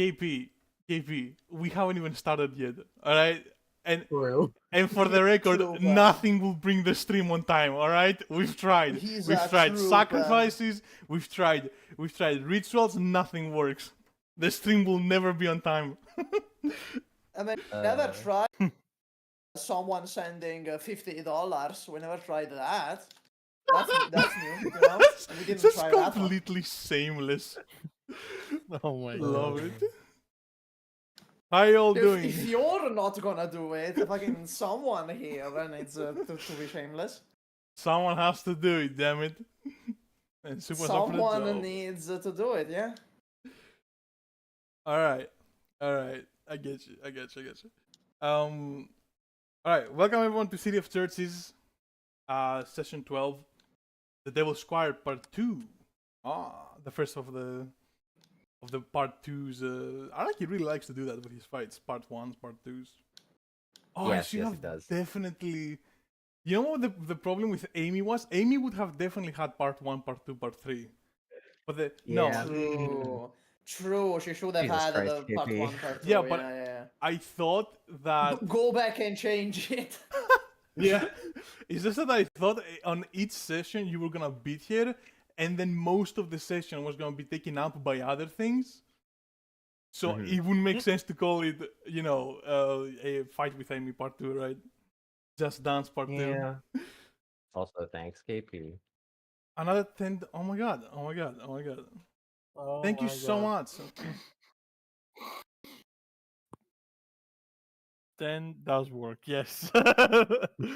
KP, we haven't even started yet. All right, and True. for the record, True, man. nothing will bring the stream on time. All right, we've tried. He's We've a tried trooper. sacrifices. We've tried rituals. Nothing works. The stream will never be on time. I mean, never tried someone sending $50. We never tried that. That's new, you know? We didn't Just try that one. completely shameless. Oh my god. Love it. How y'all doing? If you're not gonna do it, fucking someone here needs to be shameless. Someone has to do it, damn it. And super Someone needs to do it, yeah? Alright. I get you. Alright, welcome everyone to City of Churches, session 12. The Devil's Squire part 2. The first of the part 2s. I like he really likes to do that with his fights. Part 1s, part 2s. Oh, Yes, I yes, have it does. definitely. You know what the problem with Amy was? Amy would have definitely had part 1, part 2, part 3. But Yeah. True, she should have Jesus had Christ, the part KP. 1, part 2. Yeah, but yeah. I thought that. Go back and change it. Yeah, it's just that I thought on each session you were gonna beat here, and then most of the session was gonna be taken up by other things. So it wouldn't make sense to call it, a fight with Amy part 2, right? Just Dance part 2. Yeah. Also, thanks, KP. Another 10. Oh my god. Thank you so much. 10 does work, yes.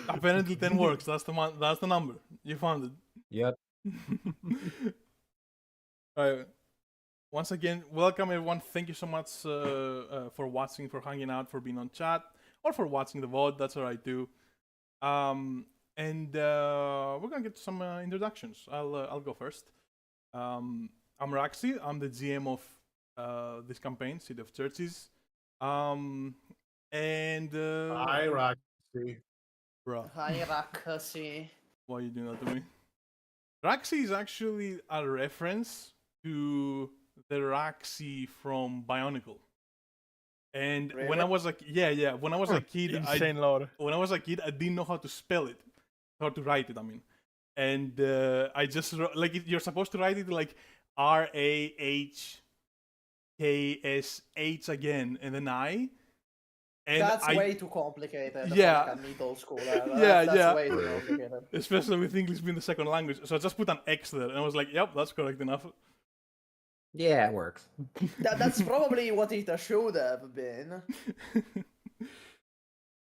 Apparently 10 works. That's the number. You found it. Yep. Alright. Once again, welcome everyone. Thank you so much for watching, for hanging out, for being on chat, or for watching the VOD. That's alright too. And we're gonna get some introductions. I'll go first. I'm Raxi. I'm the GM of this campaign, City of Churches. And Hi, Roxy. bro, Hi, Rakasi. why are you doing that to me? Raxi is actually a reference to the Raxi from Bionicle. And when I Really? was when I was a kid, Insane lore. when I was a kid, I didn't know how to spell it, how to write it. I mean, and I just you're supposed to write it like RAHKSH again, and then I. And That's way too complicated. Yeah. For like a middle schooler. Yeah, That's yeah. way too complicated. Especially with English being the second language, so I just put an X there, and I was like, "Yep, that's correct enough." Yeah, it works. That's probably what it should have been.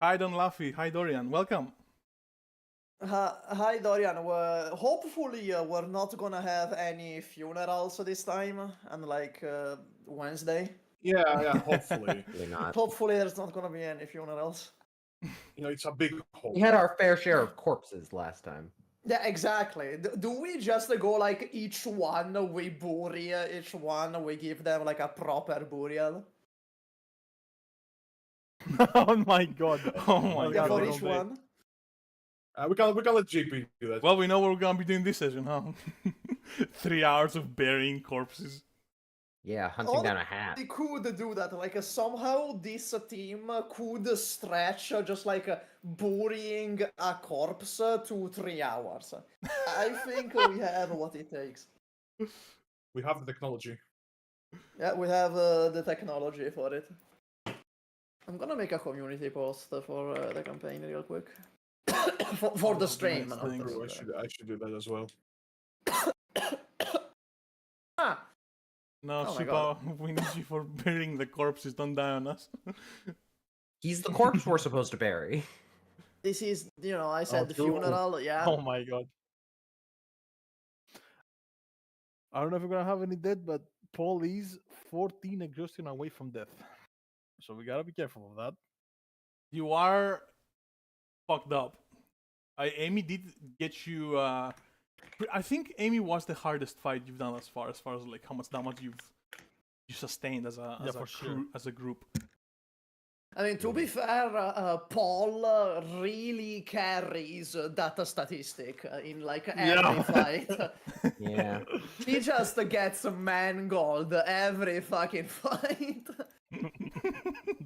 Hi, Don Laffy. Hi, Dorian. Welcome. Hi, Dorian. Hopefully, we're not gonna have any funerals this time, unlike Wednesday. Yeah, hopefully. Probably not. Hopefully, there's not gonna be any funerals. It's a big hope. We had our fair share of corpses last time. Yeah, exactly. Do we just go like each one we bury, each one we give them like a proper burial? Oh my god. Oh my Yeah, god. for don't each they? one. We can let JP do that. Well, we know what we're gonna be doing this session, huh? 3 hours of burying corpses. Yeah, hunting down a hat. They could do that. Like somehow this team could stretch just like burying a corpse to 3 hours. I think we have what it takes. We have the technology. Yeah, we have the technology for it. I'm gonna make a community post for the campaign real quick. for the stream. nice not thing. the- True, I should do that as well. Ah, No, Oh my Shipa, we need you for burying the corpses. Don't die on us. He's the corpse we're supposed to bury. this is, I said the cool. funeral, yeah. Oh my god. I don't know if we're gonna have any dead, but Paul is 14 exhaustion away from death. So we gotta be careful of that. You are fucked up. Amy did get you. I think Amy was the hardest fight you've done as far as like how much damage you sustained as a for sure. as a group. I mean, to be fair, Paul really carries that statistic in like every fight. Yeah. He just gets mangled every fucking fight.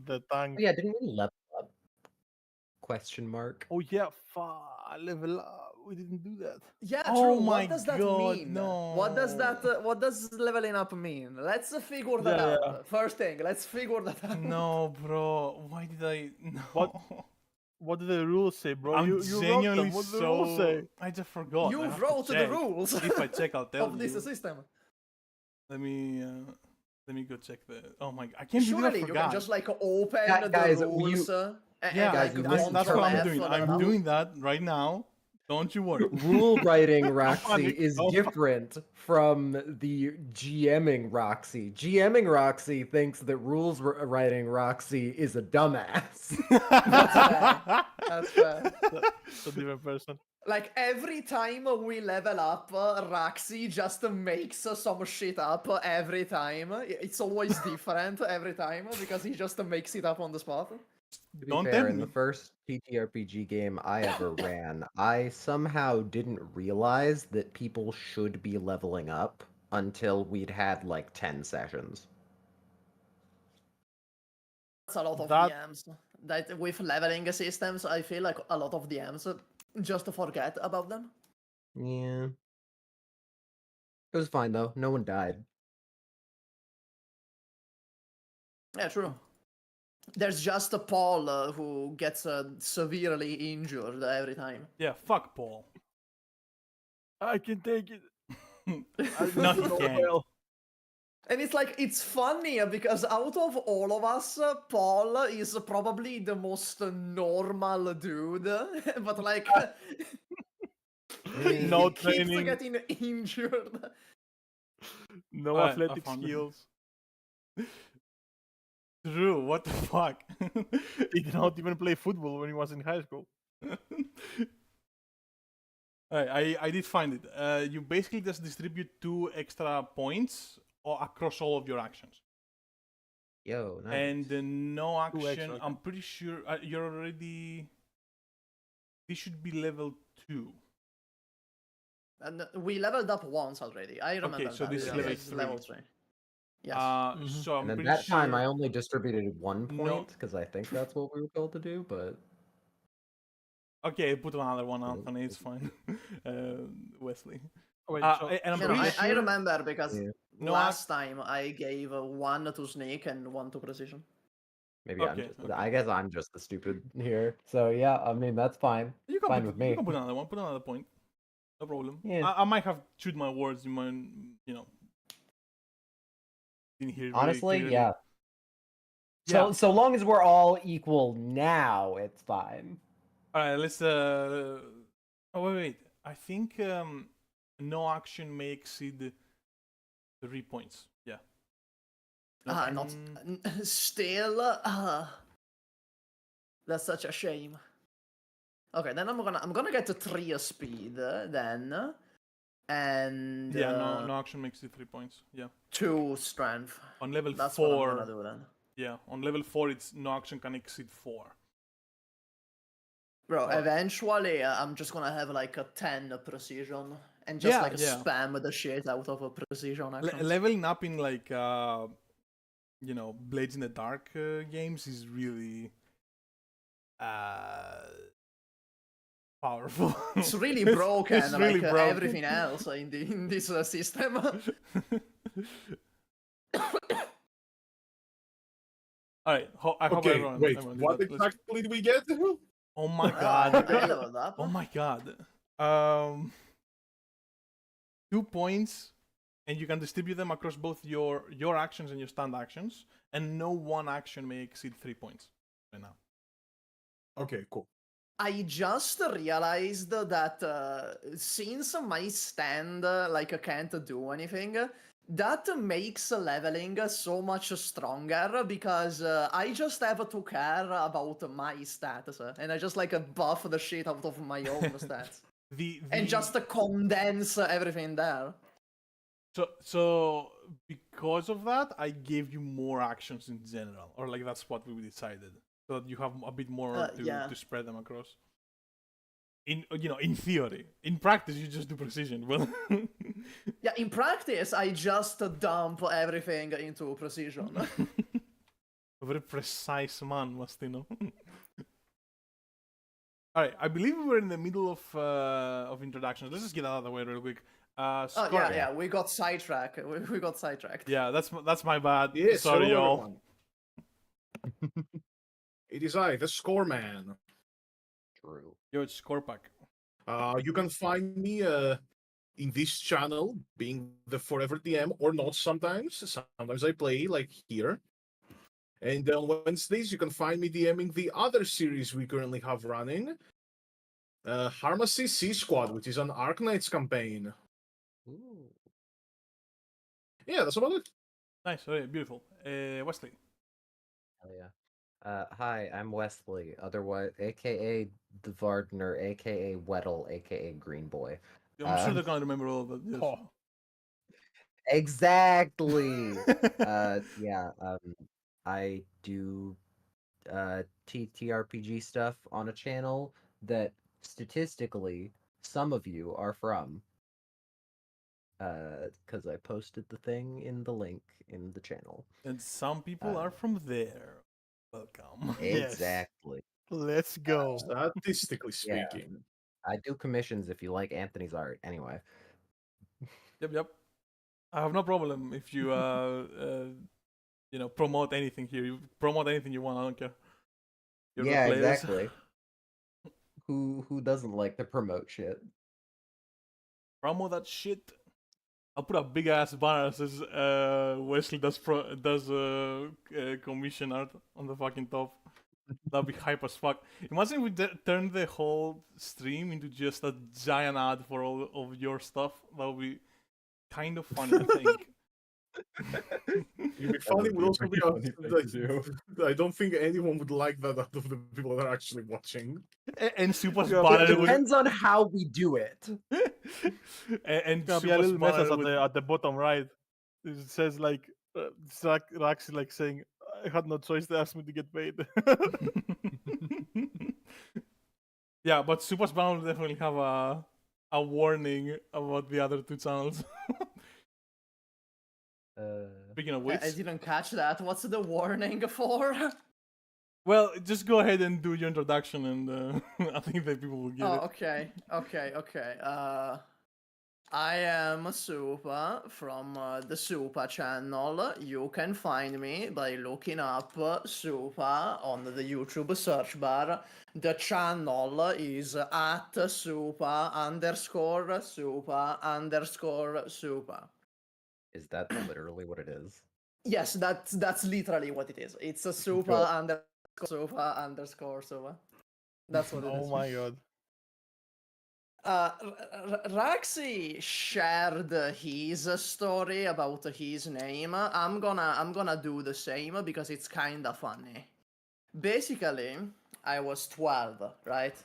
The tank. Oh, yeah, didn't we level up? Question mark. Oh yeah, level up. We didn't do that. Yeah, Oh true. my What does that God, mean? no. What does that? What does leveling up mean? Let's figure that Yeah, out. yeah. First thing, let's figure that out. No, bro. Why did I? No. What do the rules say, bro? I'm you wrote genuinely them. What do the rules say? I just forgot. I You have to wrote the check. rules If I check, I'll tell of this you. system. Let me go check the. Oh my! I can't believe I Surely you forgot. can just like open Guys, the will you- rules. And, Yeah, Guys, you listen that's to what I'm F doing. for I'm that. doing that right now. Don't you worry. Rule writing Roxy funny. is So different from the GMing Roxy. GMing Roxy thinks that rules writing Roxy is a dumbass. That's fair. It's a different person. Like every time we level up, Raxi just makes some shit up every time. It's always different every time because he just makes it up on the spot. To be Don't fair, tempt in me. the first TTRPG game I ever ran, I somehow didn't realize that people should be leveling up until we'd had like 10 sessions. That's a lot of That- DMs. That with leveling systems, I feel like a lot of DMs just forget about them. Yeah. It was fine though. No one died. Yeah, true. There's just a Paul who gets severely injured every time. Yeah, fuck Paul. I can take it. No, he can't. Well, And it's like, it's funny because out of all of us, Paul is probably the most normal dude. But like, he No keeps training. getting injured. no Alright, I athletic found it. skills. True. What the fuck? He did not even play football when he was in high school. Alright, I did find it. You basically just distribute 2 extra points across all of your actions. Yo, nice. And the no action, extra, okay. I'm pretty sure you're already. This should be level 2. And we leveled up once already. I remember Okay, so that. this is Yeah, level it's level 3. Yes. So I'm And then pretty that sure. time I only distributed 1 No. point because I think that's what we were told to do, but Okay, put another one, Anthony. It's fine. Wesley. Wait, And I'm You know, pretty I sure. remember because Yeah. No, last time I gave 1 to Snake and 1 to Precision. maybe Okay, okay. I guess I'm just the stupid here. So yeah, I mean that's fine. You can Fine put, with me. You can put another one. Put another point. No problem. Yeah. I might have chewed my words. You might, didn't hear. Really Honestly, clearly. yeah. So long as we're all equal now, it's fine. All right. Let's. Oh wait. I think no action may exceed 3 points. Yeah. Not still. That's such a shame. Okay, then I'm gonna get to 3 speed then, and Yeah. No action makes it 3 points. Yeah. 2 strength. On level That's 4. what I'm gonna do then. Yeah. On level 4, it's no action can exceed 4. Bro, eventually I'm just gonna have like a 10 precision and just Yeah, like yeah. spam the shit out of a precision action. Leveling up in like Blades in the Dark games is really powerful. It's really broken, It's really like broken. everything else in this system. All right. I hope Okay, everyone. wait. everyone did What that. Let's- exactly do we get? Oh my I god. leveled up. Oh my god. 2 points, and you can distribute them across both your actions and your stand actions, and no one action may exceed 3 points right now. Okay, cool. I just realized that since my stand can't do anything, that makes leveling so much stronger because I just have to care about my stats and I just buff the shit out of my own stats and just condense everything there. So because of that, I gave you more actions in general, or that's what we decided. so that you have a bit more yeah. to spread them across. In theory, in practice, you just do precision. Well, Yeah, in practice, I just dump everything into precision. a very precise man, must you know. All right, I believe we were in the middle of introductions. Let's just get out of the way real quick. Oh, Scott, yeah, we got sidetracked. We got sidetracked. yeah, that's my bad. Yes, Sorry, hello, y'all. everyone. It is I, the Score Man. True. Yo, it's Scorpack. You can find me in this channel, being the Forever DM, or not sometimes. Sometimes I play, like here. And on Wednesdays, you can find me DMing the other series we currently have running. Harmacists Sea Squad, which is an Arknights campaign. Ooh. Yeah, that's about it. Nice, okay, beautiful. Wesley. Hell yeah. Hi, I'm Wesley, otherwise aka the Vardner, aka Weddle, aka Green Boy. I'm sure they're gonna remember all of that. Yes. Oh, Exactly. I do TTRPG stuff on a channel that statistically some of you are from. Because I posted the thing in the link in the channel. And some people are from there. Welcome. Yes. Exactly. let's go. Statistically Yeah. speaking. I do commissions if you like Anthony's art. Anyway. Yep. I have no problem if you promote anything here. You promote anything you want. I don't care. You're the Yeah, players. exactly. Who doesn't like to promote shit? Promote that shit. I'll put a big ass banner that says Wesley does commission art on the fucking top. That'd be hype as fuck. Imagine if we turned the whole stream into just a giant ad for all of your stuff. That would be kind of funny, I think. It'd be funny, would would be a also be pretty funny thing to I don't think anyone would like that out of the people that are actually watching. And Super's Yeah, banner It would... depends on how we do it. and Gonna be a Super's little message banner at the bottom right. It says like Rax is like saying, "I had no choice. They asked me to get paid." Yeah, but Super's banner will definitely have a warning about the other two channels. Speaking of which, I didn't catch that. What's the warning for? well, just go ahead and do your introduction, and I think that people will get Oh, it. okay. I am Supa from the Supa channel. You can find me by looking up Supa on the YouTube search bar. The channel is at Supa_Supa_Supa. Is that literally what it is? Yes, that's literally what it is. It's a Supa_Supa_Supa. That's what it is. Oh my god. Raxi shared his story about his name. I'm gonna do the same because it's kinda funny. Basically, I was 12, right?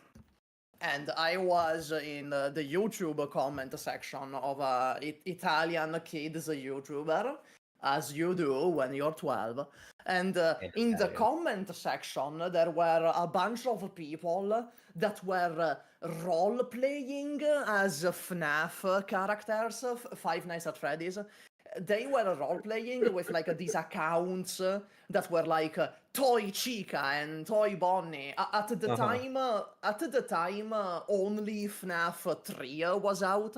And I was in the YouTube comment section of a Italian kids YouTuber, as you do when you're 12. And in the Italian. comment section, there were a bunch of people that were role-playing as FNAF characters, Five Nights at Freddy's. They were role-playing with like these accounts that were like Toy Chica and Toy Bonnie. At the time, only FNAF 3 was out.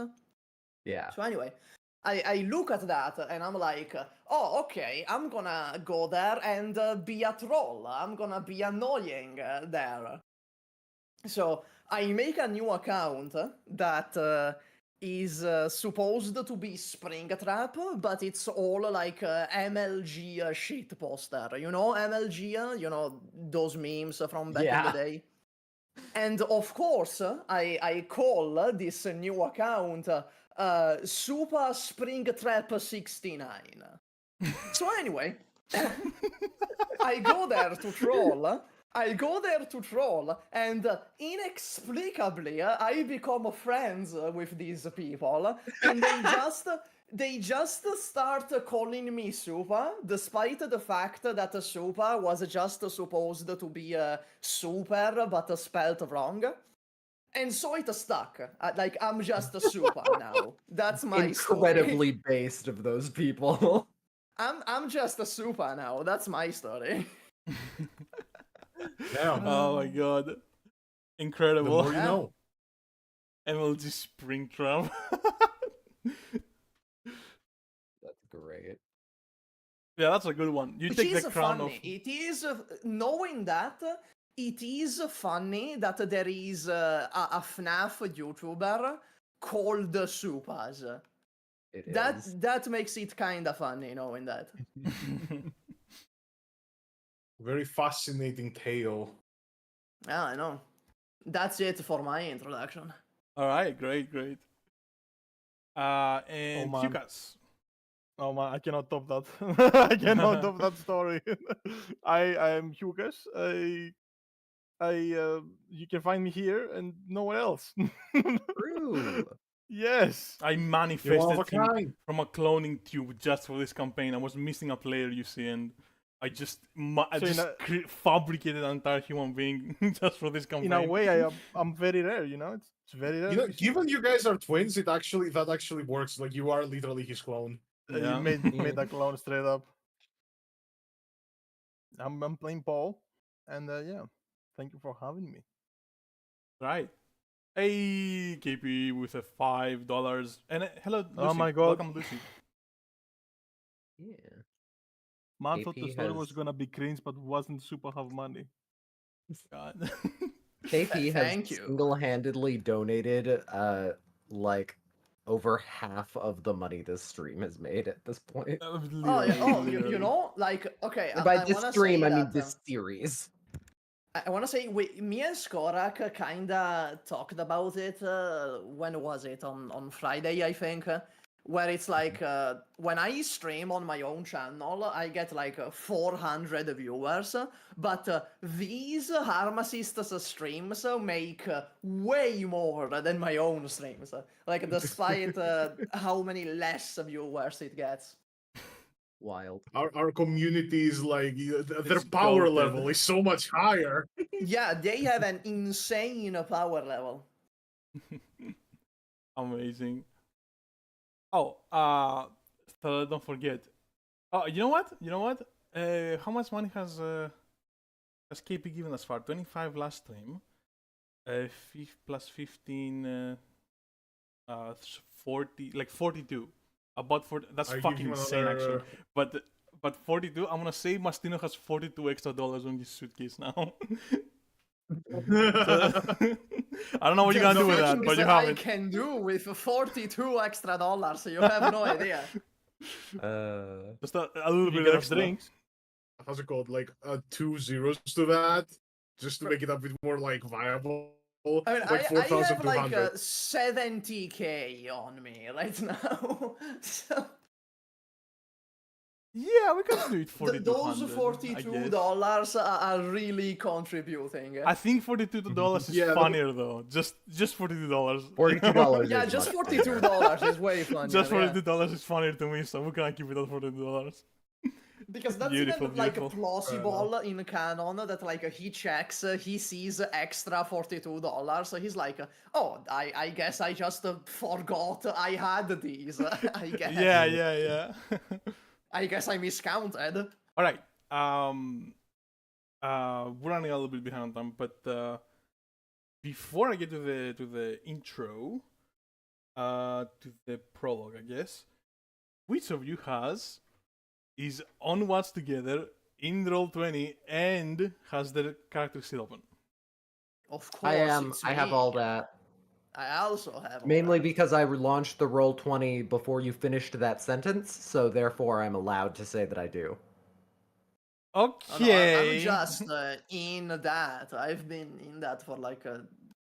Yeah. So anyway, I look at that and I'm like, oh, okay, I'm gonna go there and be a troll. I'm gonna be annoying there. So I make a new account that is supposed to be Springtrap, but it's all like MLG shit poster. You know MLG? You know, those memes from back in the day? And of course, I call this new account Super Springtrap 69. So anyway, I go there to troll. And inexplicably, I become friends with these people, and They just start calling me Super, despite the fact that Super was just supposed to be super, but spelled wrong. And so it stuck. Like, I'm just a Super now. That's my story. Incredibly based of those people. I'm just a Super now. That's my story. Damn. Oh my god. The Incredible. more you Yeah. know. MLG Springtrap. That's great. Yeah, that's a good one. You Which take is the crown funny. of. It is knowing that it is funny that there is a FNAF YouTuber called Supas. It is. That makes it kind of funny knowing that. Very fascinating tale. Yeah, I know. That's it for my introduction. All right, great. And man. Hukas. Oh man, I cannot top that. I cannot top that story. I am Hugas. You can find me here and nowhere else. True. Yes. I You're one manifested of a him kind. from a cloning tube just for this campaign. I was missing a player, you see, and I just fabricated an entire human being just for this campaign. In a way, I'm very rare. You know, it's very rare. You know, to see. given you guys are twins, that actually works. Like you are literally his clone. Yeah. You made a clone straight up. I'm playing Paul, and yeah, thank you for having me. Right. Hey, KP with a $5. And hello, Lucy. Oh my God. Welcome, Lucy. Yeah. Man thought the KP story was has- gonna be cringe, but wasn't super have money. God. KP has Thank you. single-handedly donated like over half of the money this stream has made at this point. Oh, yeah. Oh, you Literally. know, like, okay. And by I this wanna stream, say I mean that, this series. I want to say me and Skorak kinda talked about it. When was it? On Friday, I think. Where it's like when I stream on my own channel, I get like 400 viewers, but these Harmacists streams make way more than my own streams. Like despite how many less viewers it gets. Wild. Our community is like their It's power goated. level is so much higher. Yeah, they have an insane power level. Amazing. Oh, so don't forget. Oh, you know what? How much money has KP given us far? 25 last stream. 15, 40, like 42. About 40. That's I fucking give him insane, actually. another- But 42. I'm gonna say Mastino has $42 extra on his suitcase now. I don't know what you're gonna do with that, things but you I haven't. can do with $42 extra, you have no idea. Just a little You bit get us extra. drinks. How's it called? Like 2 zeros to that, just to make it a bit more like viable. I mean, Like I have like 4,200. 70k on me right now. So, Yeah, we can do it for those $42 are really contributing. I think $42 is Yeah, funnier though. Just $42. $42 Yeah, is just much $42 is way funnier. Just yeah. $42 is funnier to me, so we can keep it at $42. Because that's Beautiful, even like beautiful. plausible in canon that like he checks, he sees extra $42, so he's like, oh, I guess I just forgot I had these. I guess. Yeah. I guess I miscounted. All right. We're running a little bit behind on time, but before I get to the intro, to the prologue, I guess. Which of you is on What's Together in Roll20 and has their character still open? Of course, I am. it's I have me. all that. I also have. all Mainly that. because I launched the Roll20 before you finished that sentence, so therefore I'm allowed to say that I do. Oh, no, Okay. I'm just in that. I've been in that for like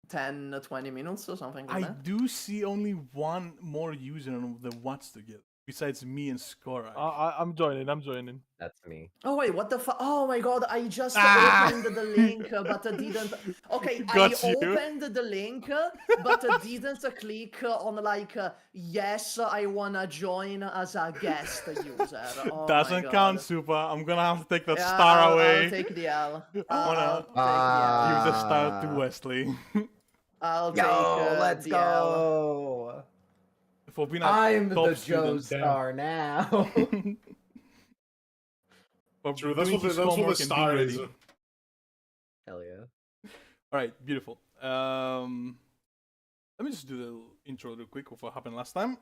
10, 20 minutes or something like I that. do see only one more user of the What's Together besides me and Skorak. I'm joining. I'm joining. That's me. Oh wait, what the fuck? Oh my god, I just Ah! opened the link, but I didn't. Okay, Got I you. opened the link, but I didn't click on like yes, I wanna join as a guest user. Oh my Doesn't god. count, Super. I'm gonna have to take that Yeah, star I'll away. take the L. I wanna I'll take the L. give the star to Ah. Wesley I'll take Yo, let's the L. go. for being a I'm the top Joe student. star now. For True, doing his that's what homework the and being star is. ready. Hell yeah. All right, beautiful. Let me just do the intro real quick of what happened last time.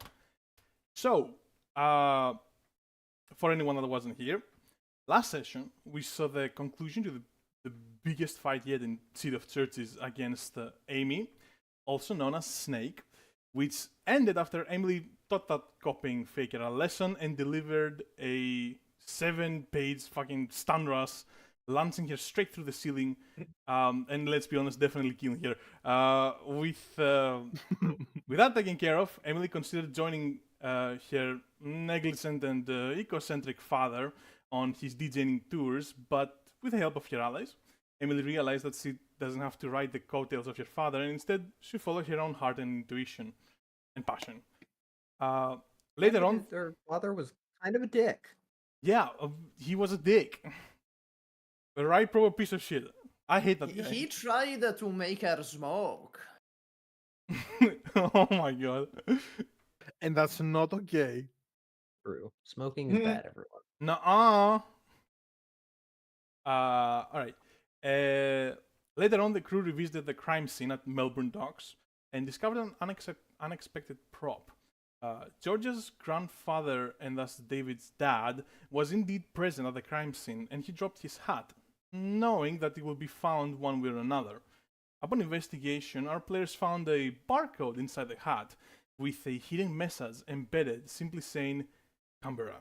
So, for anyone that wasn't here, last session we saw the conclusion to the biggest fight yet in Seed of Churches against Amy, also known as Snake, which ended after Emily taught that copying faker a lesson and delivered a 7-page fucking stun rush, launching her straight through the ceiling, and let's be honest, definitely killing her. With that taken care of, Emily considered joining her negligent and ego-centric father on his DJing tours, but with the help of her allies, Emily realized that she doesn't have to ride the coattails of her father, and instead she followed her own heart and intuition and passion. Later on, Her father was kind of a dick. yeah, he was a dick. A right proper piece of shit. I hate that guy. He tried to make her smoke. Oh my god. And that's not okay. True. Smoking is bad, everyone. Nuh-uh. Alright. Later on, the crew revisited the crime scene at Melbourne docks and discovered an unexpected prop. George's grandfather, and thus David's dad, was indeed present at the crime scene, and he dropped his hat, knowing that it would be found one way or another. Upon investigation, our players found a barcode inside the hat with a hidden message embedded, simply saying Canberra.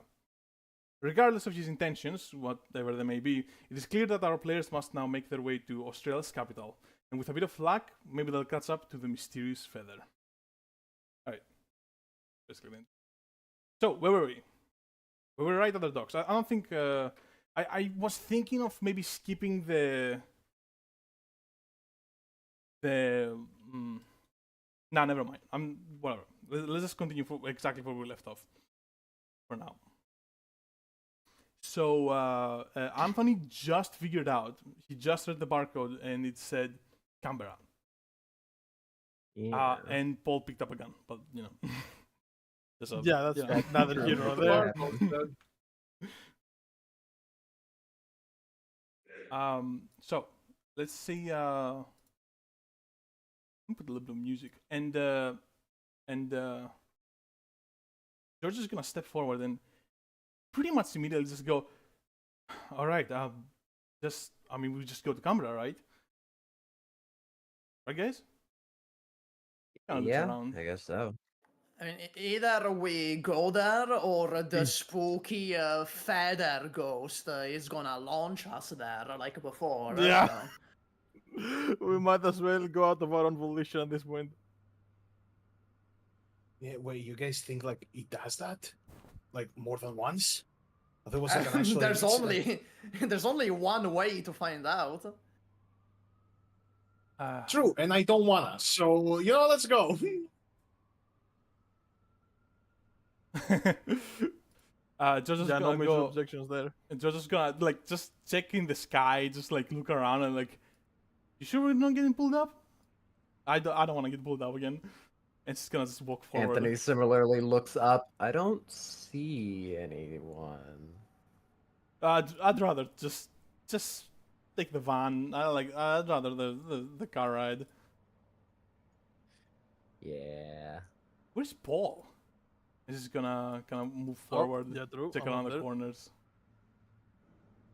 Regardless of his intentions, whatever they may be, it is clear that our players must now make their way to Australia's capital, and with a bit of luck, maybe they'll catch up to the mysterious feather. Alright. Basically then. So, where were we? We were right at the docks. I don't think... I was thinking of maybe skipping the... Nah, never mind. Whatever. Let's just continue exactly where we left off. For now. So, Anthony just figured out, he just read the barcode and it said Canberra. Yeah. And Paul picked up a gun, but you know. Yeah, that's another true. hero Yeah. there. So, let's see, I'll put a little bit of music. And George is gonna step forward and pretty much immediately just go, alright, we just go to Canberra, right? Right, guys? Kinda looks Yeah, around. I guess so. I mean, either we go there or the spooky feather ghost is gonna launch us there like before. Yeah. We might as well go out of our own volition at this point. Yeah, wait, you guys think like he does that? Like more than once? There was like an actual there's incident. only there's only one way to find out. True, and I don't wanna. So let's go. George is Yeah, no gonna major go. objections there. George is gonna just check in the sky, just like look around and like, you sure we're not getting pulled up? I don't want to get pulled up again. And she's gonna just walk forward. Anthony similarly looks up. I don't see anyone. I'd rather just take the van. I'd rather the car ride. Yeah. Where's Paul? He's just gonna move forward, Yeah, true. check I'm around up the there. corners.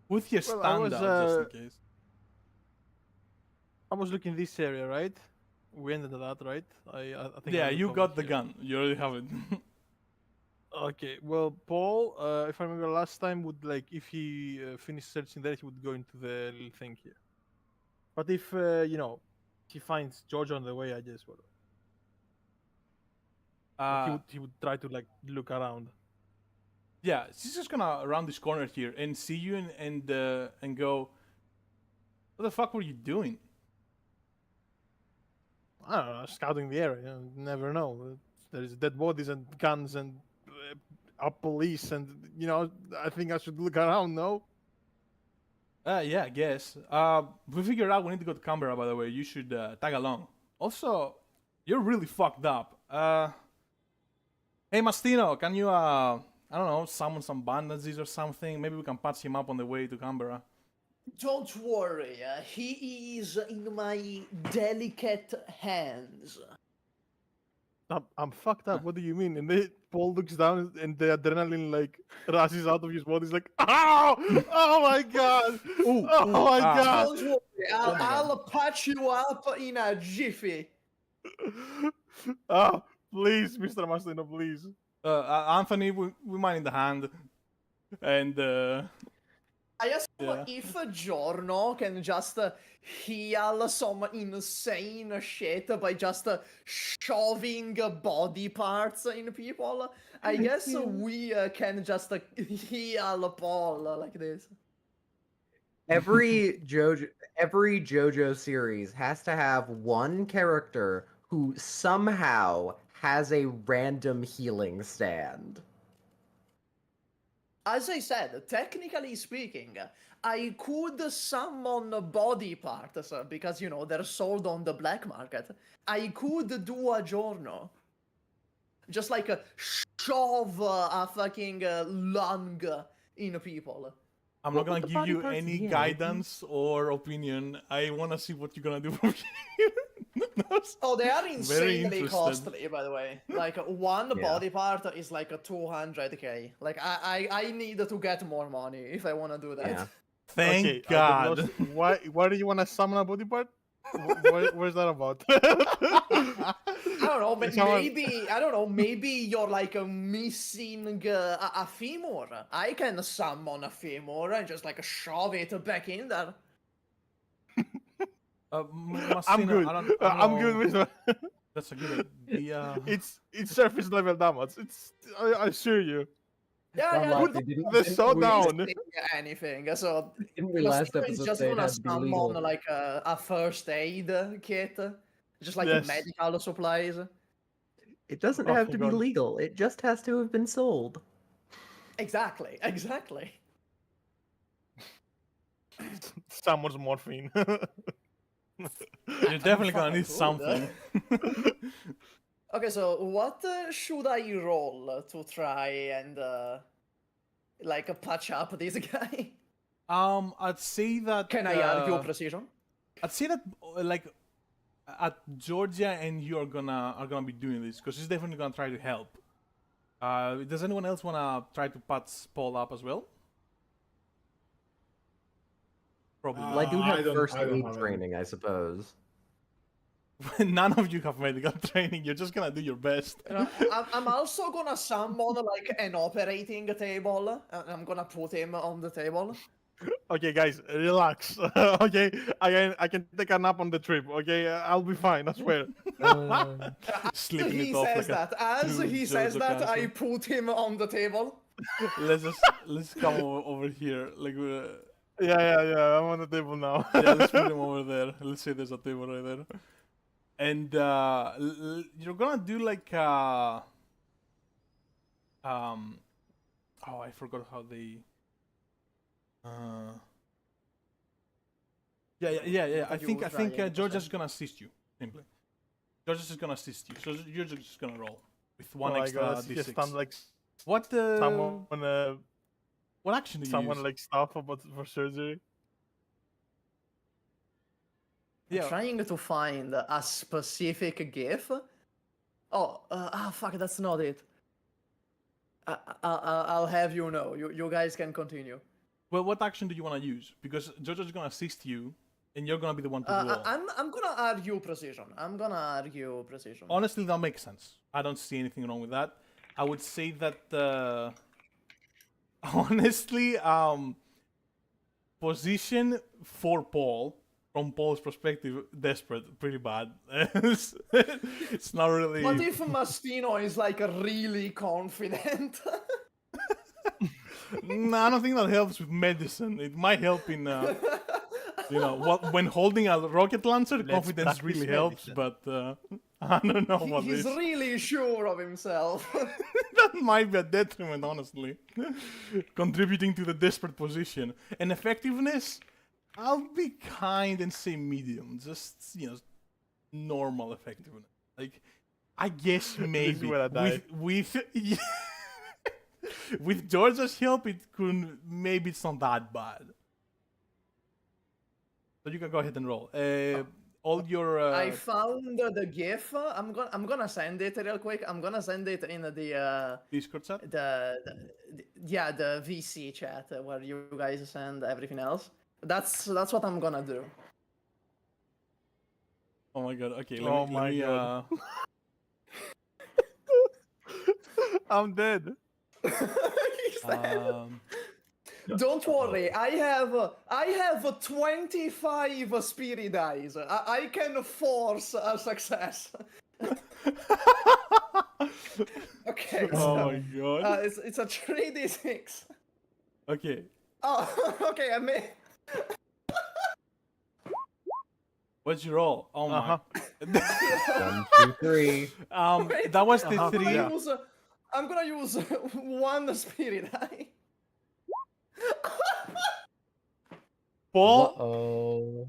With your Well, stand out, just in case. I was looking this area, right? We ended at that, right? I think. Yeah, I you looked got over the here. gun. You already have it. Okay, well, Paul, if I remember last time, would like if he finished searching there, he would go into the little thing here. But if he finds George on the way, I guess what he would try to like look around. Yeah, she's just gonna round this corner here and see you and go, what the fuck were you doing? I don't know, scouting the area. You never know. There's dead bodies and guns and police, and I think I should look around. No. Yeah, I guess. We figured out we need to go to Canberra, by the way. You should tag along. Also, you're really fucked up. Hey, Mastino, can you, I don't know, summon some bandages or something? Maybe we can patch him up on the way to Canberra. Don't worry, he is in my delicate hands. I'm fucked up. What do you mean? And Paul looks down and the adrenaline like rushes out of his body. He's like, "Ow! Oh my god! Oh my god!" Don't worry, I'll patch you up in a jiffy. Oh, please, Mr. Mastino, please. Anthony, we mind in the hand. And, I ask Yeah. if Giorno can just heal some insane shit by just shoving body parts in people. I guess we can just heal Paul like this. Every JoJo series has to have one character who somehow has a random healing stand. As I said, technically speaking, I could summon body parts because, they're sold on the black market. I could do a Giorno. Just like shove a fucking lung in people. I'm What not would gonna the give body you parts any be? guidance or opinion. I wanna see what you're gonna do from here. Oh, they are Very insanely interested. costly, by the way. Like, one Yeah. body part is like 200k. Like, I need to get more money if I want to do that. Yeah. Thank Okay, I get God. lost. Why do you want to summon a body part? Where's that about? I don't know, but Someone- maybe you're like missing a femur. I can summon a femur and just like shove it back in there. I'm good. I don't I'm good know. with that. That's a good idea. It's surface level damage. I assure you. Yeah, Unlike yeah, they the showdown. not anything. So Didn't we last Mastino is episode just say it gonna had to be summon legal? like a first aid kit, just like Yes. medical supplies. It doesn't Oh, have to thank be God. legal. It just has to have been sold. Exactly. Someone's morphine. You're definitely gonna need fucking something. Okay, so what should I roll to try and like patch up this guy? I'd say that. Can I argue precision? I'd say that like at Georgia and you are gonna be doing this because he's definitely gonna try to help. Does anyone else wanna try to patch Paul up as well? Probably. Well, I do I have don't- first I don't aid have any. training, I suppose. None of you have medical training. You're just gonna do your best. I'm also gonna summon like an operating table. And I'm gonna put him on the table. Okay, guys, relax. Okay, I can take a nap on the trip. Okay, I'll be fine. I swear. Slipping He it off says like that. As true he says JoJo that, I cancer. put him on the table. Let's come over here. Like Yeah. I'm on the table now. yeah, let's put him over there. Let's say there's a table right there. And you're gonna do like oh, I forgot how they yeah. I thought you think were I think trying to George say. is gonna assist you simply. George is gonna assist you, so you're just gonna roll with one Oh my extra God, he d6. stand like What someone, what action do you someone use? like stuff about for surgery. Yeah, Trying to find a specific GIF. Oh, fuck, that's not it. I'll have you know. You guys can continue. well, what action do you want to use? Because Jojo's gonna assist you, and you're gonna be the one to do all. I'm gonna argue precision. Honestly, that makes sense. I don't see anything wrong with that. I would say that honestly, position for Paul, from Paul's perspective, desperate, pretty bad. It's not really. What if Mastino is like really confident? No, I don't think that helps with medicine. It might help in, when holding a rocket launcher, confidence practice really helps. medicine. But I don't know what He's this. really sure of himself. That might be a detriment, honestly. Contributing to the desperate position. And effectiveness, I'll be kind and say medium. Just, normal effectiveness. Like, I guess maybe where I die. with with Georgia's help, maybe it's not that bad. So you can go ahead and roll. All your I found the GIF. I'm gonna send it real quick. I'm gonna send it in the Discord chat. the VC chat where you guys send everything else. That's what I'm gonna do. Oh my god. Okay. Oh Let my me, God. I'm dead. He's dead. Don't Uh-oh. worry, I have 25 spirit eyes. I can force a success. Okay, Oh so my god. it's a 3d6. Okay. Oh, okay, I mean, What'd you roll? Oh my. Uh-huh. 1, 2, 3. wait, That was the Uh-huh. three. I'm gonna use one spirit eye. Paul. Oh.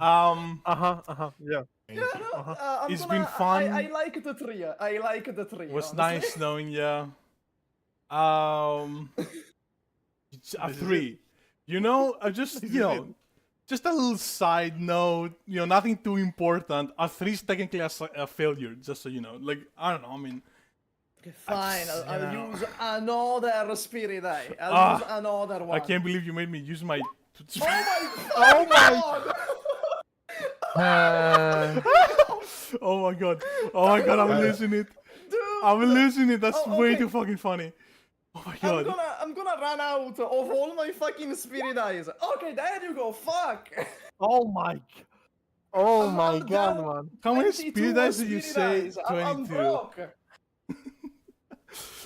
Yeah. Yeah, no, I'm It's gonna, been fun. I like the tree. I like the tree. It was honestly. nice knowing you. It's a This is three. I just This is it. just a little side note. Nothing too important. A 3 is technically a failure. Just so you know. Like I don't know. I mean, Okay, fine, I'll Yeah. use another spirit eye. I'll Ah, use another one. I can't believe you made me use my. Oh my god! Oh my god! Oh my god! I'm losing it. Dude! I'm losing it. That's Oh, way okay. too fucking funny. Oh my god! I'm gonna run out of all my fucking spirit eyes. Okay, there you go. Fuck. Oh my. Oh I'm- my I'm god, down man. How many 22 spirit dice did you spirit say? eyes. I'm 22. broke.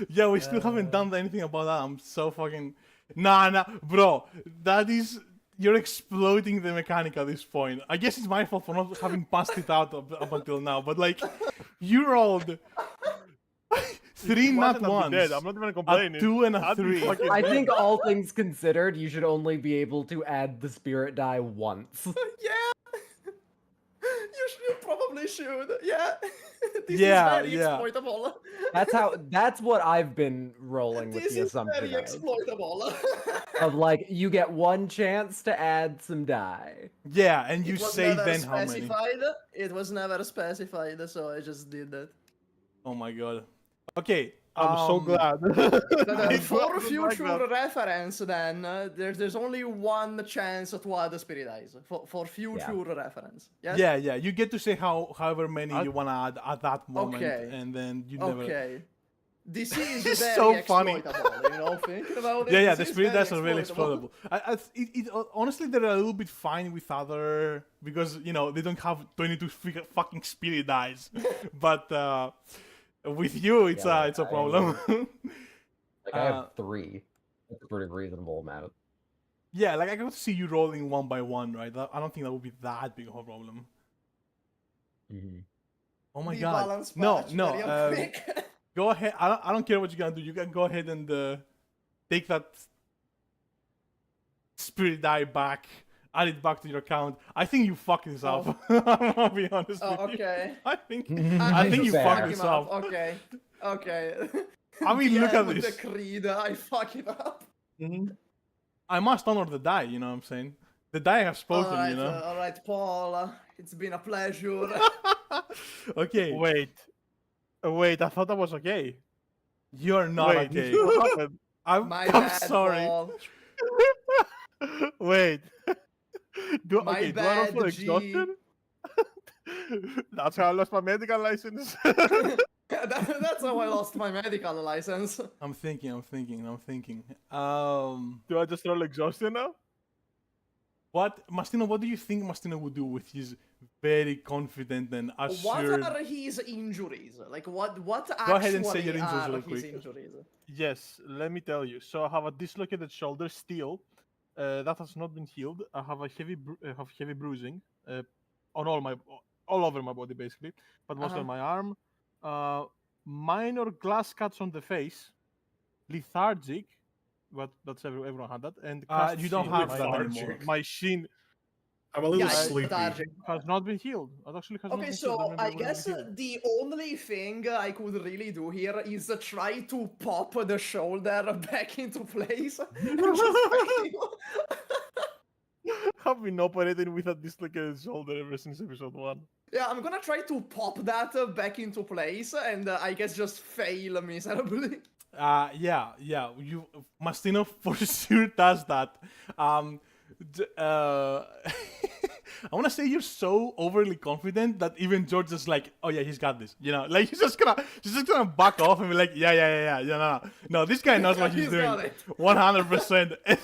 Yeah, we still haven't done anything about that. I'm so fucking. Nah, bro. That is. You're exploiting the mechanic at this point. I guess it's my fault for not having passed it out up until now. But like, you rolled 3 Wasn't, not I'd be dead. ones, I'm not even a complaining. 2 and a I'd be 3. fucking I dead. think all things considered, you should only be able to add the spirit die once. Yeah. You probably should. Yeah. This Yeah, is very yeah. exploitable. That's what I've been rolling with This the is assumption very exploitable. of like you get one chance to add some die. Yeah, and you It was say never then how many. specified. It was never specified, so I just did that. Oh my god. Okay. I'm so glad. But, It for wasn't like future that. reference, then there's only one chance to add the spirit eyes for future reference. Yes. Yeah. You get to say however many you want to add at that moment, Okay. and then you never. Okay. This is It's very so funny. exploitable, thinking about it. Yeah, this the is spirit very dice are really exploitable. Honestly, they're a little bit fine with other because they don't have 22 fucking spirit dice, but with you, it's Yeah, a problem. Like I have 3. That's a pretty reasonable amount. Yeah, like I can see you rolling one by one, right? I don't think that would be that big of a problem. Mhm. Oh my The god! balance No, patch, no. very quick. Go ahead. I don't care what you're gonna do. You can go ahead and take that spirit die back, add it back to your account. I think you fucked this up. I'll be honest Oh, with you. okay. I think I think you just fair. fucked fuck this him up. up. Okay. Okay. I mean, look at The this. creed, I fuck it up. I must honor the die. You know what I'm saying? The die have spoken. Alright, You know. alright, Paul. It's been a pleasure. Okay. Wait, I thought that was okay. You're not Wait, okay. what happened? My I'm bad, sorry. Paul. Wait. Do My I roll bad, for G. exhaustion? That's how I lost my medical license. That's how I lost my medical license. I'm thinking. Do I just roll exhaustion now? What Mastino? What do you think Mastino would do with his very confident and What assured. are his injuries? Like what Go ahead and say actually your injuries are real his quick. injuries? Yes, let me tell you. So I have a dislocated shoulder still. That has not been healed. I have a heavy bruising on all over my body basically, but mostly on my arm. Minor glass cuts on the face. Lethargic, but everyone had that. And cast You don't shin. have that Lethargic. anymore. My shin I'm a little Yeah, sleepy. lethargic. has not been healed. It actually has not Okay, been so healed. I guess the only thing I could really do here is try to pop the shoulder back into place. I've been operating with a dislocated shoulder ever since episode 1. Yeah, I'm gonna try to pop that back into place, and I guess just fail miserably. Yeah. You Mastino for sure does that. I want to say you're so overly confident that even George is like, oh yeah, he's got this. You know, like he's just gonna back off and be like, yeah. No, this guy knows what he's He's doing, got it. 100%. And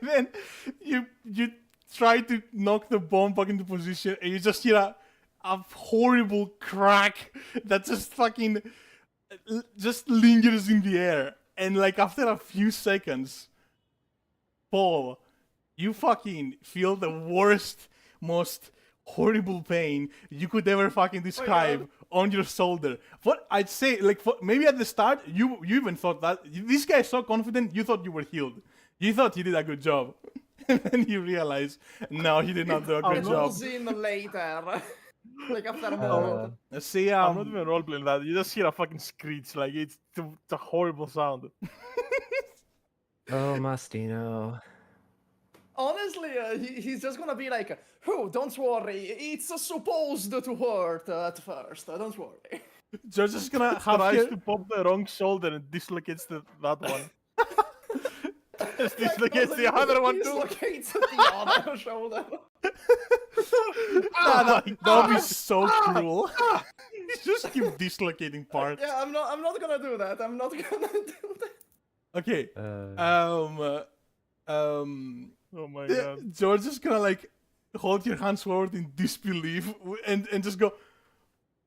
then you try to knock the bomb back into position, and you just hear a horrible crack that just fucking just lingers in the air. And like after a few seconds, Paul, you fucking feel the worst, most horrible pain you could ever fucking describe on your shoulder. What I'd say, like, maybe at the start, you even thought that this guy is so confident, you thought you were healed. You thought he did a good job. And then you realize, no, he did not do a good It job. was in later. Like after a moment. Let's see, I'm not even roleplaying that. You just hear a fucking screech. Like, it's a horrible sound. Oh, Mastino. Honestly, he's just gonna be like, "Oh, don't worry, it's supposed to hurt at first. Don't worry." George is gonna have Tries here- to pop the wrong shoulder and dislocates that one. Just dislocates the other one too. Dislocates the other shoulder. that would be so cruel. Just keep dislocating parts. Yeah, I'm not gonna do that. I'm not gonna do that. Okay. Oh my god. George is gonna like hold your hands forward in disbelief and just go,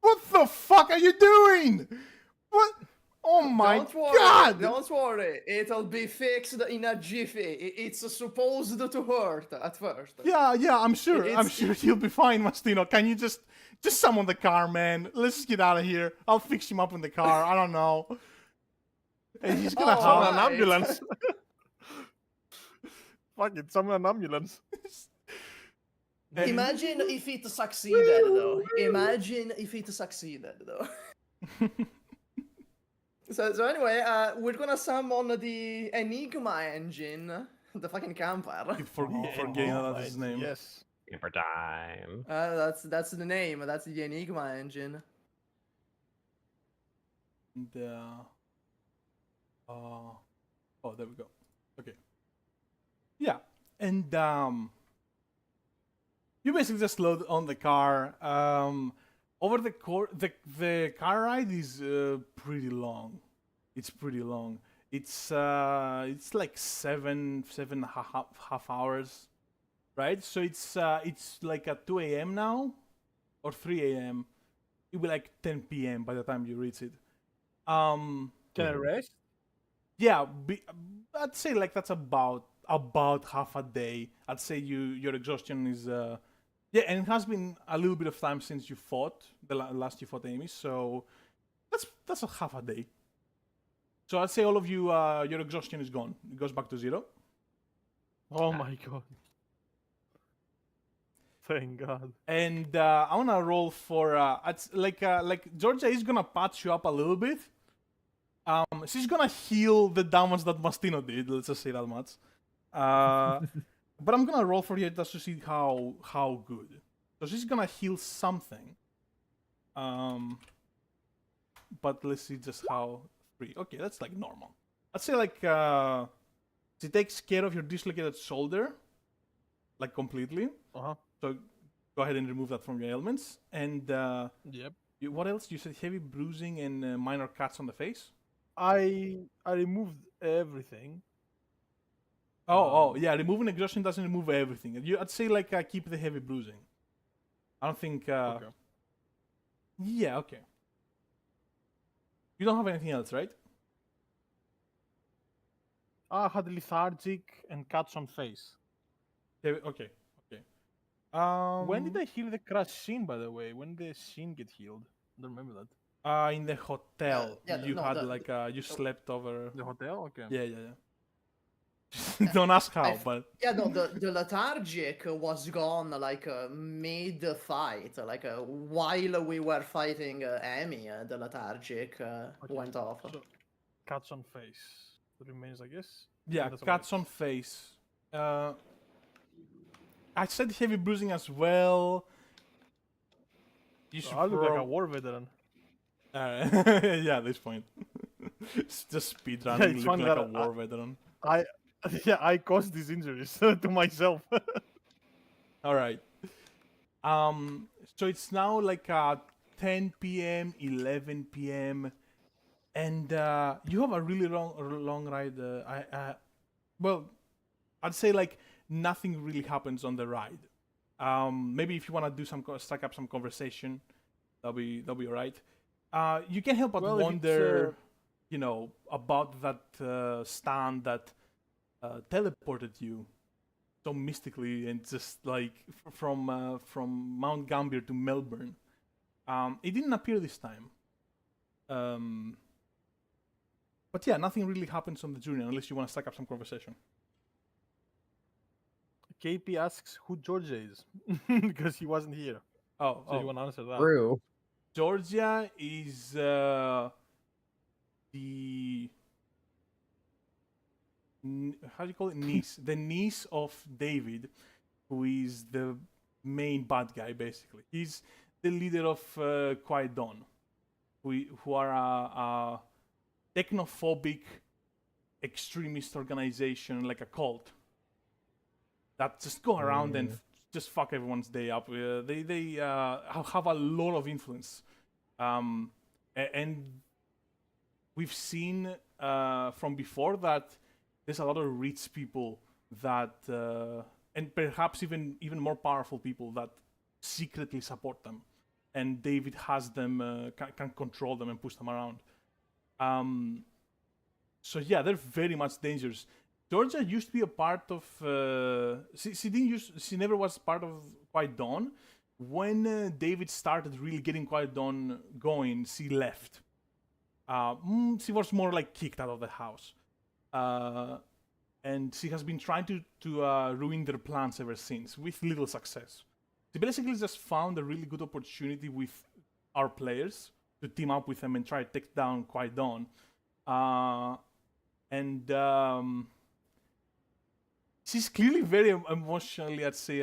"What the fuck are you doing? What? Oh my Don't worry, god!" don't worry. It'll be fixed in a jiffy. It's supposed to hurt at first. Yeah, I'm sure. I'm It's- sure he'll be fine, Mastino. Can you just summon the car, man? Let's just get out of here. I'll fix him up in the car. I don't know. And he's gonna Oh, have Summon an right. ambulance. Fuck it, summon an ambulance. Imagine if it succeeded, though. Imagine if it succeeded, though. So anyway, we're gonna summon the Enigma engine, the fucking camper. forgetting that that's his name. Yes. For time. That's the name. That's the Enigma engine. And, oh, there we go. Okay. Yeah, and you basically just load on the car. Over the car ride is pretty long. It's pretty long. It's like seven and a half hours, right? So it's like at 2 a.m. now, or 3 a.m. It'll be like 10 p.m. by the time you reach it. Can I rest? Yeah, I'd say like that's about half a day. I'd say your exhaustion is yeah, and it has been a little bit of time since you fought last you fought Amy, so that's a half a day. So I'd say all of you your exhaustion is gone. It goes back to 0. Oh my god. Thank god. And I wanna roll for like Georgia is gonna patch you up a little bit. She's gonna heal the damage that Mastino did. Let's just say that much. But I'm gonna roll for you just to see how good. So she's gonna heal something. But let's see just how 3. Okay, that's like normal. I'd say like she takes care of your dislocated shoulder, like completely. So go ahead and remove that from your ailments. And Yep. what else? You said heavy bruising and minor cuts on the face. I removed everything. Oh, yeah. Removing exhaustion doesn't remove everything. I'd say like keep the heavy bruising. I don't think. Okay. Yeah. Okay. You don't have anything else, right? I had lethargic and cuts on face. Okay. Okay. Okay. When did I heal the crash scene, by the way? When did the scene get healed? I don't remember that. In the hotel, yeah, you no, had the- like you slept over. The hotel? Okay. Yeah. Yeah. Yeah. Don't ask how, f- but Yeah, no, the lethargic was gone like mid fight, like while we were fighting Amy, the lethargic went off. So, cuts on face. That remains, I guess. yeah, That's about cuts it. on face. I said heavy bruising as well. You should I look like a prob- war veteran. yeah, at this point. It's just speedrunning, it's looking funny like a that war veteran. I caused these injuries to myself. All right. So it's now like 10 p.m., 11 p.m., and you have a really long ride. Well, I'd say like nothing really happens on the ride. Maybe if you want to do strike up some conversation, that'll be alright. You can't help but Well, if it's, wonder, you know, about that stand that teleported you so mystically and just like from Mount Gambier to Melbourne. It didn't appear this time. But yeah, nothing really happens on the journey unless you want to strike up some conversation. KP asks who Georgia is because he wasn't here. Oh, So you want to answer that? True. Georgia is the how do you call it, niece? The niece of David, who is the main bad guy. Basically, he's the leader of Quiet Dawn, who are a technophobic extremist organization, like a cult, that just go around and just fuck everyone's day up. They have a lot of influence, and we've seen from before that there's a lot of rich people that, and perhaps even more powerful people that secretly support them, and David has them can control them and push them around. So yeah, they're very much dangerous. Georgia used to be a part of. She never was part of Quiet Dawn. When David started really getting Quiet Dawn going, she left. She was more like kicked out of the house, and she has been trying to ruin their plans ever since, with little success. She basically just found a really good opportunity with our players to team up with them and try to take down Quiet Dawn. And she's clearly very emotionally, I'd say,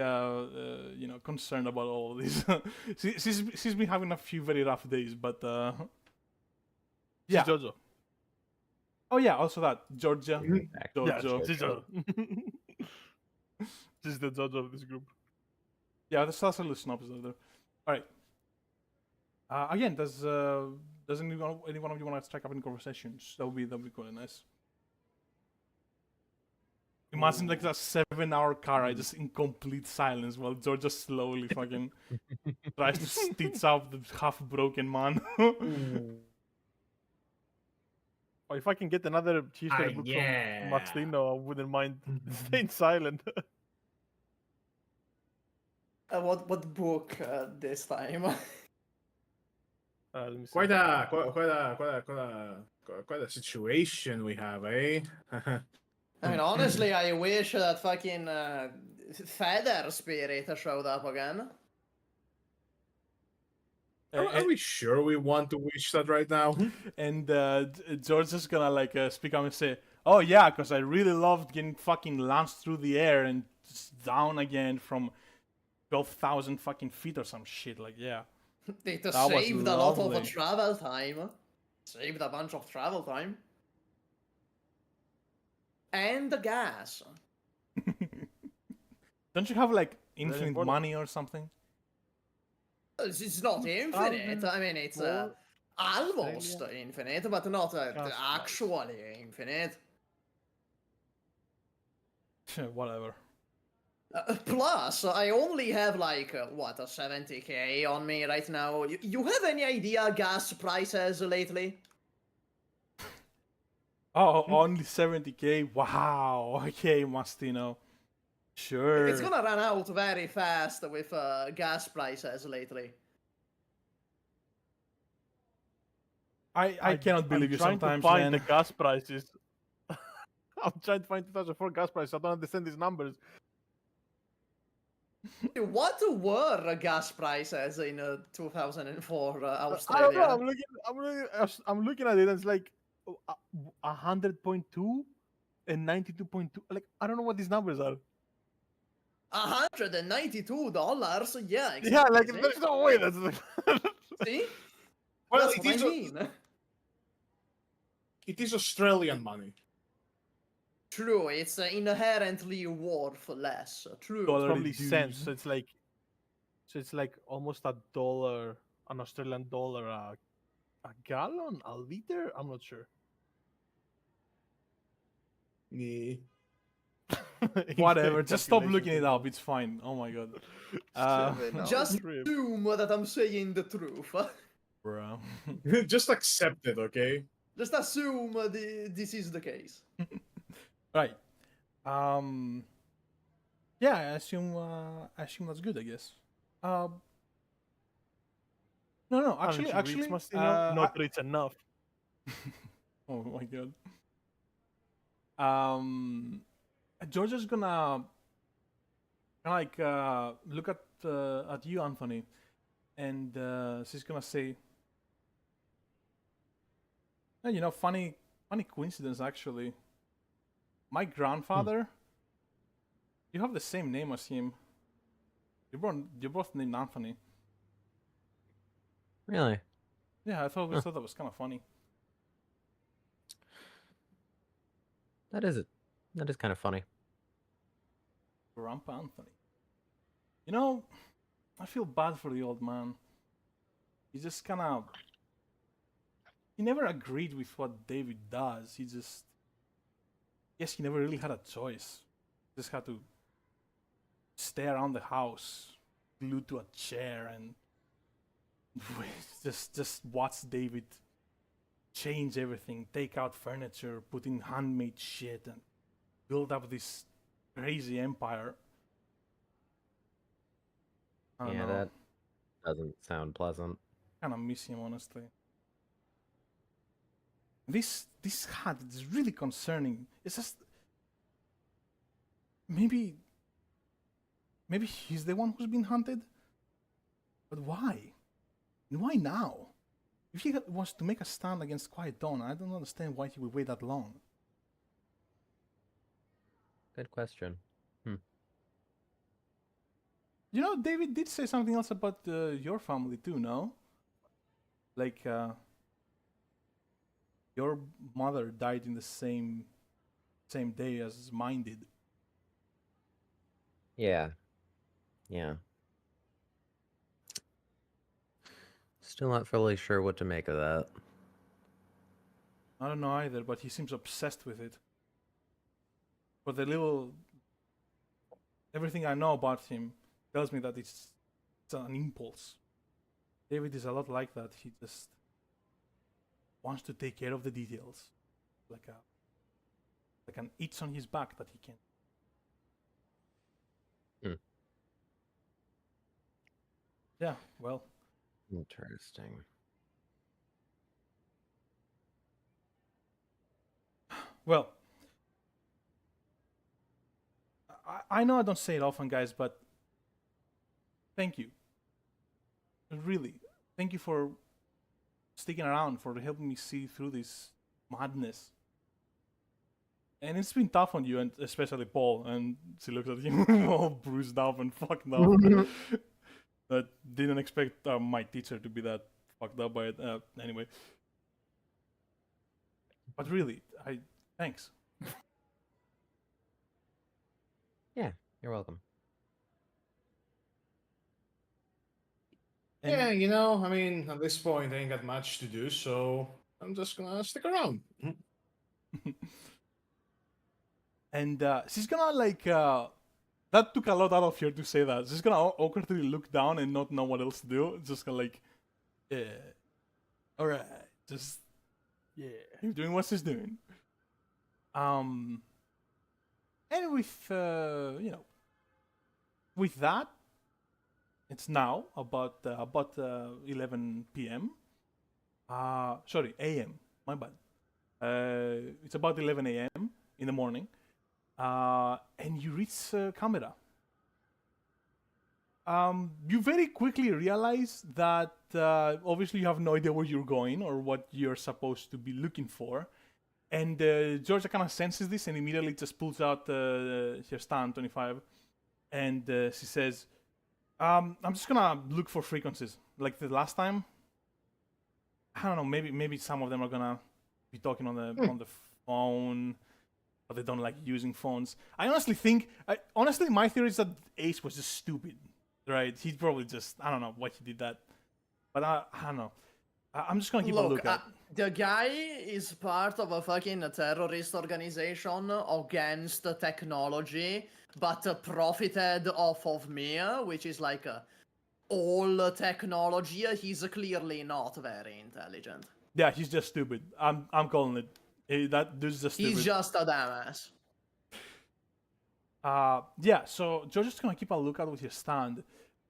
concerned about all of this. she's been having a few very rough days, but yeah. She's Jojo. Oh yeah, also that Georgia, Yeah, Jojo. she's Jojo. She's the Jojo of this group. Yeah, that's also the synopsis of there. All right. Again, does anyone of you want to strike up any conversations? That would be quite nice. Imagine like that 7-hour car ride just in complete silence while Georgia slowly fucking tries to stitch up the half-broken man. Or if I can get another cheeseburger book yeah. from Maxino, I wouldn't mind staying silent. What book this time? Let me see. Quite a situation we have, eh? I mean, honestly, I wish that fucking Feather Spirit showed up again. Are we sure we want to wish that right now? And George is gonna like speak up and say, "Oh yeah, because I really loved getting fucking launched through the air and just down again from 12,000 fucking feet or some shit." Like, yeah, It was saved a lot lovely. of travel time. Saved a bunch of travel time. And the gas. don't you have like infinite important. money or something? It's not infinite. I mean, it's more almost infinite, but not Gas actually infinite. Whatever. Plus, I only have like, what, a 70k on me right now. You have any idea gas prices lately? Oh, only 70k. Wow. Okay, Mastino. Sure. It's gonna run out very fast with gas prices lately. I cannot believe you trying sometimes, to find man. the gas prices. I'm trying to find 2004 gas prices. I don't understand these numbers. What were gas prices in 2004 I don't know. Australia? I'm looking at it, and it's like 100.2 and 92.2. Like, I don't know what these numbers are. $192? Yeah, exactly. Yeah, like see? there's no way that's. See? Well, That's what I mean. It is Australian money. True, it's inherently worth less. True. Dollar Probably reduced. cents. So it's like almost $1, an Australian dollar a gallon, a liter. I'm not sure. Yeah. Whatever. Insane Just stop calculations looking it involved. up. It's fine. Oh my god. Just trip. assume that I'm saying the truth. Bro. Just accept it, okay? Just assume this is the case. Right. Yeah, I assume that's good, I guess. No, Haven't actually, you reached Mastino? Not I- rich enough. oh my god. Georgia's gonna like look at you, Anthony, and she's gonna say, you know, funny coincidence actually. My grandfather, you have the same name as him. You're both named Anthony. Really? Yeah, I thought that was kind of funny. That is kind of funny. Grandpa Anthony. You know, I feel bad for the old man. He just kind of. He never agreed with what David does. He just. Yes, he never really had a choice. Just had to stay around the house, glued to a chair, and just watch David change everything, take out furniture, put in handmade shit, and build up this crazy empire. I don't Yeah, know. that doesn't sound pleasant. Kind of miss him, honestly. This hat is really concerning. It's just maybe he's the one who's been hunted. But why? And why now? If he wants to make a stand against Quiet Dawn, I don't understand why he would wait that long. Good question. You know, David did say something else about your family too, no? Like, your mother died in the same day as mine did. Yeah. Yeah. Still not fully sure what to make of that. I don't know either, but he seems obsessed with it. But everything I know about him tells me that it's an impulse. David is a lot like that. He just wants to take care of the details, like an itch on his back that he can. Yeah, well, Interesting. well. I know I don't say it often, guys, but thank you. Really, thank you for sticking around, for helping me see through this madness. And it's been tough on you, and especially Paul. And she looks at him all bruised up and fucked up. That didn't expect my teacher to be that fucked up by it. Anyway, but really, thanks. You're welcome. And Yeah, you know, I mean, at this point, I ain't got much to do, so I'm just gonna stick around. and she's gonna like That took a lot out of her to say that. She's gonna awkwardly look down and not know what else to do. It's just gonna like, yeah, all right, just Yeah. keep doing what she's doing. And with with that, it's now about 11 p.m. Sorry, a.m. My bad. It's about 11 a.m. in the morning, and you reach Canberra. You very quickly realize that obviously you have no idea where you're going or what you're supposed to be looking for. And Georgia kind of senses this and immediately just pulls out her stand 25 and she says, I'm just gonna look for frequencies. Like the last time, I don't know, maybe some of them are gonna be talking on the phone, but they don't like using phones. I honestly think, my theory is that Ace was just stupid. Right, he probably just, I don't know why he did that, but I don't know. I'm just gonna keep a look at. The guy is part of a fucking terrorist organization against technology, but profited off of me, which is like all technology. He's clearly not very intelligent. Yeah, he's just stupid. I'm calling it. That dude's just stupid. He's just a dumbass. Yeah, so Georgia's gonna keep a lookout with your stand,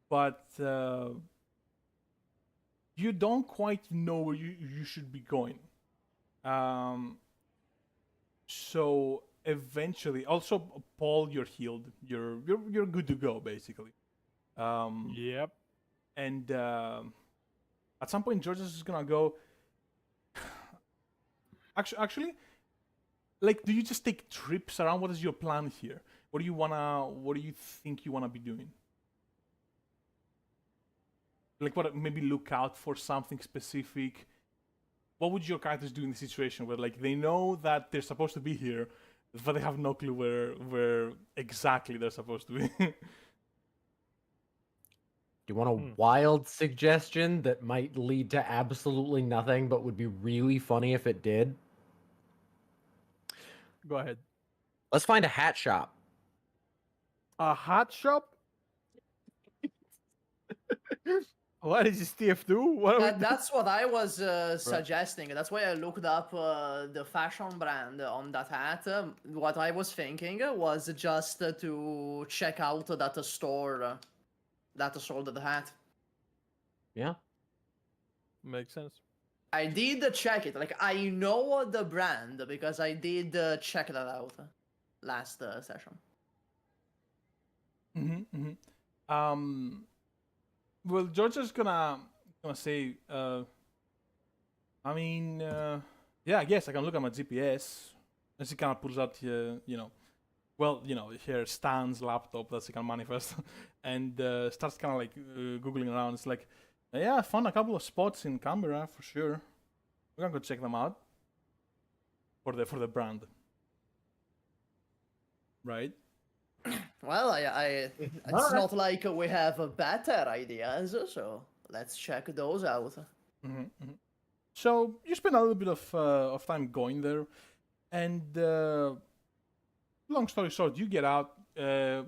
but you don't quite know where you should be going. So eventually, also Paul, you're healed. You're good to go basically. Yep. And at some point, Georgia's just gonna go. Actually, like, do you just take trips around? What is your plan here? What do you think you wanna be doing? Like, what? Maybe look out for something specific. What would your characters do in the situation where, like, they know that they're supposed to be here, but they have no clue where exactly they're supposed to be? Do you want a wild suggestion that might lead to absolutely nothing, but would be really funny if it did? Go ahead. Let's find a hat shop. A hat shop? What is this TF2? What are we That's what I was suggesting. That's why I looked up the fashion brand on that hat. What I was thinking was just to check out that store that sold the hat. Yeah. Makes sense. I did check it. Like, I know the brand because I did check that out last session. Well, Georgia's gonna say, I mean, yeah, I guess I can look at my GPS. And she kind of pulls out her, her Stan's laptop that she can manifest, and starts kind of like googling around. It's like, yeah, I found a couple of spots in Canberra for sure. We can go check them out for the brand, right? Well, it's not like we have better ideas, so let's check those out. So you spend a little bit of time going there, and long story short, you get out, the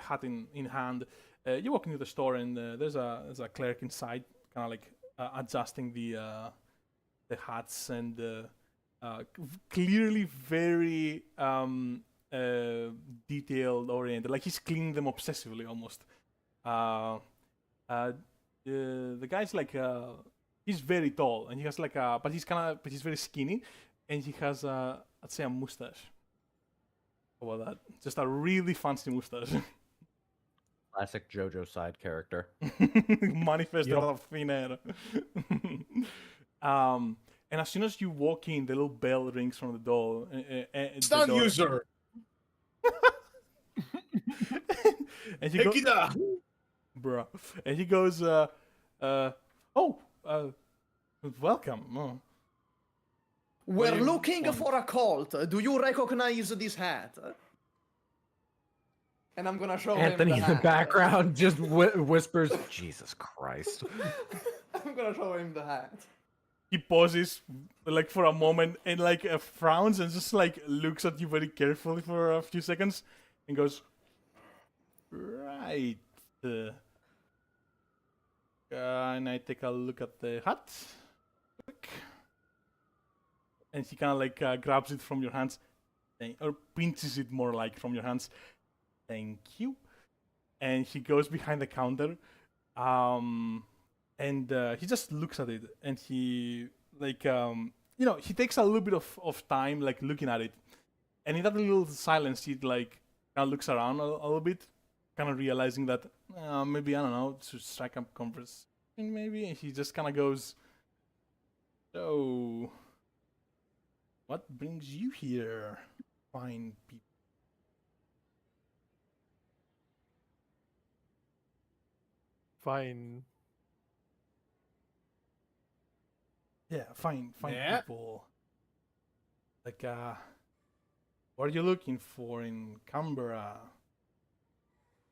hat in hand. You walk into the store, and there's a clerk inside, kind of like adjusting the hats, and clearly very detailed oriented. Like, he's cleaning them obsessively almost. The guy's like he's very tall, and he has like but he's very skinny, and he has I'd say a mustache. How about that? Just a really fancy mustache. Classic JoJo side character. Manifested out of thin air. And as soon as you walk in, the little bell rings from the door. Stand user! And he goes, bro. And he goes, welcome. Oh. We're looking for a cult. Do you recognize this hat? And I'm gonna show Anthony him in the the hat. background just whispers, Jesus Christ. I'm gonna show him the hat. He pauses like for a moment and like frowns and just like looks at you very carefully for a few seconds and goes, right. And I take a look at the hat. Quick. And he kind of like grabs it from your hands, or pinches it more like from your hands. Thank you. And he goes behind the counter, and he just looks at it, and he like he takes a little bit of time like looking at it, and in that little silence he like kind of looks around a little bit, kind of realizing that maybe I don't know to strike up conversation maybe, and he just kind of goes, "So, what brings you here, fine people?" Fine. Yeah, fine Yeah. people. Like, what are you looking for in Canberra?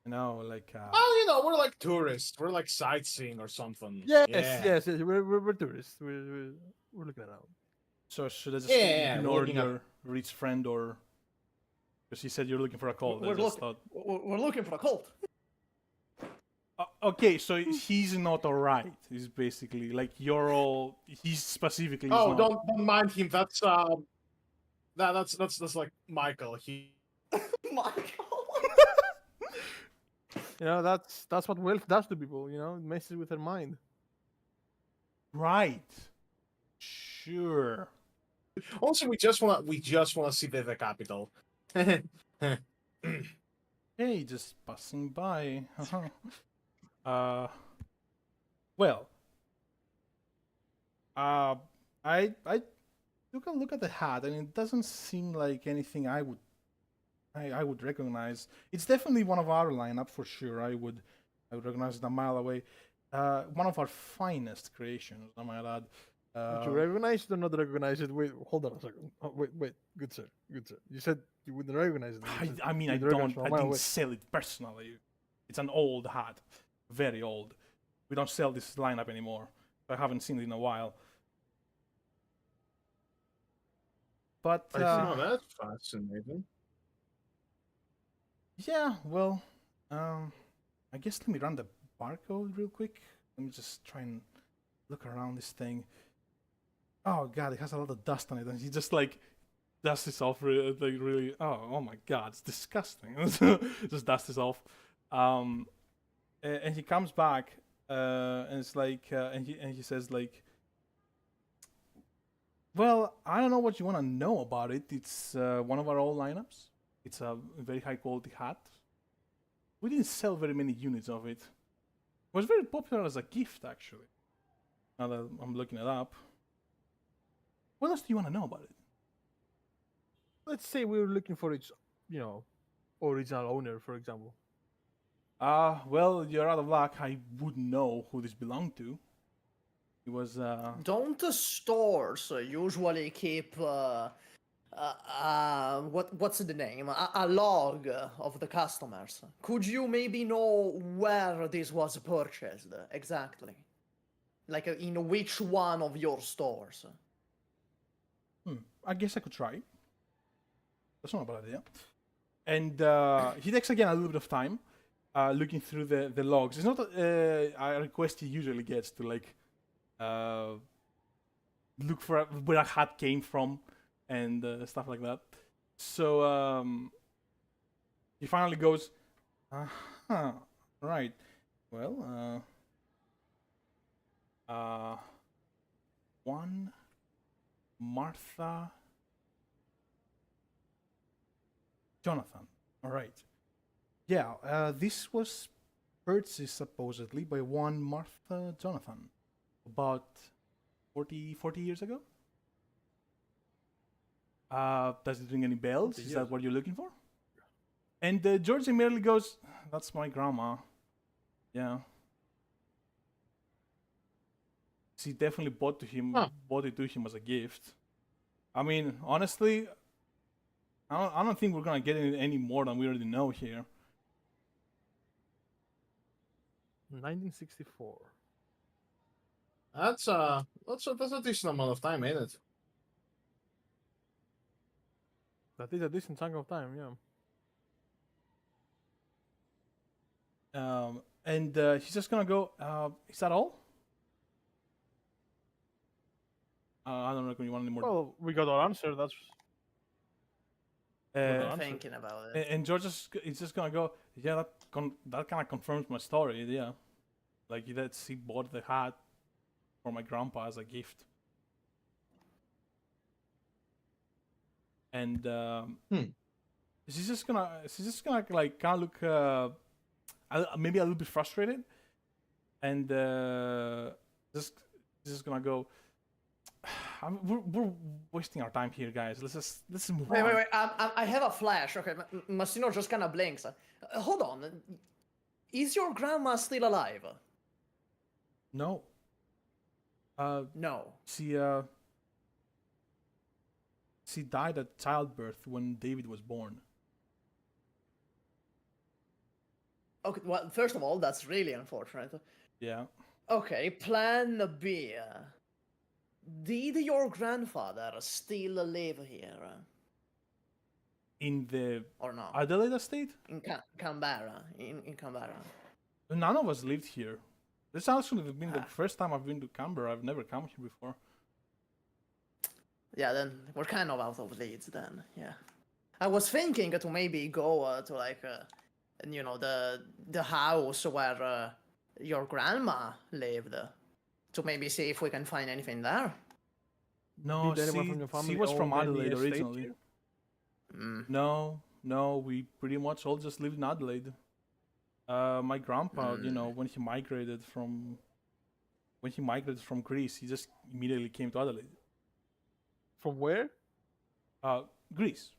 You know, like, Well, we're like tourists. We're like sightseeing or something. Yes, Yeah. yes, yes. We're tourists. We're looking around. so should I just Yeah, we're ignore looking at- your rich friend, or because he said you're looking for a cult? I We're, just look, thought. we're looking for a cult. Okay, so he's not alright. He's basically like you're all. He's specifically. Oh, is not. don't mind him. That's like Michael. He Michael. You know, that's what wealth does to people. You know, it messes with their mind. Right. Sure. also we just wanna see the capital. Hey, just passing by. Well, I took a look at the hat, and it doesn't seem like anything I would recognize. It's definitely one of our lineup for sure. I would recognize it a mile away. One of our finest creations, I might add. Would you recognize it or not recognize it? Wait, hold on a second. Oh, wait, good sir, good sir. You said you wouldn't recognize it. You said I mean, I you'd recognize don't. it from I a mile didn't away. sell it personally. It's an old hat, very old. We don't sell this lineup anymore. I haven't seen it in a while. But I see. Oh, that's fascinating. yeah, well, I guess let me run the barcode real quick. Let me just try and look around this thing. Oh god, it has a lot of dust on it, and he just like dusts this off really. Oh my god, it's disgusting. Just dust this off. And he comes back, and it's like, and he says like, well, I don't know what you want to know about it. It's one of our old lineups. It's a very high quality hat. We didn't sell very many units of it. It was very popular as a gift, actually. Now that I'm looking it up. What else do you want to know about it? Let's say we were looking for its, you know, original owner, for example. Well, you're out of luck. I wouldn't know who this belonged to. It was, Don't the stores usually keep what's the name? A log of the customers. Could you maybe know where this was purchased exactly? Like in which one of your stores? I guess I could try. That's not a bad idea. And he takes again a little bit of time looking through the logs. It's not a request he usually gets to like look for where a hat came from and stuff like that. So he finally goes, right. Well, one Martha Jonathan. All right. Yeah, this was purchased supposedly by one Martha Jonathan about 40 years ago. Does it ring any bells? Is that what you're looking for? And George immediately goes, that's my grandma. Yeah. She definitely bought it to him as a gift. I mean, honestly, I don't think we're gonna get any more than we already know here. 1964. That's a decent amount of time, ain't it? That is a decent chunk of time, yeah. And he's just gonna go. Is that all? I don't reckon you want any more. Well, we got our answer. That's Uh, answer. Thinking about it. and George is just gonna go. Yeah, that kind of confirms my story. Yeah, like he bought the hat for my grandpa as a gift. And she's just gonna like kind of look maybe a little bit frustrated, and just gonna go. We're wasting our time here, guys. Let's move on. Wait. I have a flash. Okay, Massino just kind of blinks. Hold on. Is your grandma still alive? No. No. She died at childbirth when David was born. Okay, well, first of all, that's really unfortunate. Yeah. Okay, plan B. Did your grandfather still live here? In the Or not? Adelaide estate, In Canberra. In Canberra. none of us lived here. This actually has been the first time I've been to Canberra. I've never come here before. Yeah, then we're kind of out of leads then. Yeah. I was thinking to maybe go to like, the house where your grandma lived. To maybe see if we can find anything there. No, Did anyone from your she family was from own any Adelaide estate originally. here? No, we pretty much all just lived in Adelaide. My grandpa, when he migrated from Greece, he just immediately came to Adelaide. From where? Greece.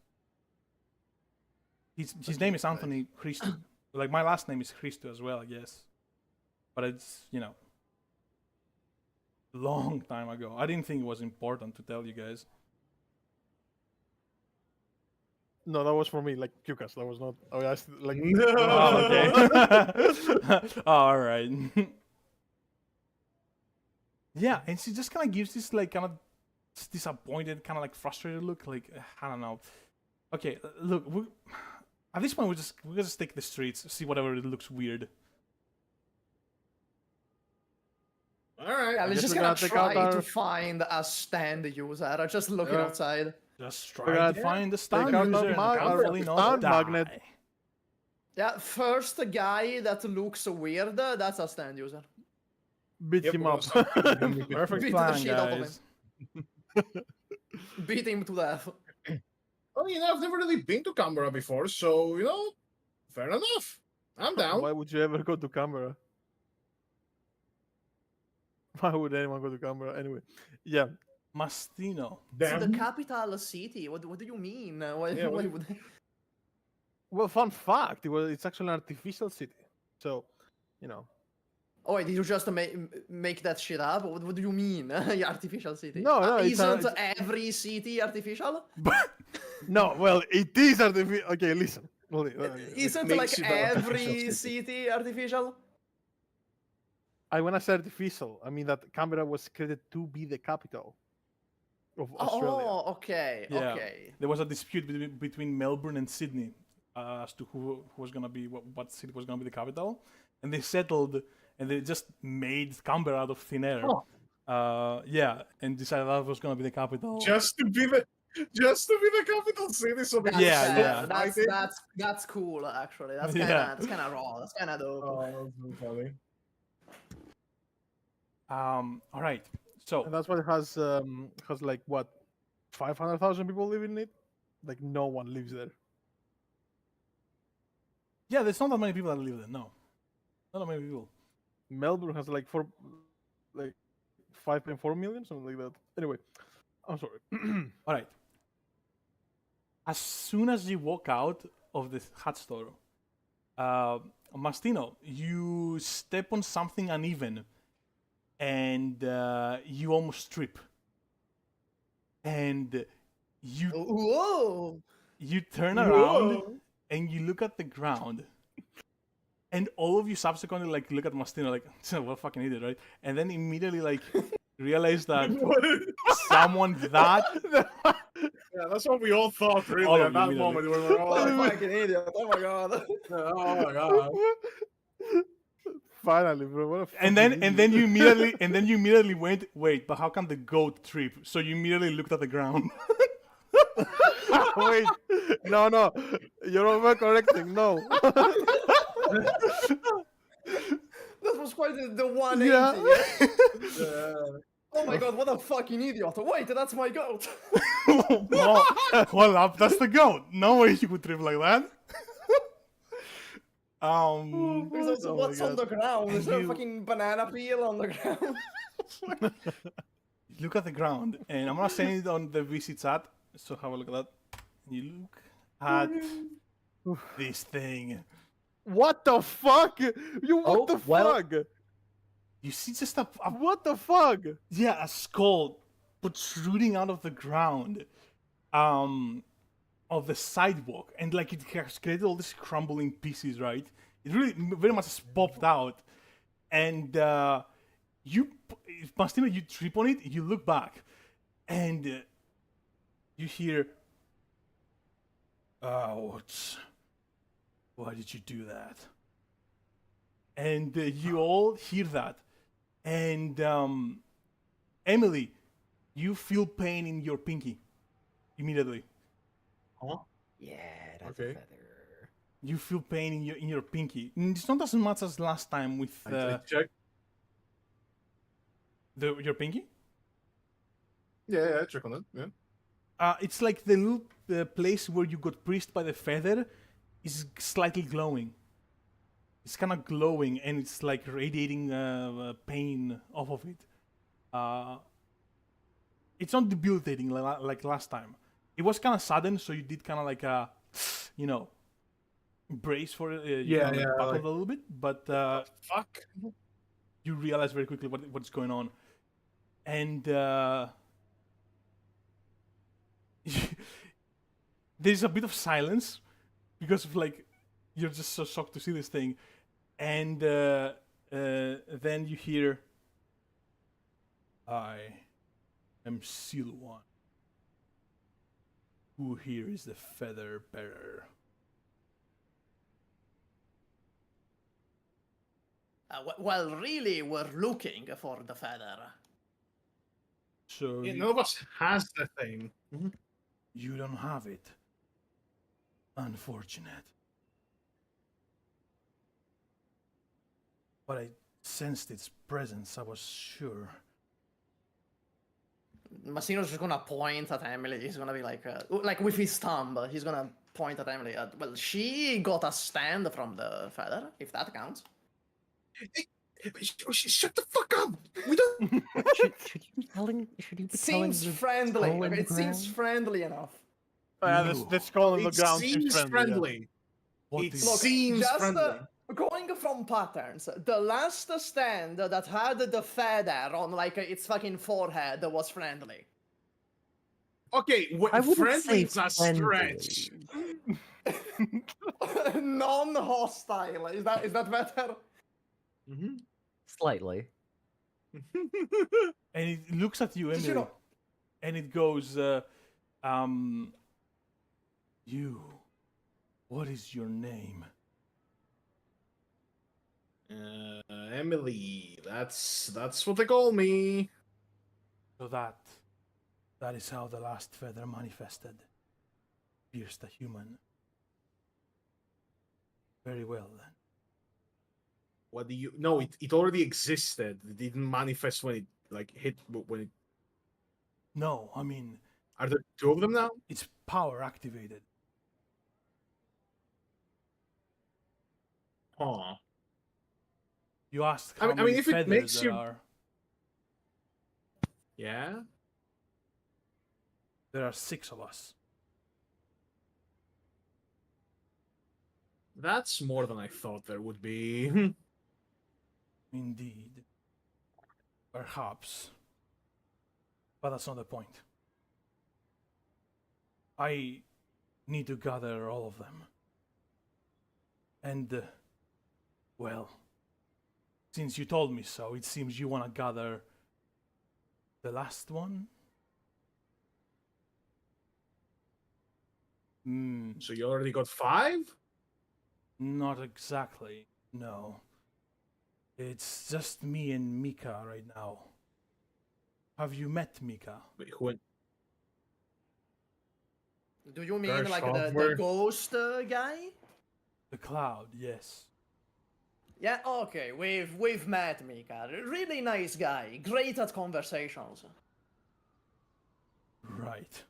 His name is Anthony Christou. Like my last name is Christou as well, I guess. But it's long time ago. I didn't think it was important to tell you guys. No, that was for me. Like Kukas, that was not. Oh, yeah, like. Oh, okay. All right. Yeah, and she just kind of gives this like kind of disappointed, kind of like frustrated look. Like I don't know. Okay, look. At this point, we just take the streets, see whatever it looks weird. All right. Yeah, we're guess just we're gonna gonna take try out to our- find a stand user. Just looking outside. Just We try gotta to find the stand take out user our and our hopefully not stand die. magnet. Yeah, first guy that looks weird, that's a stand user. Beat Yep, him we're up. gonna Perfect Beat the plan, shit out of guys. Beat him to death. Well, I've never really been to Canberra before, so fair enough. I'm down. Why would you ever go to Canberra? Why would anyone go to Canberra anyway? Yeah. Mastino. It's Damn. the capital city. What do you mean? Why Yeah, what- would... Well, fun fact. It's actually an artificial city. So, Oh, wait, did you just make that shit up? What do you mean? Artificial city? No, it's Isn't a- every city artificial? No, well, it is artificial. Okay, listen. Isn't makes like it an artificial every city. city artificial? When I say artificial, I mean that Canberra was created to be the capital of Australia. Oh, okay, Yeah. okay. There was a dispute between Melbourne and Sydney as to who was gonna be what city was gonna be the capital, and they settled and they just made Canberra out of thin air. Yeah, and decided that was gonna be the capital. Just to be the capital city. So they Yeah, just yeah. That's cool actually. That's Yeah. kind of raw. That's kind of dope. Oh, that's so funny. All right. So And that's why it has like what 500,000 people live in it. Like no one lives there. yeah, there's not that many people that live there. No, not that many people. Melbourne has like 5.4 million, something like that. Anyway, I'm sorry. All right. As soon as you walk out of the hat store, Mastino, you step on something uneven, and you almost trip. And Whoa! you turn around and you look at the ground, and all of you subsequently like look at Mastino like, what a fucking idiot, right? And then immediately like realize that someone that Yeah, that's what we all thought, really, All of at you that immediately. moment. We were all What a like, fucking idiot! Oh my god! oh my god. Finally, bro. What a And then you immediately went, wait, but how can the goat trip? So you immediately looked at the ground. Wait, no, you're overcorrecting. No. That was quite the 180. Yeah. Yeah? Oh my god, what a fucking idiot. Wait, that's my goat. Well, up, that's the goat. No way you would trip like that. Because also, Oh my what's on God. the ground? Is And there a you- fucking banana peel on the ground? Look at the ground, and I'm gonna send it on the VC chat. So have a look at that. You look at this thing. What the fuck? You what Oh, the well- fuck? You see just a What the fuck? yeah, a skull protruding out of the ground, of the sidewalk, and like it has created all these crumbling pieces, right? It really very much has popped out, and Mastino, you trip on it, you look back, and you hear, "Ouch! Why did you do that?" And you all hear that, and Emily, you feel pain in your pinky immediately. Yeah, that's Okay. a feather. You feel pain in your pinky. It's not as much as last time with I check. your pinky. Yeah, check on it. Yeah. It's like the little place where you got priest by the feather is slightly glowing. It's kind of glowing, and it's like radiating pain off of it. It's not debilitating like last time. It was kind of sudden, so you did kind of like a, brace for it. Yeah, buckled like- a little bit, but Fuck. you realize very quickly what's going on, and there's a bit of silence because of like you're just so shocked to see this thing, and then you hear, "I am Silwan. Who here is the feather bearer?" Well, really, we're looking for the feather. So Yeah, you, none of us has the thing. you don't have it. Unfortunate. But I sensed its presence, I was sure. Massino's just gonna point at Emily. He's gonna be like with his thumb, he's gonna point at Emily. Well, she got a stand from the feather, if that counts. Shut the fuck up! We don't. Should you be telling? Should you be telling? Seems the friendly. skull in Okay, the it seems ground? friendly enough. Yeah, You. the skull on the It ground seems seems friendly. Yeah. friendly. What It is Look, seems just friendly. going from patterns, the last stand that had the feather on like its fucking forehead was friendly. Okay, I wouldn't friendly say is a stretch. Non-hostile. Is that better? Mhm. Slightly. and it looks at you, Just, Emily, and it goes, you, what is your name? Emily, that's what they call me. So that is how the last feather manifested. Pierced a human. Very well then. What do you? No, it already existed. It didn't manifest when it like hit when it. No, I mean, Are there two of them now? it's power activated. Huh. You asked I how mean, many if it feathers makes there you- are. Yeah. There are 6 of us. That's more than I thought there would be. Indeed. Perhaps. But that's not the point. I need to gather all of them. And, well, since you told me so, it seems you want to gather the last one? So you already got 5? Not exactly, no. It's just me and Mika right now. Have you met Mika? Wait, who? Do you mean Gosh, like the software. ghost guy? The cloud, yes. Yeah, okay, we've met Mika. Really nice guy, great at conversations. Right.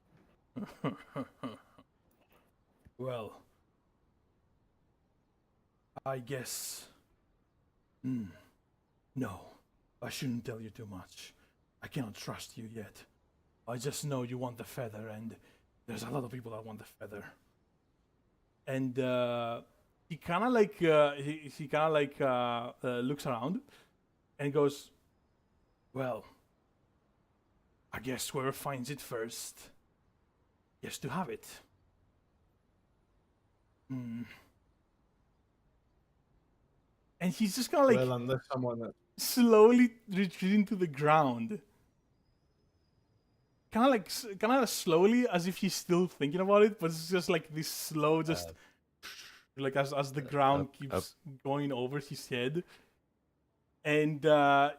Well, I guess. No, I shouldn't tell you too much. I cannot trust you yet. I just know you want the feather, and there's a lot of people that want the feather. And he kind of like he kind of like looks around and goes, "Well, I guess whoever finds it first gets to have it." And he's just kind of like Well, unless someone. slowly retreating to the ground. Kind of slowly, as if he's still thinking about it, but it's just like this slow, just like as the ground keeps going over his head, and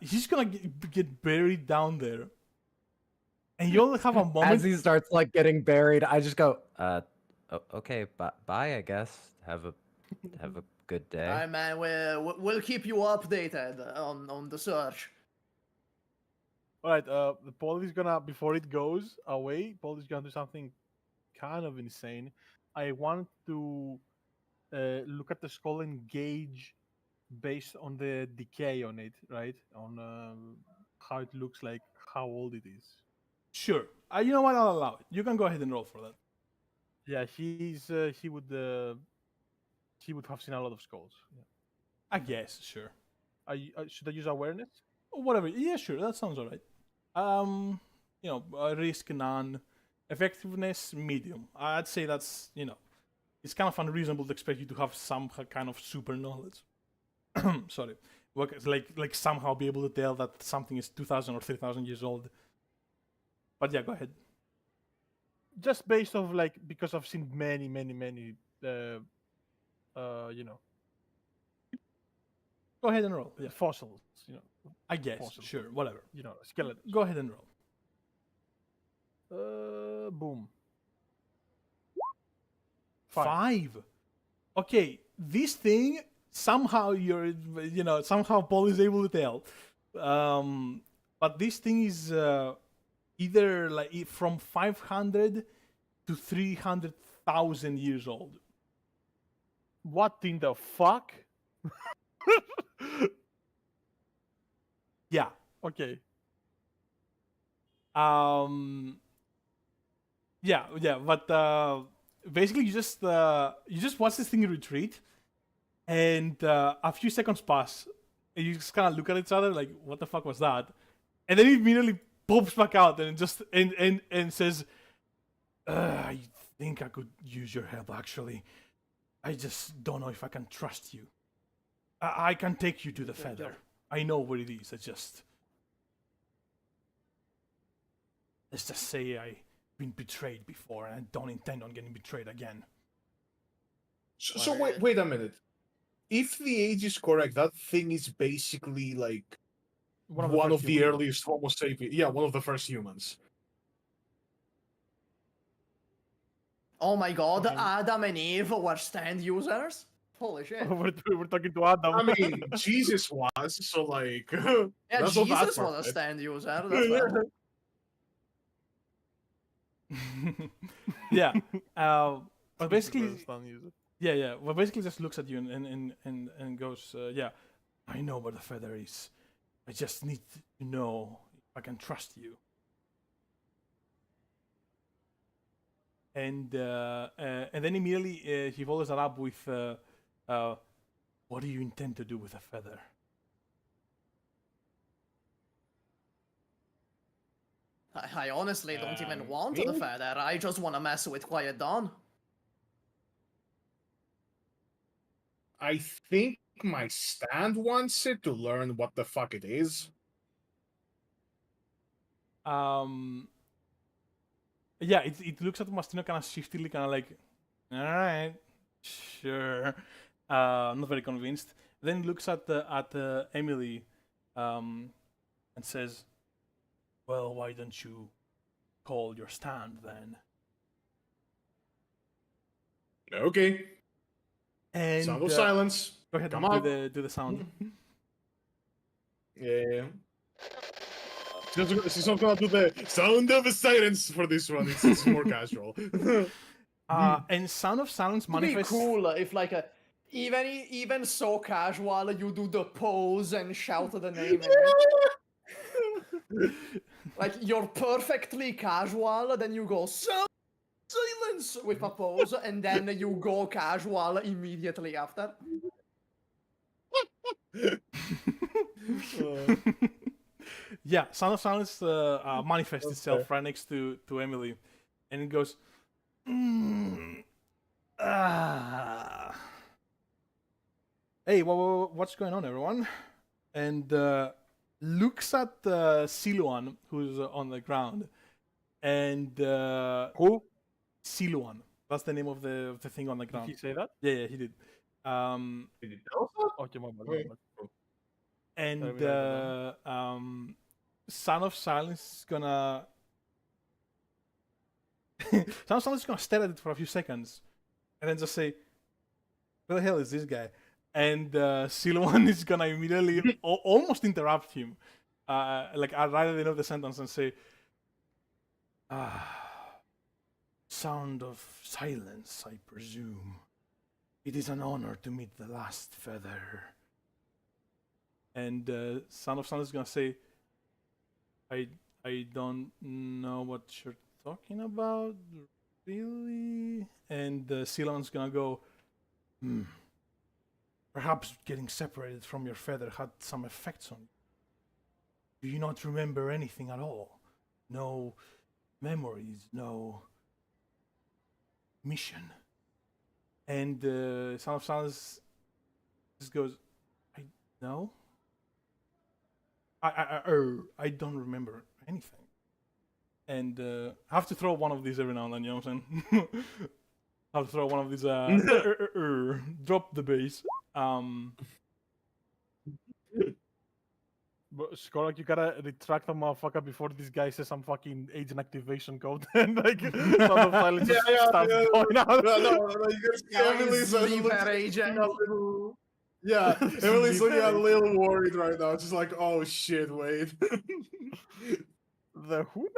he's gonna get buried down there. And you'll have a moment. As he starts like getting buried, I just go, okay, bye, I guess. Have a good day. Alright, man, we'll keep you updated on the search. All right, Paul is gonna, before it goes away, Paul is gonna do something kind of insane. I want to look at the skull and gauge based on the decay on it, right? On how it looks like, how old it is. Sure. You know what? I'll allow it. You can go ahead and roll for that. Yeah, he would have seen a lot of skulls. Yeah. I guess. Sure. Should I use awareness? Whatever. Yeah, sure. That sounds alright. Risk none. Effectiveness medium. I'd say that's it's kind of unreasonable to expect you to have some kind of super knowledge. Sorry. Like somehow be able to tell that something is 2,000 or 3,000 years old. But yeah, go ahead. Just based off because I've seen many Go ahead and roll. Yeah. fossils, I guess. Fossils. Sure. Whatever. Skeletons. Go ahead and roll. Boom. 5. Okay, this thing somehow somehow Paul is able to tell. But this thing is either like from 500 to 300,000 years old. What in the fuck? Yeah. Okay. Yeah, but basically you just watch this thing retreat, and a few seconds pass, and you just kind of look at each other like, what the fuck was that? And then it immediately pops back out and just and says, I think I could use your help, actually. I just don't know if I can trust you. I can take you to the feather. I know where it is. Let's just say I've been betrayed before, and I don't intend on getting betrayed again. So wait a minute. If the age is correct, that thing is basically like one of the earliest Homo sapiens. Yeah, one of the first humans. Oh my god, Adam and Eve were stand users? Holy shit. we're talking to Adam. I mean, Jesus was, so like. Yeah, that's not that Jesus far was a fetched. stand user. That's fair. Yeah. But basically, User. yeah. Well, basically, just looks at you and goes, "Yeah, I know where the feather is. I just need to know if I can trust you." And then immediately he follows that up with, "What do you intend to do with the feather?" I honestly don't even want the me? feather. I just want to mess with Quiet Dawn. I think my stand wants it to learn what the fuck it is. Yeah, it looks at Mastino kind of shiftily, kind of like, all right, sure. Not very convinced. Then looks at Emily, and says, "Well, why don't you call your stand then?" Okay. And Sound of silence. go ahead Come and on. do the sound. Yeah. She's not gonna do the sound of silence for this one. It's more casual. And Sound of Silence It'd be manifests. cool if like even so casual you do the pose and shout the name. Like you're perfectly casual, then you go silence with a pose, and then you go casual immediately after. Yeah, Sound of Silence manifests itself right next to Emily, and it goes, Hey, what's going on, everyone? And looks at Siluan, who's on the ground, and Who? Siluan. That's the name of the thing on the Did ground. he say that? Yeah, he did. Did you tell us that? Okay, my bad. Okay. And I mean, I don't Son of Silence is gonna Son of Silence is gonna stare at it for a few seconds, and then just say, "Who the hell is this guy?" And Siluan is gonna immediately almost interrupt him, like right at the end of the sentence, and say, "Sound of Silence, I presume. It is an honor to meet the last feather." And Sound of Silence is gonna say, I don't know what you're talking about, really. And Siluan's gonna go, perhaps getting separated from your feather had some effects on you. Do you not remember anything at all? No memories, no mission. And Sound of Silence just goes, no. I don't remember anything. And I have to throw one of these every now and then, you know what I'm saying? I have to throw one of these, drop the bass. But Skolak, you gotta retract the motherfucker before this guy says some fucking agent activation code and like Sound of Silence just starts going out. No, you guys see Emily's Sleeper agent. Yeah, Emily's looking a Sleeper little worried right now. She's like, oh shit, wait. The who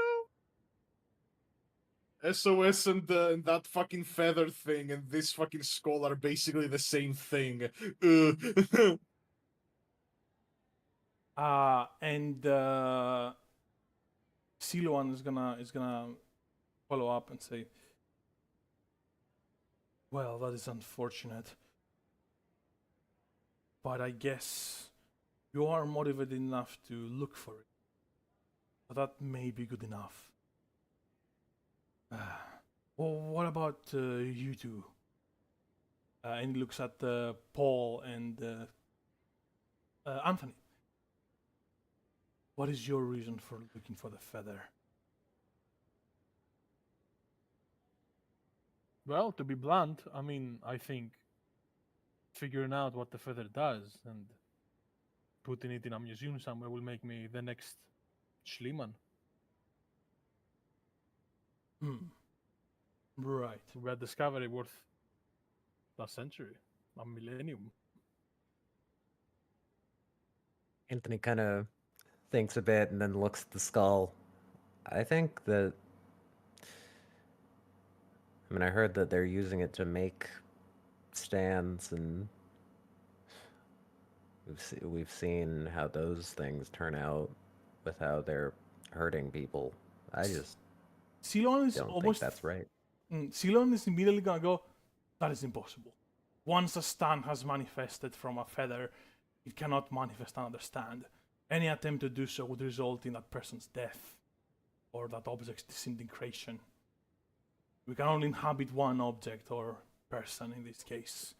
now? SOS and that fucking feather thing and this fucking skull are basically the same thing. And Siluan is gonna follow up and say, well, that is unfortunate, but I guess you are motivated enough to look for it. So that may be good enough. Well, what about you two? And he looks at Paul and Anthony. What is your reason for looking for the feather? Well, to be blunt, I mean, I think figuring out what the feather does and putting it in a museum somewhere will make me the next Schliemann. Right. We had discovery worth a century, a millennium. Anthony kind of thinks a bit and then looks at the skull. I think that. I mean, I heard that they're using it to make stands, and we've seen how those things turn out with how they're hurting people. I just Siluan is don't almost. think that's right. Siluan is immediately gonna go, that is impossible. Once a stand has manifested from a feather, it cannot manifest another stand. Any attempt to do so would result in that person's death or that object's disintegration. We can only inhabit one object or person in this case.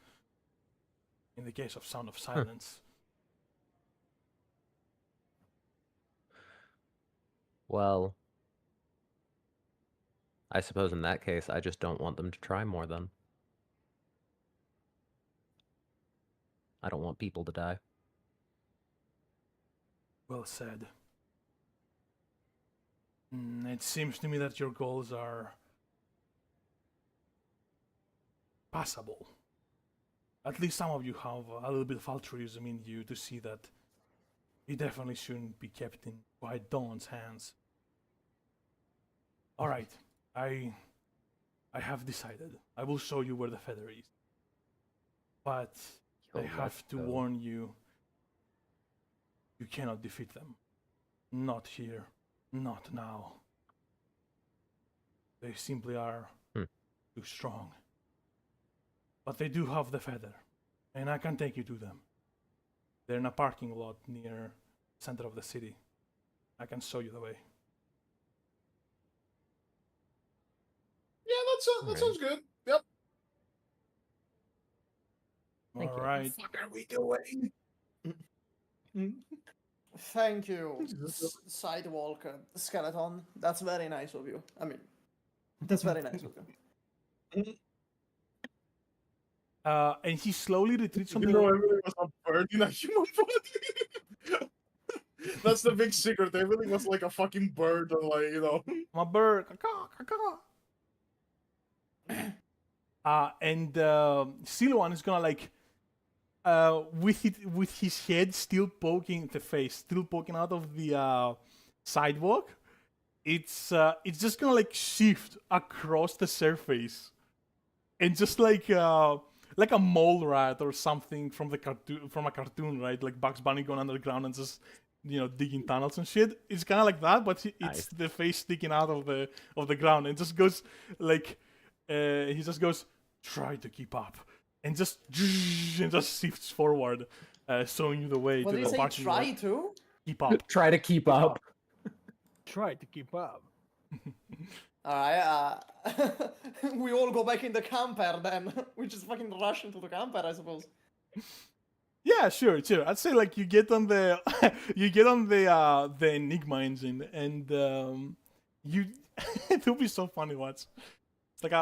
In the case of Sound of Silence. Well, I suppose in that case, I just don't want them to try more then. I don't want people to die. Well said. It seems to me that your goals are passable. At least some of you have a little bit of altruism in you to see that it definitely shouldn't be kept in Quiet Dawn's hands. All right, I have decided. I will show you where the feather is. But I have to warn you, you cannot defeat them. Not here. Not now. They simply are too strong. But they do have the feather, and I can take you to them. They're in a parking lot near the center of the city. I can show you the way. Yeah, that sounds good. Yep. Thank All you. right. What are we doing? Thank you, Jesus. Sidewalk Skeleton. That's very nice of you. I mean, that's very nice of you. And he slowly retreats from You the. know, everything was a bird in a human body. That's the big secret. Everything was like a fucking bird, and like, you know. My bird. Caw, and Siluan is gonna like, with his head still poking the face, still poking out of the sidewalk. It's just gonna like shift across the surface, and just like a mole rat or something from a cartoon, right? Like Bugs Bunny going underground and just digging tunnels and shit. It's kind of like that, but it's Nice. the face sticking out of the ground, and just goes like he just goes, try to keep up, and just shifts forward, showing you the way What to did the you say? parking Try lot. to? Keep up. Try to keep up. Try to keep up. Alright, we all go back in the camper then. We just fucking rush into the camper, I suppose. Yeah, sure. I'd say like you get on the the Enigma engine, and you it will be so funny. Watch, it's like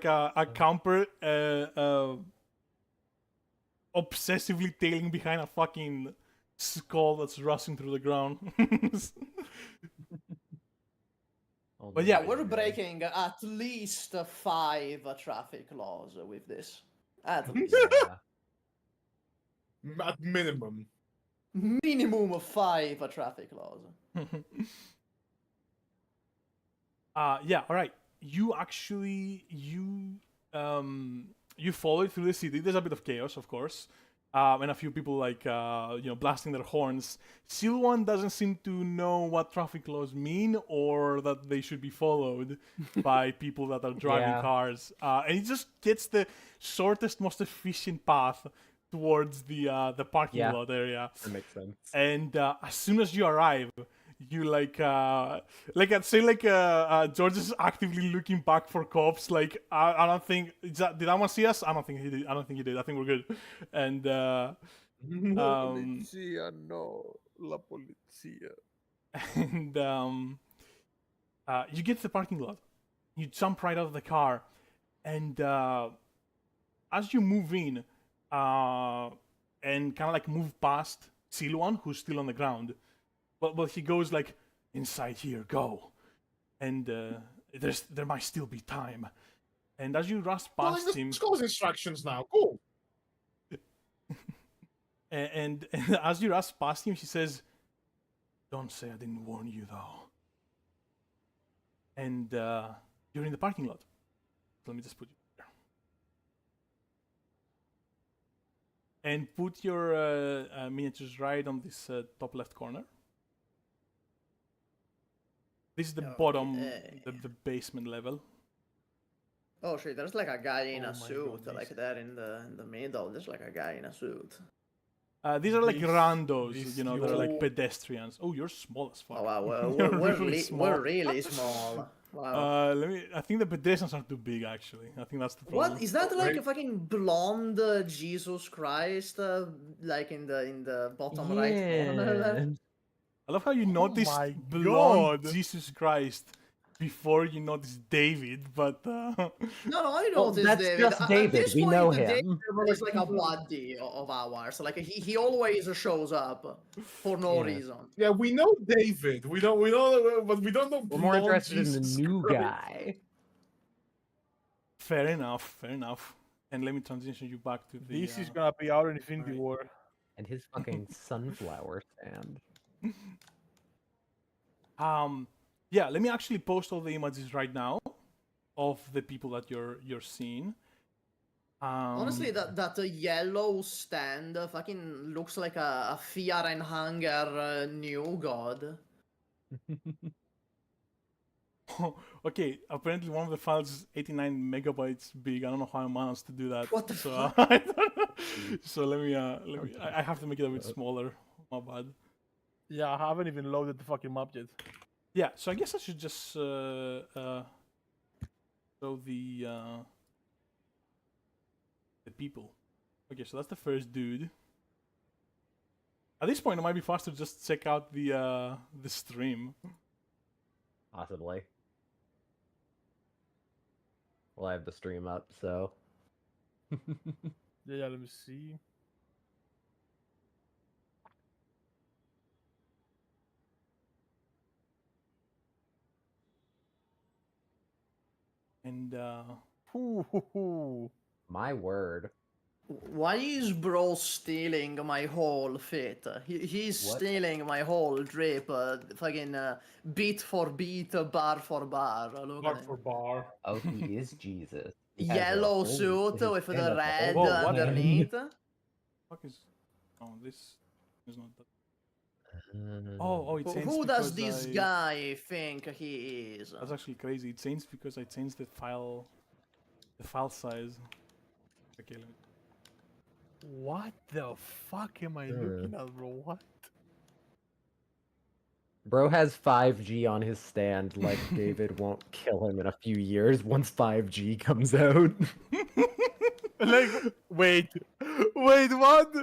a camper obsessively tailing behind a fucking skull that's rushing through the ground. But yeah, We're breaking at least 5 traffic laws with this. At least. Yeah. At minimum. Minimum of 5 traffic laws. Yeah, all right. You actually you follow it through the city. There's a bit of chaos, of course, and a few people like blasting their horns. Silwan doesn't seem to know what traffic laws mean or that they should be followed by people that are driving Yeah. cars, and he just gets the shortest, most efficient path towards the parking Yeah. lot area. That makes sense. And as soon as you arrive, you I'd say George is actively looking back for cops. Like I don't think did anyone see us? I don't think he did. I think we're good. And Polizia, no, la polizia. and you get to the parking lot. You jump right out of the car, and as you move in, and kind of like move past Siluan, who's still on the ground. But he goes like, inside here, go. And there might still be time. And as you rush Well, past him, let's go with instructions now. Cool. and as you rush past him, she says, "Don't say I didn't warn you, though." And you're in the parking lot. Let me just put you there. And put your miniatures right on this top left corner. This is the bottom, Okay. the basement level. Oh shit, there's like a guy in Oh a my suit, goodness. like there in the middle. There's like a guy in a suit. These are like This- randos, this they're like you- pedestrians. Oh, you're small as fuck. Oh wow, You're we're really small. we're really small. Wow. I think the pedestrians are too big, actually. I think that's the problem. What is that like Right. a fucking blonde Jesus Christ, like in the bottom right corner? There? I love how you noticed my blonde God. Jesus Christ before you notice David, but No, I Well, noticed that's David. just At David. this We point, know David him. is like a buddy of ours. Like he always shows up for no Yeah. reason. Yeah, we know David. We know, but we don't know. We're more Lord interested in the Jesus new Christ. guy. fair enough. And let me transition you back to the. This is gonna be our Infinity right. War. And his fucking sunflower stand. Yeah, let me actually post all the images right now of the people that you're seeing. Honestly, that yellow stand fucking looks like a fear and hunger new god. Okay, apparently one of the files is 89 megabytes big. I don't know how I managed to do that. What the so, fuck? I don't know. So let me I have to make it a bit smaller. My bad. Yeah, I haven't even loaded the fucking map yet. Yeah, so I guess I should just show the people. Okay, so that's the first dude. At this point, it might be faster to just check out the stream. Possibly. Well, I have the stream up, so. Yeah, let me see. And Ooh. My word. Why is bro stealing my whole fit? He's What? stealing my whole drip, fucking beat for beat, bar for bar. Look Bar at him. for bar. Oh, he is Jesus. He has a Yellow whole- suit his with stand the has a red whole Whoa, what the- underneath. fuck is? Oh, this is not that. Uh, Oh, it changed Who does because this guy think he is? That's actually crazy. It changed because I changed the file size. Okay, let me. What the fuck am I looking at, bro? What? Bro has 5G on his stand, like David won't kill him in a few years once 5G comes out. Like, wait, what?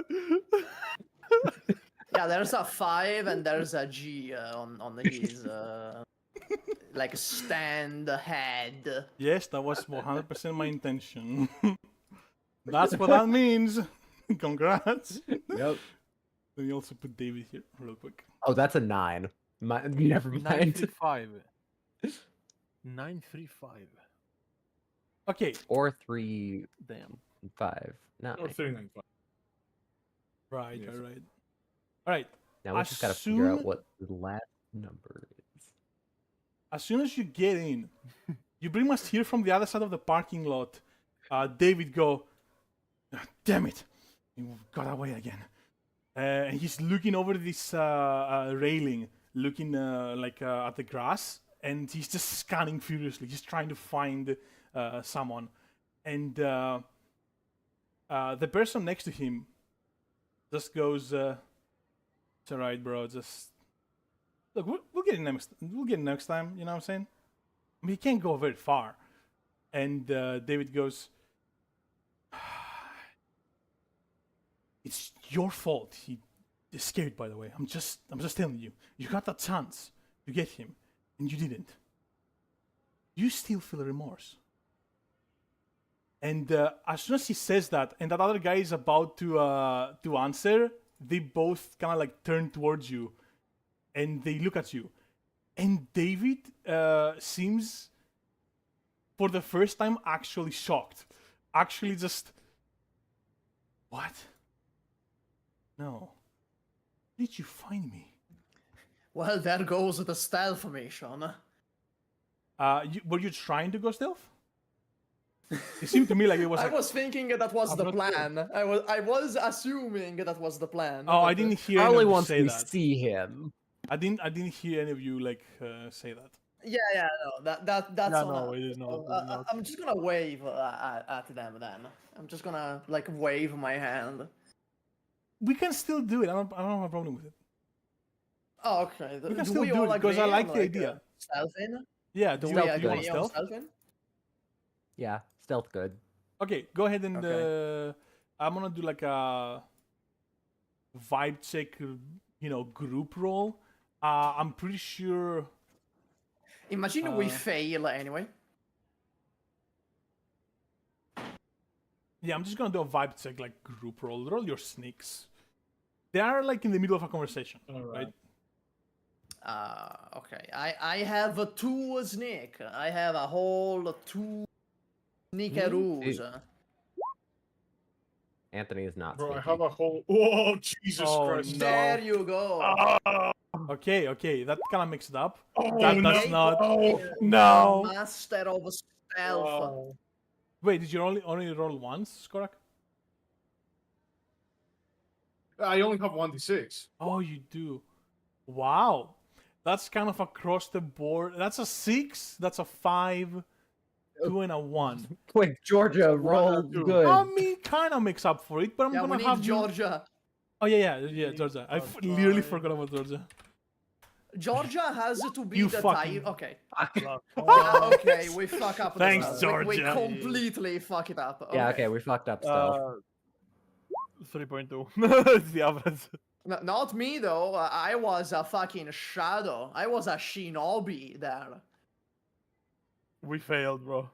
Yeah, there's a 5 and there's a G on his like stand head. Yes, that was 100% my intention. That's what that means. Congrats. Yep. Let me also put David here real quick. Oh, that's a 9. Never mind. 935. 935. Okay, Or 3, Damn. 5, 9. Or 395. right. Yes. All right. Now we As just gotta figure out soon- what the last number is. As soon as you get in, you pretty much hear from the other side of the parking lot, David go, "Ah, damn it, you got away again. And he's looking over this railing, looking at the grass, and he's just scanning furiously. He's trying to find someone. And the person next to him just goes, it's alright, bro, just... Look, we'll get it next time, you know what I'm saying? I mean, he can't go very far. And David goes, it's your fault. He escaped, by the way. I'm just telling you. You got that chance to get him, and you didn't. You still feel remorse. And as soon as he says that, and that other guy is about to answer, they both kind of like turn towards you, and they look at you. And David seems, for the first time, actually shocked. Actually just, what? No. Did you find me? Well, there goes the stealth mission. Were you trying to go stealth? It seemed to me like it was I like, was thinking that was I'm the not plan. I was assuming that was the plan. oh, I but, didn't hear any Probably of you once say we that. see him. I didn't hear any of you like say that. Yeah, no, that's Yeah, on no, us. it is not. So, it is not. I'm just gonna wave at them then. I'm just gonna like wave my hand. We can still do it. I don't have a problem with it. Oh, okay. We can Do still we do all it because I agree like on, the like, idea. Stealthing? Yeah, Do do we you agree want on stealth? stealthing? Yeah, stealth good. Okay, go ahead and Okay. I'm gonna do like a vibe check, group roll. I'm pretty sure. Imagine we fail anyway. Yeah, I'm just gonna do a vibe check, like group roll. Roll your sneaks. They are like in the middle of a conversation, right? Okay. I have a 2 sneak. I have a whole 2 sneakeroos. Anthony is not Bro, I sneaky. have a whole. Oh, Jesus Oh, Christ. no. There you go. Okay, that kind of mixed it up. Oh, That does not. Oh, No. Master of stealth. oh. Wait, did you only roll once, Skorak? I only have 1d6. Oh, you do. Wow, that's kind of across the board. That's a 6. That's a 5. 2 and a 1. Quick, Georgia, roll two. good. I mean, kind of makes up for it, but I'm Yeah, we gonna need have you. Georgia. Oh yeah, Georgia. I literally forgot about Georgia. Georgia has to be You the fucking- type. Okay. Oh, Okay, we fuck up. Thanks, this one. We Georgia. completely fuck it up. Yeah, okay, we fucked up still. 3.2. It's the average. Not me though. I was a fucking shadow. I was a shinobi there. We failed, bro.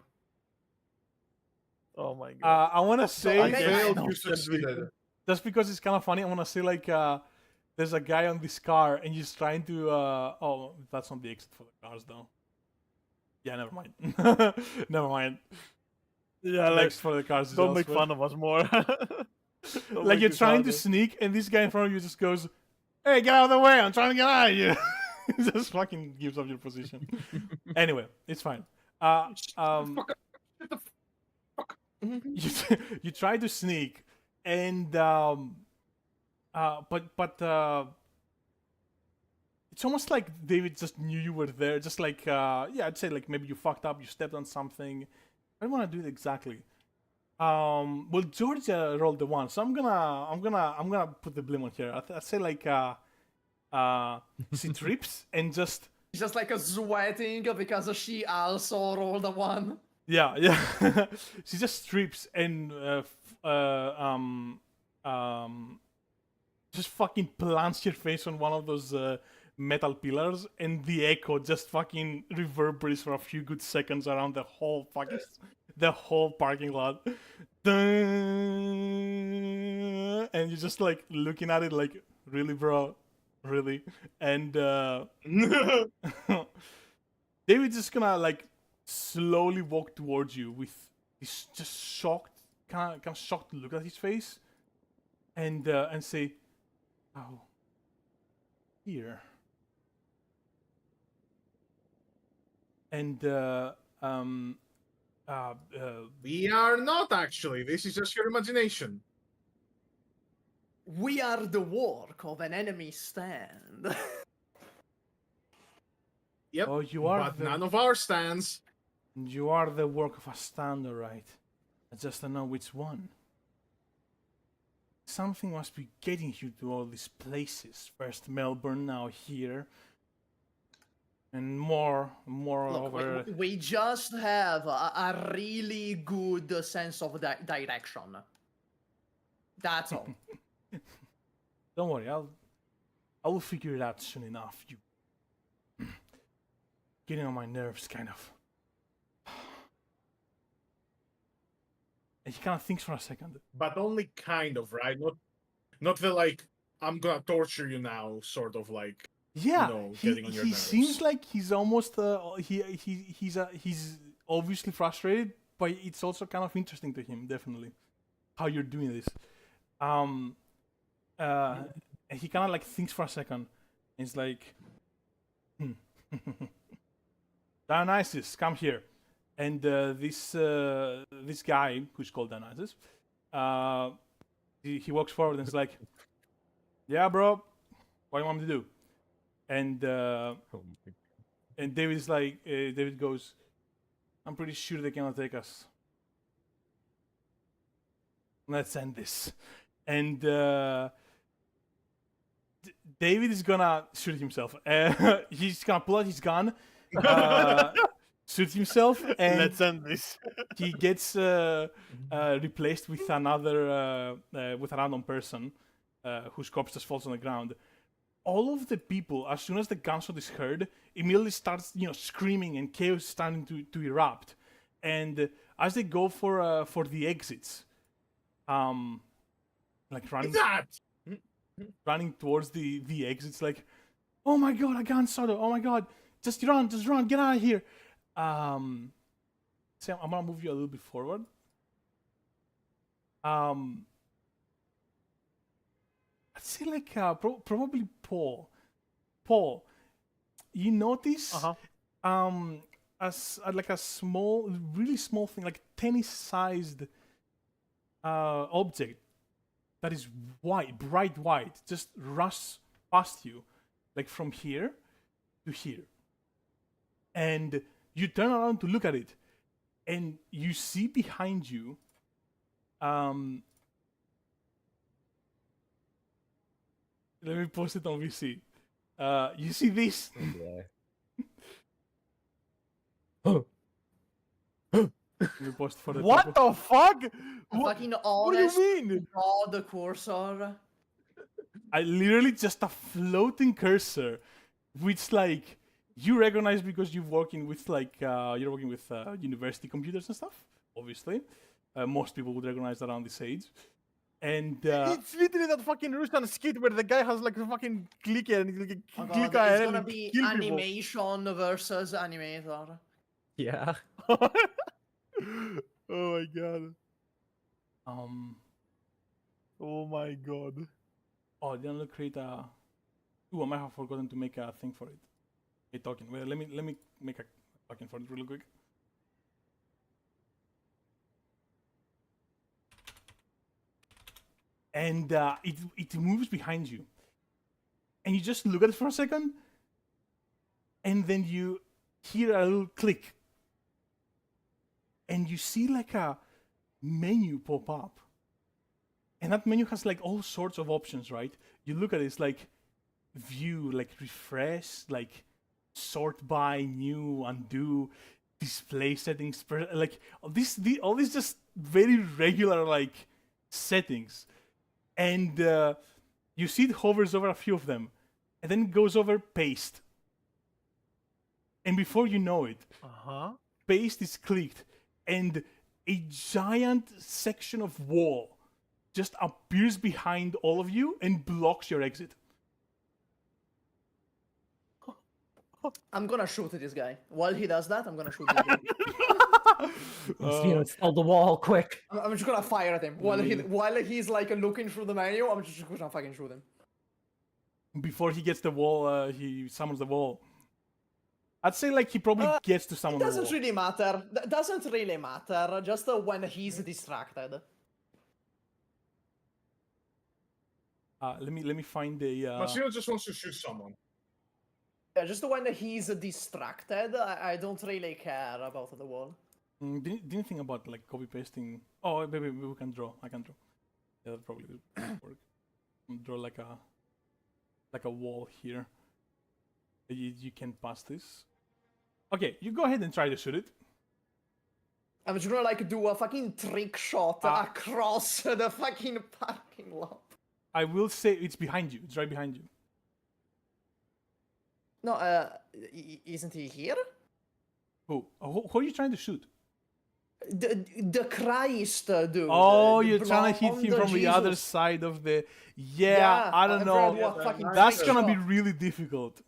Oh my god. I wanna say Okay, Failed, I- you succeeded. just because it's kind of funny. I wanna say like there's a guy on this car and he's trying to. Oh, that's not the exit for the cars though. Yeah, never mind. Never mind. Yeah, The like, exit for the cars. Is don't make elsewhere. fun of us more. Don't Like make you're this trying to harder. sneak, and this guy in front of you just goes, "Hey, get out of the way! I'm trying to get out of here." He just fucking gives up your position. Anyway, it's fine. You try to sneak, and but it's almost like David just knew you were there. Just like yeah, I'd say like maybe you fucked up, you stepped on something. I don't want to do it exactly. Well, Georgia rolled the 1, so I'm gonna put the blame on here. I'd say like she trips and just She's just like sweating because she also rolled a 1. yeah she just trips and just fucking plants your face on one of those metal pillars, and the echo just fucking reverberates for a few good seconds around the whole parking lot. Dun! And you're just like looking at it like, really, bro, really? And David's just gonna like slowly walk towards you with this just shocked, kind of shocked look at his face, and say, "Oh, here." And We are not actually. This is just your imagination. We are the work of an enemy stand. Yep. oh, you are But none of our stands. you are the work of a stand, all right. I just don't know which one. Something must be getting you to all these places. First Melbourne, now here. And more Look, over. we just have a really good sense of direction. That's all. Don't worry, I will figure it out soon enough. You getting on my nerves, kind of. And he kind of thinks for a second. But only kind of, right? Not the like, I'm gonna torture you now, sort of like. Yeah, know, he, getting on your he seems nerves. like he's almost he's obviously frustrated, but it's also kind of interesting to him, definitely, how you're doing this. And he kind of like thinks for a second. And he's like, Dionysus, come here. And this guy who's called Dionysus, he walks forward and is like, "Yeah, bro, what do you want me to do?" And and David's like, David goes, "I'm pretty sure they cannot take us. Let's end this." And David is gonna shoot himself. He's gonna pull out his gun, shoot himself, and Let's end this. he gets replaced with another with a random person whose corpse just falls on the ground. all of the people, as soon as the gunshot is heard, immediately starts, screaming and chaos starting to erupt. And as they go for the exits, like running towards the exits, like, oh my god, a gunshot! Oh my god, just run, get out of here. Sam, I'm gonna move you a little bit forward. I'd say like probably Paul. Paul, you notice as like a small, really small thing, like tennis-sized object that is white, bright white, just rush past you, like from here to here, and you turn around to look at it, and you see behind you. Let me post it on VC. You see this? Oh, Let me post for the What people. the fuck? Fucking What do honest you mean? God, the cursor. I literally just a floating cursor, which like you recognize because you're working with university computers and stuff. Obviously, most people would recognize that around this age. And It's literally that fucking Russian skit where the guy has like a fucking clicker and he Oh God, clicker it's and gonna he be kill people. animation versus animator. yeah. Oh my god. Oh my god. oh, I didn't create a. Ooh, I might have forgotten to make a thing for it. A token. Well, let me make a token for it really quick. And it moves behind you, and you just look at it for a second, and then you hear a little click, and you see like a menu pop up, and that menu has like all sorts of options, right? You look at it, it's like view, like refresh, like sort by, new, undo, display settings, like all these just very regular like settings. And you see it hovers over a few of them, and then it goes over paste. And before you know it, paste is clicked, and a giant section of wall just appears behind all of you and blocks your exit. I'm gonna shoot this guy. While he does that, I'm gonna shoot this guy. Sell the wall quick. I'm just gonna fire at him. While he's like looking through the menu, I'm just gonna fucking shoot him. Before he gets the wall, he summons the wall. I'd say like he probably gets to summon It the wall. doesn't really matter. Doesn't really matter. Just when he's distracted. Let me find the. Marcelo just wants to shoot someone. Yeah, just when he's distracted, I don't really care about the wall. Didn't think about like copy pasting. Oh, maybe we can draw. I can draw. Yeah, that probably will work. Draw like a wall here. You can pass this. Okay, you go ahead and try to shoot it. I'm just gonna like do a fucking trick shot across the fucking parking lot. I will say it's behind you. It's right behind you. No, isn't he here? Who are you trying to shoot? The Christ dude. Oh, the you're trying to hit him blonde from the other Jesus. side of the. Yeah, I don't I know. forgot what fucking That's trick gonna be shot. really difficult.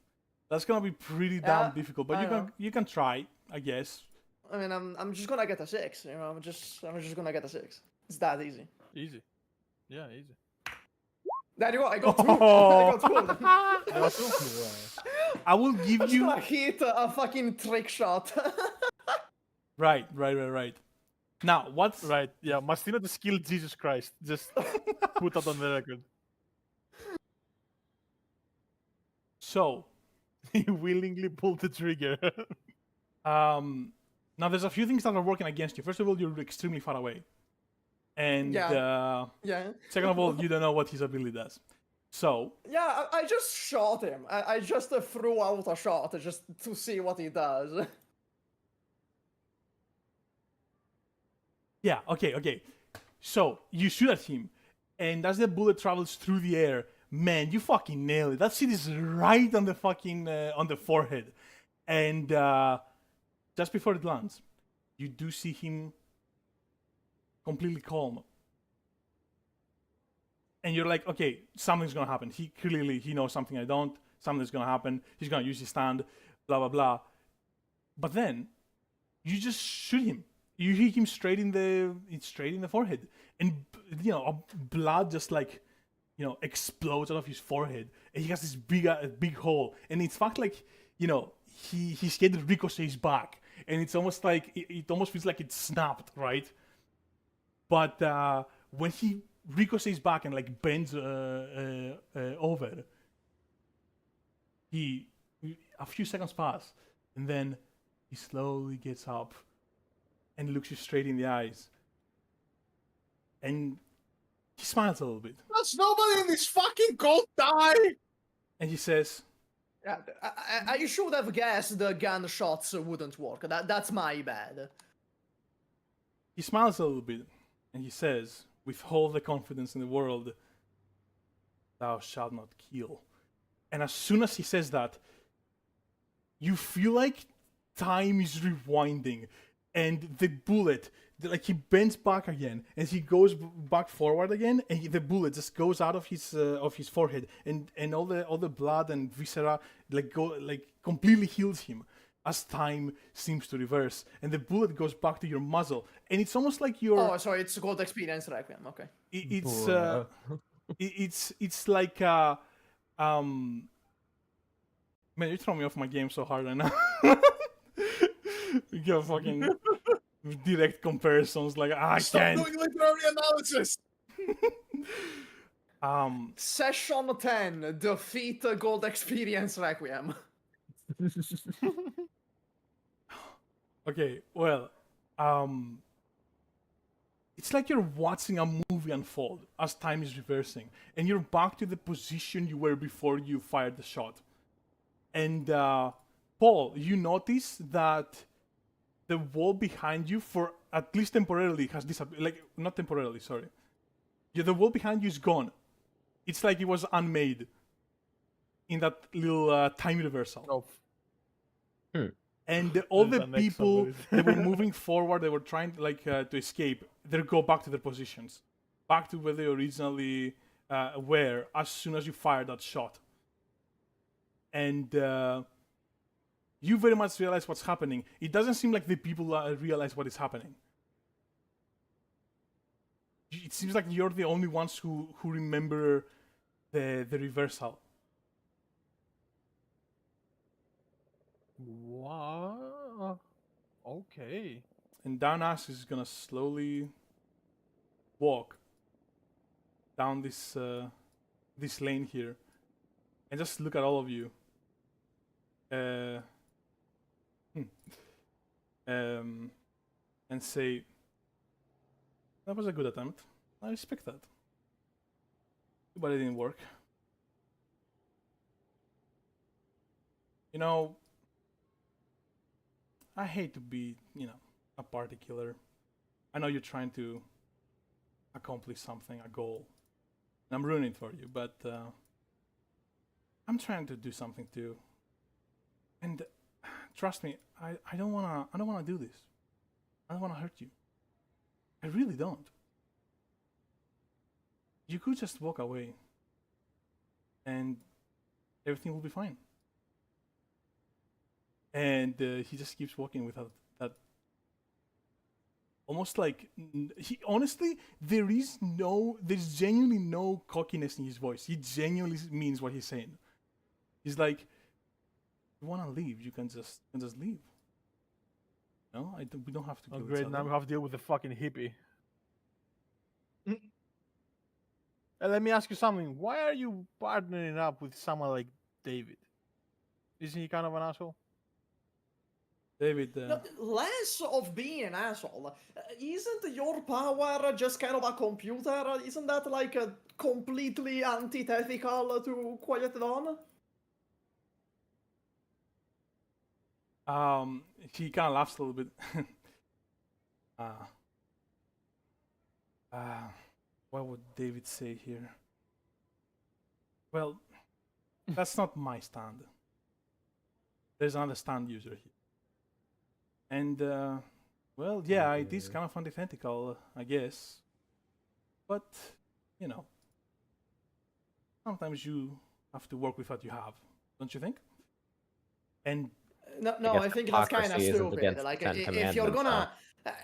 That's gonna be pretty damn difficult. But I know. you can try, I guess. I mean, I'm just gonna get a 6. You know, I'm just gonna get a 6. It's that easy. Easy. Yeah, easy. There you go. I got 2. Oh. I got 2 of them. I will give I'm just you. gonna hit a fucking trick shot. Right. Now, what's Right, yeah, Mastino the skilled Jesus Christ. Just put that on the record. so? He willingly pulled the trigger. Now there's a few things that are working against you. First of all, you're extremely far away, and Yeah. second of all, you don't know what his ability does. So Yeah, I just shot him. I just threw out a shot just to see what he does. yeah, okay. So you shoot at him, and as the bullet travels through the air, man, you fucking nailed it. That shit is right on the fucking on the forehead. And just before it lands, you do see him completely calm. And you're like, okay, something's gonna happen. He knows something I don't. Something's gonna happen. He's gonna use his stand, blah blah blah. But then you just shoot him. You hit him straight in the forehead, and blood just like explodes out of his forehead, and he has this big hole. And it's fact like his head ricochets back, and it's almost like it almost feels like it snapped, right? But when he ricochets back and like bends over, a few seconds pass, and then he slowly gets up and looks you straight in the eyes, and he smiles a little bit, Does nobody in this fucking cult die? and he says, Yeah, I should have guessed the gunshots wouldn't work. That's my bad. he smiles a little bit, and he says, with all the confidence in the world, "Thou shalt not kill." And as soon as he says that, you feel like time is rewinding, and the bullet, like he bends back again, and he goes back forward again, and the bullet just goes out of his forehead, and all the blood and viscera completely heals him, as time seems to reverse, and the bullet goes back to your muzzle, and it's almost like you're. Oh, sorry, it's called Experience Requiem. Okay. It's like man, you're throwing me off my game so hard right now. You got fucking direct comparisons, like I Stop can't. doing literary analysis. Session 10, defeat Gold Experience Requiem. Okay, well, it's like you're watching a movie unfold as time is reversing, and you're back to the position you were before you fired the shot. And Paul, you notice that the wall behind you, for at least temporarily, has disappeared. Like, not temporarily, sorry. Yeah, the wall behind you is gone. It's like it was unmade in that little time reversal. Oh, And all the There's an X people over it. that were moving forward, they were trying to escape, they go back to their positions, back to where they originally were as soon as you fired that shot. And you very much realize what's happening. It doesn't seem like the people realize what is happening. It seems like you're the only ones who remember the reversal. wow. Okay. And Downass is gonna slowly walk down this lane here, and just look at all of you. And say, "That was a good attempt. I respect that. But it didn't work. I hate to be, a party killer. I know you're trying to accomplish something, a goal, and I'm ruining it for you, but I'm trying to do something too. And trust me, I don't wanna do this. I don't wanna hurt you. I really don't. You could just walk away, and everything will be fine." And he just keeps walking without that. Almost like he honestly, there's genuinely no cockiness in his voice. He genuinely means what he's saying. He's like, "You want to leave? You can just leave. No, we don't have to Oh, kill each great. other." Now we have to deal with the fucking hippie. And let me ask you something. Why are you partnering up with someone like David? Isn't he kind of an asshole? David, No, less of being an asshole. Isn't your power just kind of a computer? Isn't that like completely antithetical to Quiet Dawn? he kind of laughs a little bit. What would David say here? Well, that's not my stand. There's another stand user here. And, well, yeah, it is kind of antithetical, I guess. But, you know, sometimes you have to work with what you have, don't you think? And No, guess I think that's kind of hypocrisy isn't stupid. against the Like, Ten if you're Commandments,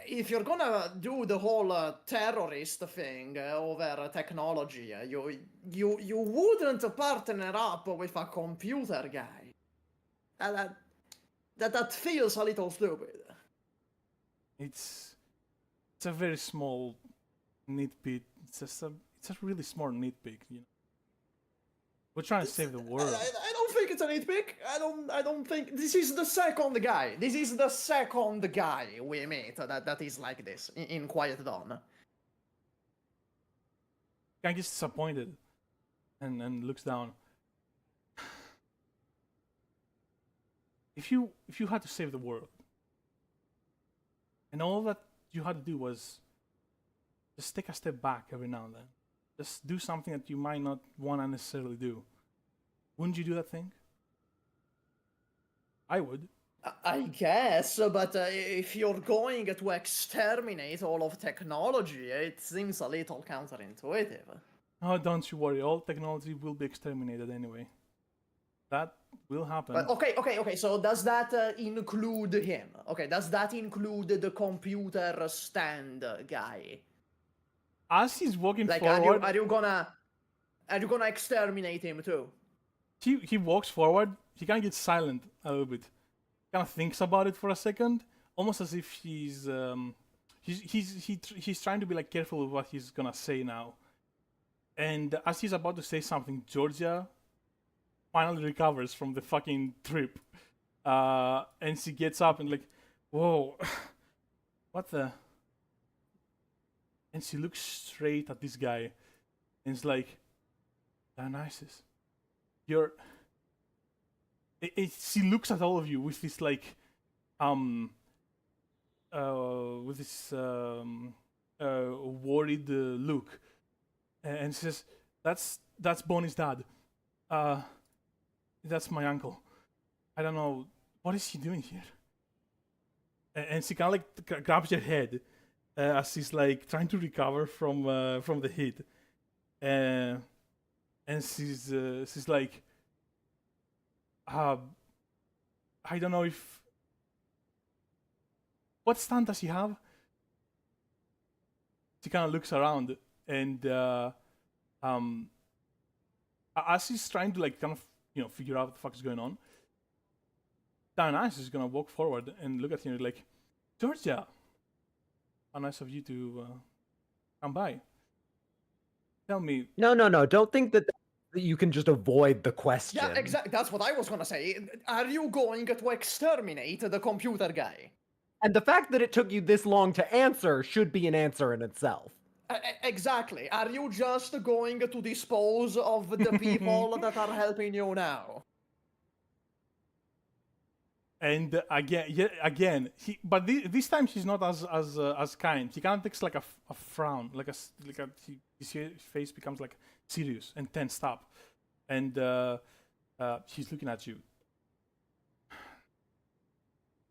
if you're gonna do the whole terrorist thing over technology, you wouldn't partner up with a computer guy. That feels a little stupid. it's a very small nitpick. It's a really small nitpick, you know. We're trying to save the world. I don't think it's a nitpick. I don't think this is the second guy. This is the second guy we meet that is like this in Quiet Dawn. Guy gets disappointed and looks down. If you had to save the world, and all that you had to do was just take a step back every now and then, just do something that you might not want to necessarily do, wouldn't you do that thing? I would. I guess, but if you're going to exterminate all of technology, it seems a little counterintuitive. Oh, don't you worry. All technology will be exterminated anyway. That will happen. But okay. So does that include him? Okay, does that include the computer stand guy? As he's walking Like, forward, are you gonna exterminate him too? he walks forward. He kind of gets silent a little bit. Kind of thinks about it for a second, almost as if he's trying to be like careful with what he's gonna say now. And as he's about to say something, Georgia finally recovers from the fucking trip, and she gets up and like, whoa, what the? And she looks straight at this guy, and it's like, Dionysus, you're. She looks at all of you with this like, with this worried look, and says, "That's Bonnie's dad. That's my uncle. I don't know what is he doing here." And she kind of like grabs your head as she's like trying to recover from the hit, and she's like, I don't know if. What stand does he have? She kind of looks around, and as he's trying to like kind of figure out what the fuck is going on, Dionysus is gonna walk forward and look at him like, Georgia, how nice of you to come by. Tell me. No. Don't think that you can just avoid the question. Yeah, exactly. That's what I was gonna say. Are you going to exterminate the computer guy? And the fact that it took you this long to answer should be an answer in itself. Exactly. Are you just going to dispose of the people that are helping you now? And again, but this time she's not as kind. He kind of takes like a frown, his face becomes like serious and tensed up, and she's looking at you,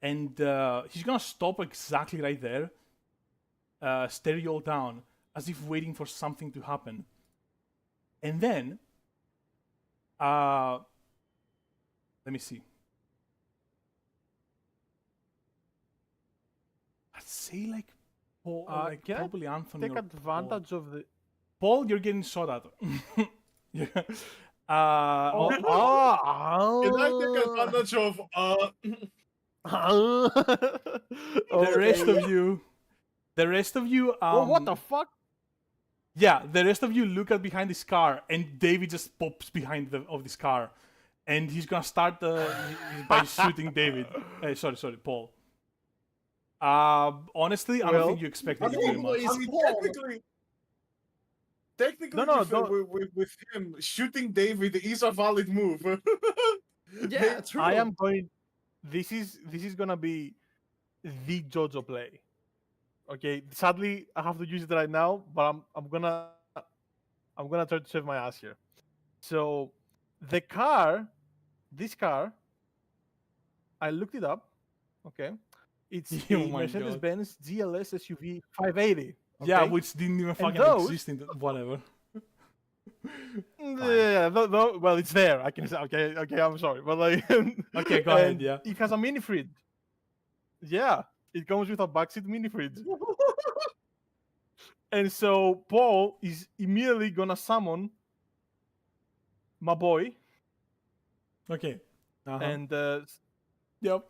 and he's gonna stop exactly right there, stare you all down as if waiting for something to happen, and then let me see. I'd say like Paul, like can I probably Anthony. Take or advantage of the. Paul, you're getting shot at. Yeah. Can I take advantage of the rest of you. Oh, what the fuck? Yeah, the rest of you look at behind this car, and David just pops behind of this car, and he's gonna start by shooting David. Sorry, Paul. Honestly, I don't think you expected to very much. Technically, with him, shooting David is a valid move. Yeah, true. I am going. This is gonna be the JoJo play. Okay, sadly I have to use it right now, but I'm gonna try to save my ass here. So this car, I looked it up. Okay, it's Oh a my Mercedes-Benz GLS SUV 580. Yeah, okay? which didn't even fucking those- exist in whatever. Yeah, well, it's there. I can say, okay, I'm sorry, but like, Okay, go ahead, and yeah. it has a mini fridge. Yeah, it comes with a backseat mini fridge. And so Paul is immediately gonna summon my boy, Okay. Uh-huh. and Yep.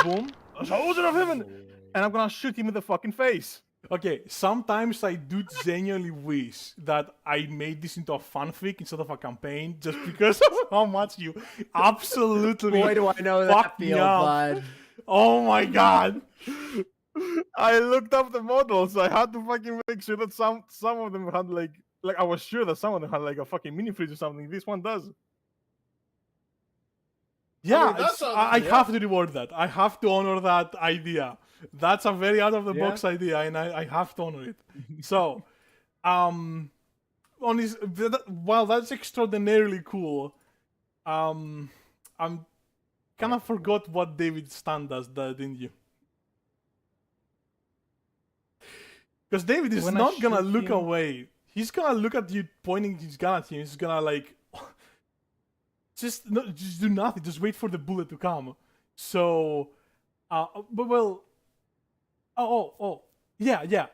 boom, a soldier of heaven, and I'm gonna shoot him in the fucking face. Okay, sometimes I do genuinely wish that I made this into a fanfic instead of a campaign, just because of how much you absolutely Boy, do I know that fucked me feel, up. bud. Oh my god. I looked up the models. I had to fucking make sure that some of them had like I was sure that some of them had like a fucking mini fridge or something. This one does. Yeah, that sounds- I yeah. have to reward that. I have to honor that idea. That's a very out of the box idea, and I have to honor it. So, on his, while that's extraordinarily cool, I'm kind of forgot what David Stan does, didn't you? Because David is When I not gonna shoot look him- away. He's gonna look at you pointing his gun at him. He's gonna like just do nothing. Just wait for the bullet to come. So, but well, yeah.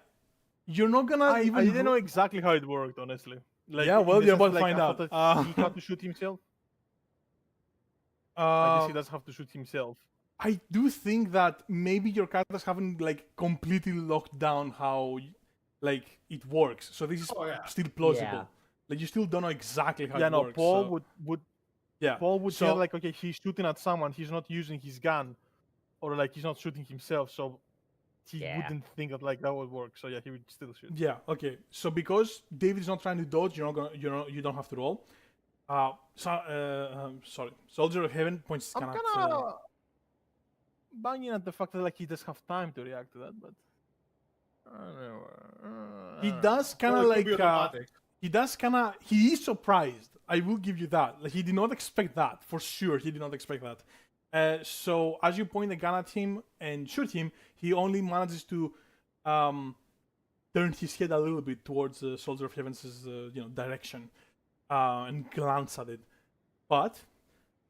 You're not gonna I even. didn't know exactly how it worked, honestly. Like, Yeah, in well, the you're sense about to that, find I out. thought that he had to shoot himself. I guess he does have to shoot himself. I do think that maybe your characters haven't like completely locked down how like it works. So this is Oh, yeah. still plausible. Yeah. Like you still don't know exactly how Yeah, it no. works. Paul so- would yeah. Paul would so, feel like, okay, he's shooting at someone. He's not using his gun, or like he's not shooting himself. So he Yeah. wouldn't think that like that would work. So yeah, he would still shoot. Yeah. Okay. So because David is not trying to dodge, you're not gonna. You don't have to roll. Sorry. Soldier of Heaven points. I'm kind kind of banging at the fact that like he does have time to react to that, but I don't know. He does kind Well, of it could be like. automatic. He does kind of. He is surprised. I will give you that. Like he did not expect that for sure. He did not expect that. So as you point the gun at him and shoot him, he only manages to turn his head a little bit towards Soldier of Heaven's direction and glance at it. But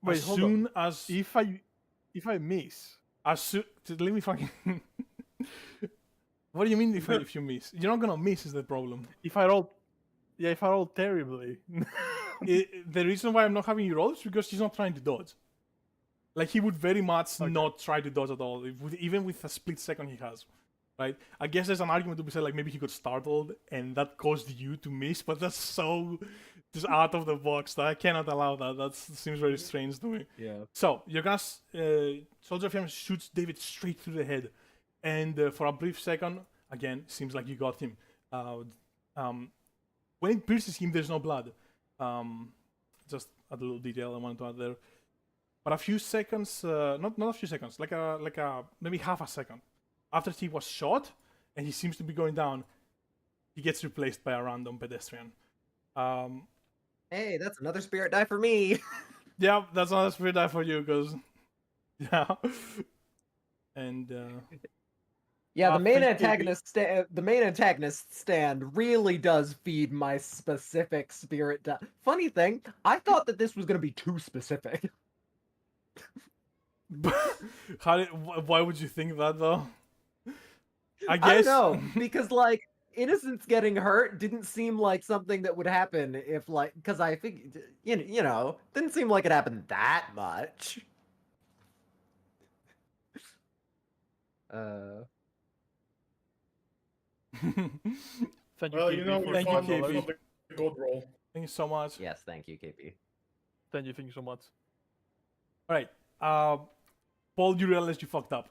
Wait, as hold soon on. as If I miss, let me fucking. What do you mean if you miss? You're not gonna miss is the problem. if I roll terribly. The reason why I'm not having you roll is because he's not trying to dodge. Like he would very much not try to dodge at all, even with a split second he has, right? I guess there's an argument to be said like maybe he got startled and that caused you to miss, but that's so just out of the box that I cannot allow that. That seems very strange to me. Yeah. So you're gonna Soldier of Heaven shoots David straight through the head, and for a brief second, again, seems like you got him. When it pierces him, there's no blood. Just a little detail I wanted to add there. But a few seconds, not a few seconds, like a maybe half a second after he was shot, and he seems to be going down, he gets replaced by a random pedestrian. Hey, that's another spirit die for me. Yeah, that's another spirit die for you, because yeah, and Yeah, the main thank you. antagonist stand really does feed my specific spirit die. Funny thing, I thought that this was gonna be too specific. why would you think that though? I I guess don't know, because like innocents getting hurt didn't seem like something that would happen if like, because I think you know didn't seem like it happened that much. Thank you, Well, KP, you know, for we Thank you, found KP. the good roll. Thank you so much. Yes, thank you, KP. Thank you so much. All right, Paul, you realized you fucked up.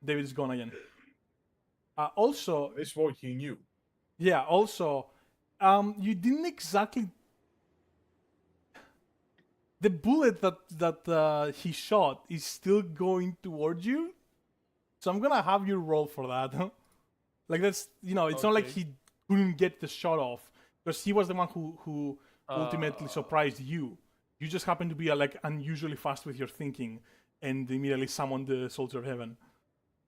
David is gone again. Also, This is what he knew. yeah. Also, you didn't exactly. The bullet that he shot is still going towards you, so I'm gonna have you roll for that. Like that's it's not like Okay. he couldn't get the shot off. because he was the one who ultimately surprised you. You just happened to be like unusually fast with your thinking, and immediately summoned the Soldier of Heaven.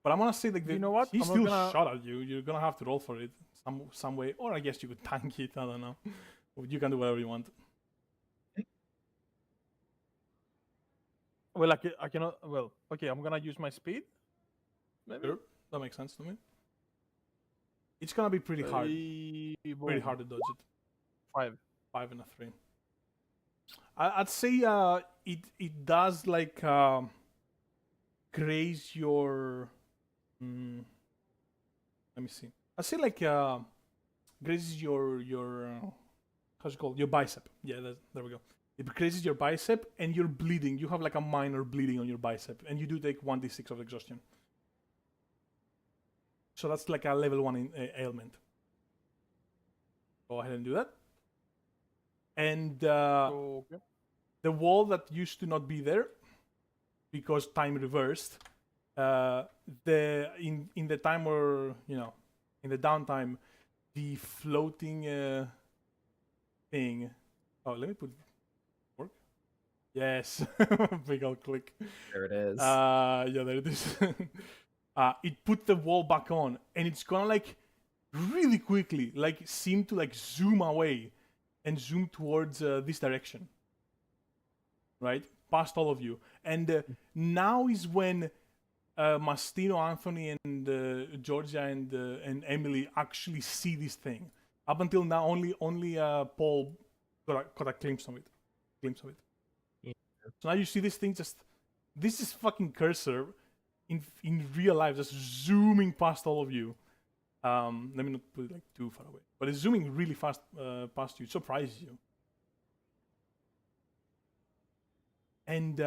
But I'm gonna say like You know what? he I'm not still gonna- shot at you. You're gonna have to roll for it some way, or I guess you could tank it. I don't know. You can do whatever you want. Well, I cannot. Well, okay, I'm gonna use my speed. Maybe. Sure, that makes sense to me. It's gonna be pretty hard. Pretty hard to dodge it. 5. 5 and a 3. I'd say it does like graze your. Let me see. I'd say like grazes your how's it called, your bicep. Yeah, there we go. It grazes your bicep and you're bleeding. You have like a minor bleeding on your bicep, and you do take 1d6 of exhaustion. So that's like a level 1 ailment. Go ahead and do that. And Okay. the wall that used to not be there because time reversed, in the time where, in the downtime, the floating thing. Oh, let me put work. Yes, big old click. There it is. Yeah, there it is. It put the wall back on, and it's gonna like really quickly, like seem to like zoom away and zoom towards this direction, right past all of you. And now is when Mastino, Anthony, and Georgia and Emily actually see this thing. Up until now, only Paul got a glimpse of it. Yeah. So now you see this thing, this is fucking cursor in real life, just zooming past all of you. Let me not put it like too far away, but it's zooming really fast past you. It surprises you. And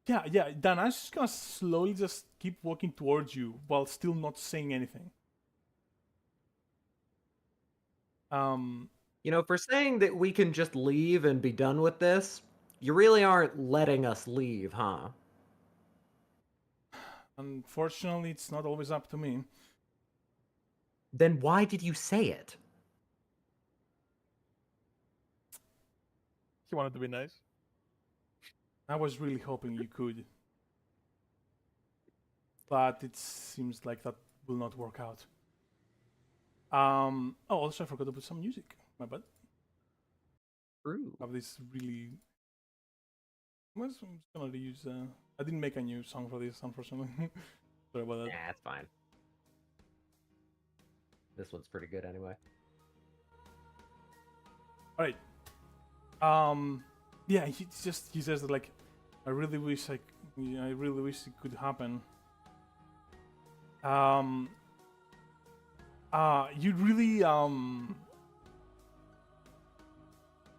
yeah, Dan, I'm just gonna slowly just keep walking towards you while still not saying anything. For saying that we can just leave and be done with this, you really aren't letting us leave, huh? Unfortunately, it's not always up to me. Then why did you say it? He wanted to be nice. I was really hoping you could. But it seems like that will not work out. Also I forgot to put some music. My bad. True. I have this really. I'm just gonna use. I didn't make a new song for this, unfortunately. Sorry about that. Yeah, that's fine. This one's pretty good anyway. All right. Yeah, he says that like, I really wish it could happen. You really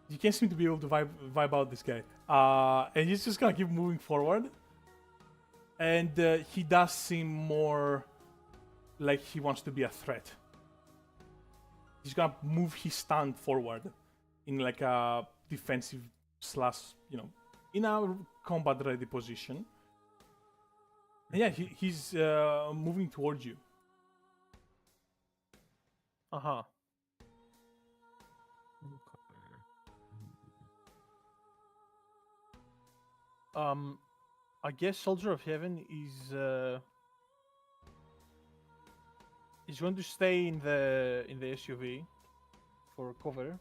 you can't seem to be able to vibe out this guy. And he's just gonna keep moving forward. And he does seem more like he wants to be a threat. He's gonna move his stand forward in like a defensive / in a combat ready position. And yeah, he's moving towards you. Uh-huh. I guess Soldier of Heaven is going to stay in the SUV for cover.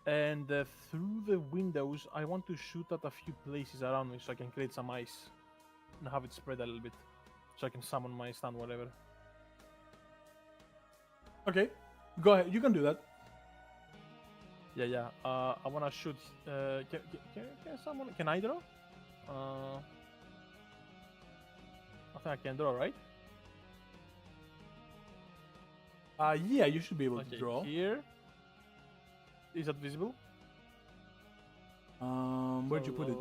And through the windows, I want to shoot at a few places around me so I can create some ice and have it spread a little bit, so I can summon my stand whatever. Okay, go ahead. You can do that. Yeah. I wanna shoot. Can someone? Can I draw? I think I can draw, right? Yeah, you should be able to Okay, draw. here. Is that visible? Where'd you put it?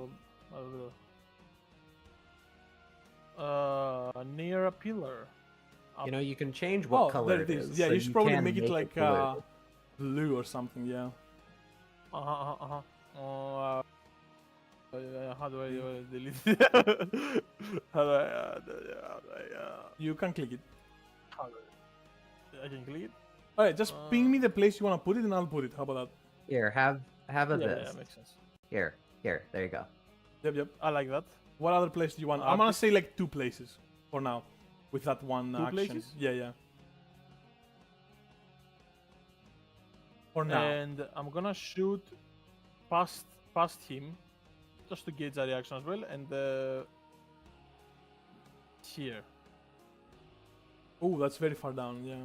Near a pillar. You can change what color there it is. is. Yeah, so you should probably can make it like blue. blue or something. Yeah. How do I delete? How do I? You can click it. I can click it. All right, just ping me the place you want to put it, and I'll put it. How about that? Here, have a Yeah, this. makes sense. Here, there you go. Yep. I like that. What other place do you want? I'm gonna say like 2 places for now, with that one 2 action. places? Yeah. For now. And I'm gonna shoot past him, just to gauge a reaction as well. And here. Oh, that's very far down. Yeah.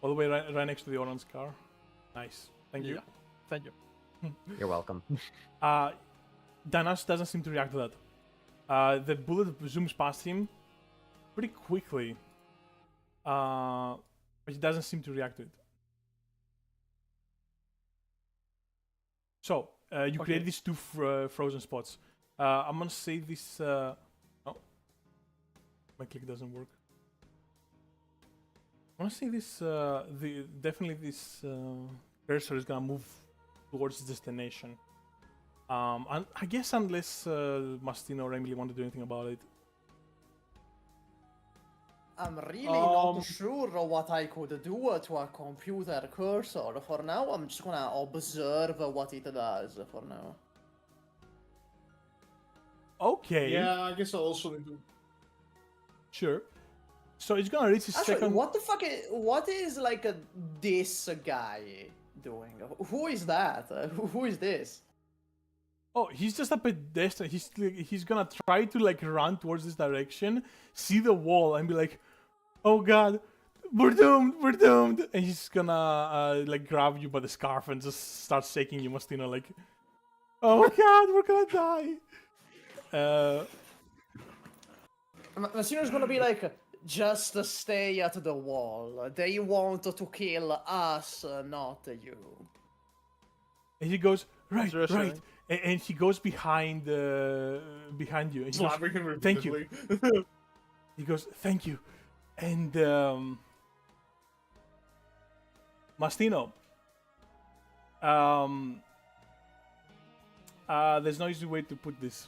All the way right next to the orange car. Nice. Thank you. Yeah. Thank you. You're welcome. Danas doesn't seem to react to that. The bullet zooms past him pretty quickly, but he doesn't seem to react to it. So, you create these 2 frozen spots. I'm gonna say this... oh, my click doesn't work. I wanna say this... definitely this cursor is gonna move towards its destination. And I guess unless Mastino or Emily want to do anything about it. I'm really not sure what I could do to a computer cursor. For now, I'm just gonna observe what it does for now. Okay. Yeah, I guess I also need to. Sure. So it's gonna reach its Actually, second... what is like this guy doing? Who is that? Who is this? Oh, he's just a pedestrian. He's gonna try to like run towards this direction, see the wall, and be like, "Oh God, we're doomed!" And he's gonna like grab you by the scarf and just start shaking you, Mastino, like, "Oh God, we're gonna die." Mastino's gonna be like, just stay at the wall. They want to kill us, not you. And he goes, right. Reassuring. And he goes behind you. And he goes, Slapping him "Thank you." repeatedly. He goes, "Thank you." And Mastino, there's no easy way to put this.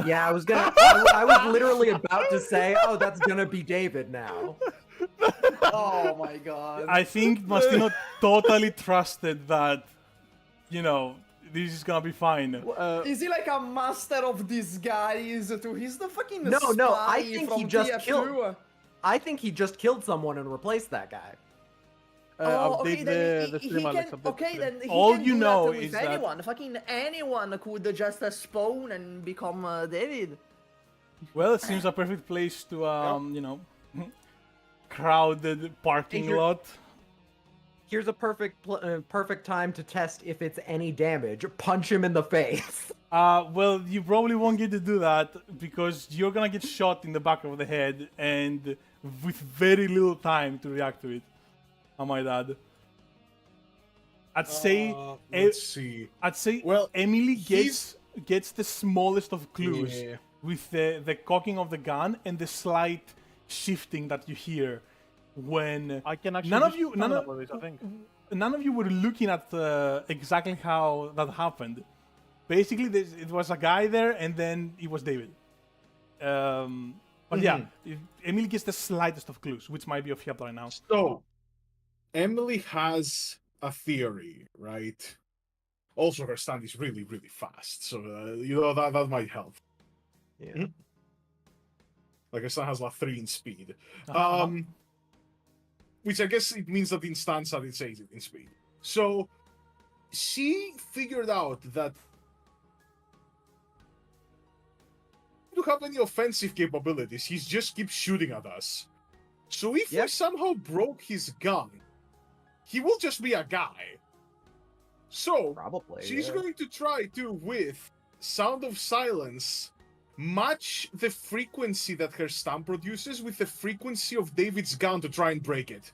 Yeah, I was literally about to say, oh, that's gonna be David now. Oh my god. I think Mastino totally trusted that, this is gonna be fine. Is he like a master of disguise too? He's the fucking No, I spy think from he just TF2. killed. I think he just killed someone and replaced that guy. Update then the he stream, Alex. can, Update okay, the then stream. he All can you do know that is with that- anyone. Fucking anyone could just spawn and become David. Well, it seems a perfect place to, crowded parking Hey, you're- lot. Here's a perfect time to test if it's any damage. Punch him in the face. Well, you probably won't get to do that because you're gonna get shot in the back of the head and with very little time to react to it. I might add. I'd say Let's see. Well, Emily he's- gets the smallest of clues Yeah. with the cocking of the gun and the slight shifting that you hear when I can actually. none of do you something about this, I think. none of you were looking at exactly how that happened. Basically, it was a guy there, and then it was David. But yeah, Emily gets the slightest of clues, which might be of help right now. So, Emily has a theory, right? Also, her stand is really, really fast, so that might help. Yeah. Like her stand has like 3 in speed, Uh-huh. which I guess it means that in stand side it's 8 in speed. So, she figured out that to have any offensive capabilities, he just keeps shooting at us. So if we Yep. somehow broke his gun, he will just be a guy. So Probably. she's yeah. going to try to, with Sound of Silence, match the frequency that her stamp produces with the frequency of David's gun to try and break it.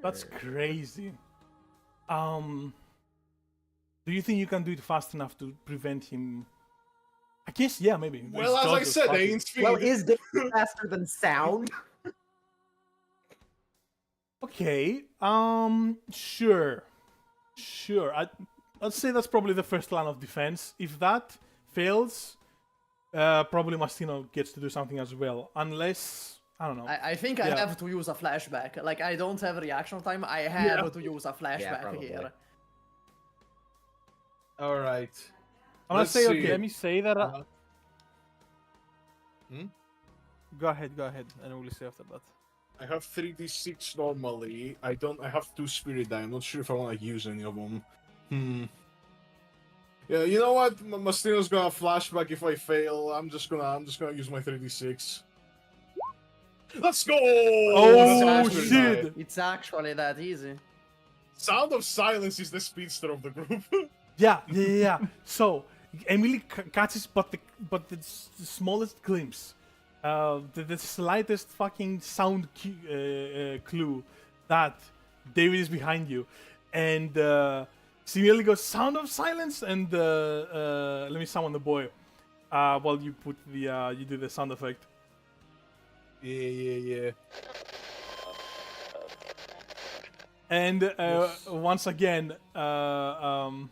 That's crazy. Do you think you can do it fast enough to prevent him? I guess, yeah, maybe. Well, It's as I JoJo's, said, fuck they it. in speed. Well, is David faster than sound? Okay. Sure. I'd say that's probably the first line of defense. If that fails, probably Mastino gets to do something as well, unless I don't know. I think I Yeah. have to use a flashback. Like, I don't have reaction time. I have to use a flashback probably. here. All right. I'm gonna Let's say see. okay. Let me say that. Hmm? Go ahead, and we'll see after that. I have 3d6 normally. I have 2 spirit die. I'm not sure if I want to use any of them. Yeah, you know what? Mastino's gonna flashback if I fail. I'm just gonna use my 3d6. Let's go! Oh, That's a spirit shit. die. It's actually that easy. Sound of Silence is the speedster of the group. Yeah. So Emily catches, but the smallest glimpse, the slightest fucking sound clue that David is behind you, and she immediately goes, "Sound of Silence!" And let me summon the boy. While you put the you do the sound effect. Yeah. And Yes. once again, Sound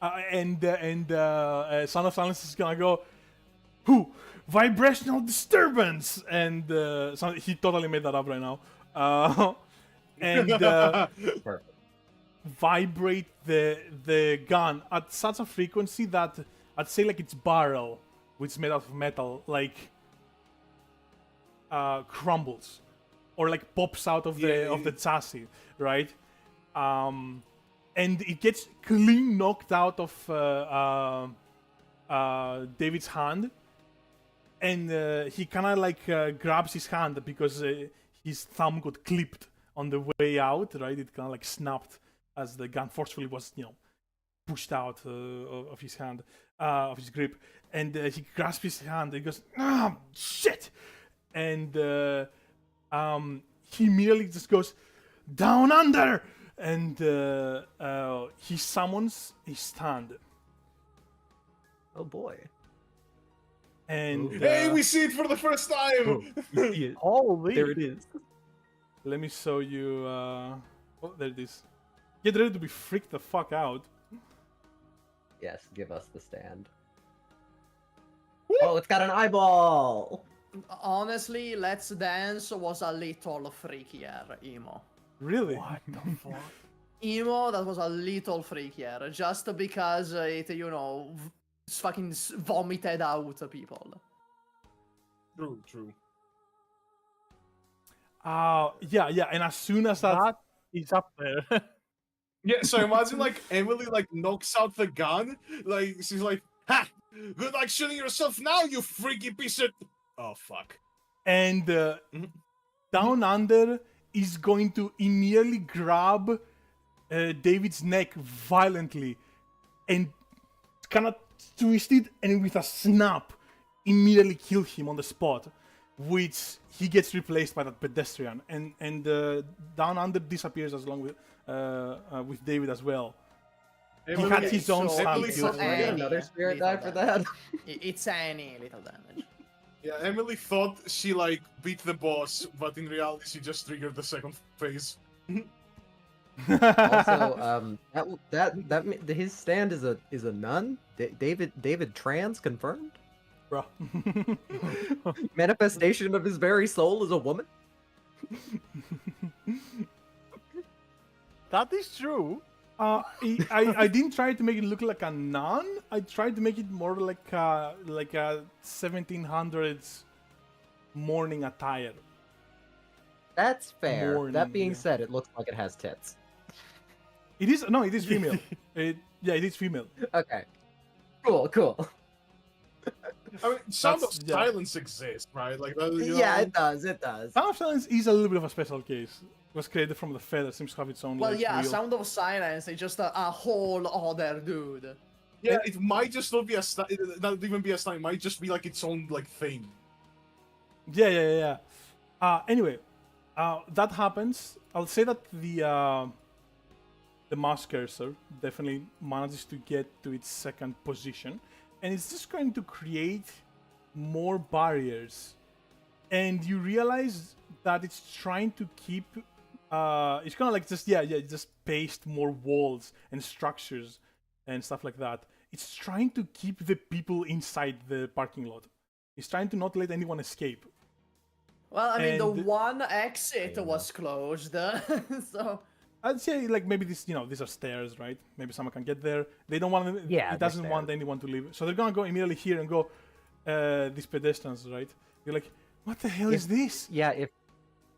of Silence is gonna go, "Who? Vibrational disturbance!" And he totally made that up right now. And Perfect. vibrate the gun at such a frequency that I'd say like its barrel, which is made out of metal, like crumbles or like pops out of the chassis, right? And it gets clean knocked out of David's hand, and he kind of like grabs his hand because his thumb got clipped on the way out, right? It kind of like snapped as the gun forcefully was, pushed out of his hand, of his grip, and he grasps his hand. And he goes, "Ah, shit!" And he merely just goes, "Down under!" And he summons his stand. Oh boy. And Hey, we see it for the first time! Holy! There it is. let me show you. Oh, there it is. Get ready to be freaked the fuck out. Yes, give us the stand. Oh, it's got an eyeball! Honestly, Let's Dance was a little freakier, Emo. Really? What the fuck? Emo, that was a little freakier, just because it, fucking vomited out people. True. Yeah. And as soon as that, That is up there. Yeah, so imagine like Emily like knocks out the gun, like she's like, "Ha! Good luck shooting yourself now, you freaky piece of." Oh fuck! and Down Under is going to immediately grab David's neck violently and kind of twist it, and with a snap, immediately kill him on the spot, which he gets replaced by that pedestrian, and Down Under disappears as long with David as well. Emily, had his own so sound it's killed. Can I get another spirit die for that? It's any little damage. Yeah, Emily thought she like beat the boss, but in reality she just triggered the second phase. Also, his stand is a nun. David trans confirmed. Bruh. Manifestation of his very soul is a woman. That is true. I didn't try to make it look like a nun. I tried to make it more like a 1700s morning attire. That's fair. Morning, That being yeah. said, it looks like it has tits. It is female. It is female. Okay. Cool. I mean, Sound of That's- yeah. Silence exists, right? Like that. Yeah, it does. It does. Sound of Silence is a little bit of a special case. It was created from the Feather, seems to have its own. Well, like, yeah, real... Sound of Silence is just a whole other dude. Yeah, it might just not be not even be a style. It might just be like its own like thing. Yeah. Anyway, that happens. I'll say that the mouse cursor definitely manages to get to its second position, and it's just going to create more barriers. And you realize that it's trying to keep. It's kind of like just paste more walls and structures and stuff like that it's trying to keep the people inside the parking lot. It's trying to not let anyone escape. Well, I mean, the And- one exit Yeah. was closed, so... I'd say like maybe these are stairs, right? Maybe someone can get there. They don't want Yeah, it they're doesn't want stairs. anyone to leave. So they're gonna go immediately here and go these pedestrians, right? You're like, what the hell is this? Yeah,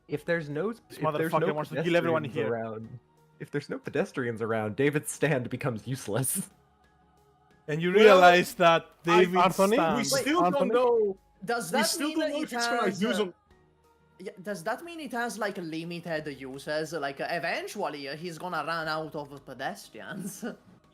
if there's no motherfucker wants to kill everyone pedestrians here. around, if there's no pedestrians around, David's stand becomes useless. And you Well, realize that David Anthony, We stands. still Anthony? don't know. Does We that still mean don't know it if it's gonna has... use them. Yeah, does that mean it has like limited uses? Like eventually he's gonna run out of pedestrians.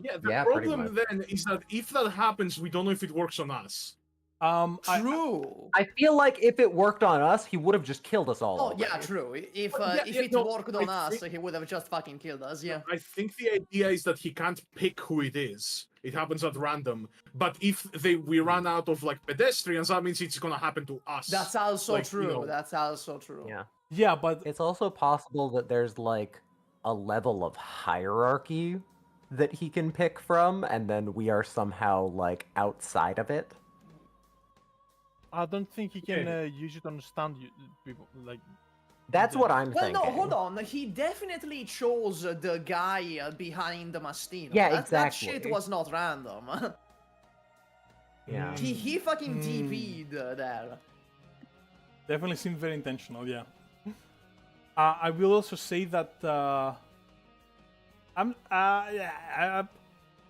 Yeah, the Yeah, pretty problem much. then is that if that happens, we don't know if it works on us. True. I feel like if it worked on us, he would have just killed us all. Oh yeah, already. true. If Yeah, if yeah, it no, worked I on us, think- he would have just fucking killed us. Yeah. I think the idea is that he can't pick who it is. It happens at random. But if we run out of like pedestrians, that means it's gonna happen to us. That's also Like, you true. know. That's also true. Yeah. Yeah, but It's also possible that there's like a level of hierarchy that he can pick from, and then we are somehow like outside of it. I don't think he can Okay. use it to understand you, people. Like, That's Yeah. what I'm Well, thinking. no, hold on. He definitely chose the guy behind the Mastino. Yeah, That shit exactly. was not random. Yeah. he fucking Mm. TP'd there. definitely seemed very intentional. Yeah. I will also say that I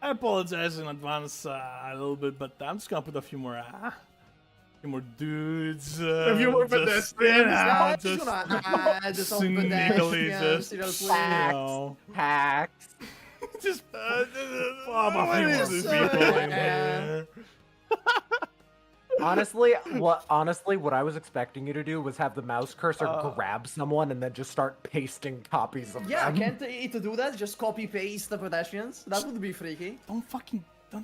apologize in advance a little bit, but I'm just gonna put a few more dudes. A few more just, pedestrians. you Yeah, know, I'm just just gonna add some sneakily pedestrians, just, seriously. you know, Hacks. just pop a few What of these is people in that? there. Honestly, what I was expecting you to do was have the mouse cursor grab someone and then just start pasting copies of Yeah, them. can't it do that? Just copy paste the pedestrians? That would be freaky. Don't fucking. I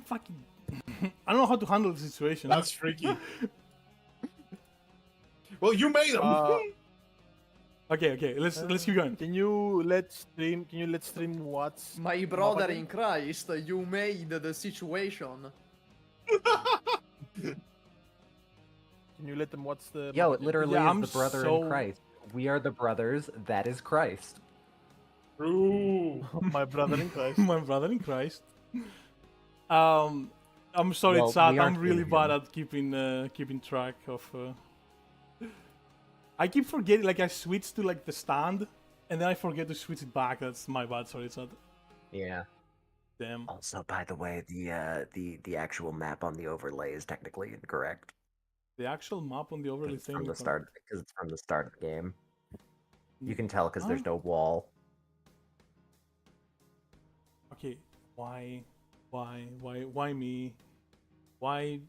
don't know how to handle the situation. That's freaky. Well, you made them. Okay. Let's keep going. can you let stream what's My brother again? in Christ, you made the situation. Can you let them watch the? Yo, map it again? literally Yeah, is I'm the brother so- in Christ. We are the brothers. That is Christ. True. My brother in Christ. My brother in Christ. I'm sorry, Well, Chad. we I'm aren't really in bad him. at keeping track of. I keep forgetting. Like I switch to like the stand, and then I forget to switch it back. That's my bad. Sorry, Chad. Yeah. Damn. Also, by the way, the actual map on the overlay is technically incorrect. The actual map on the overlay It's thing. from the is start because it's from the start of the game. You Mm. can tell because there's no wall. Okay. Why me? Why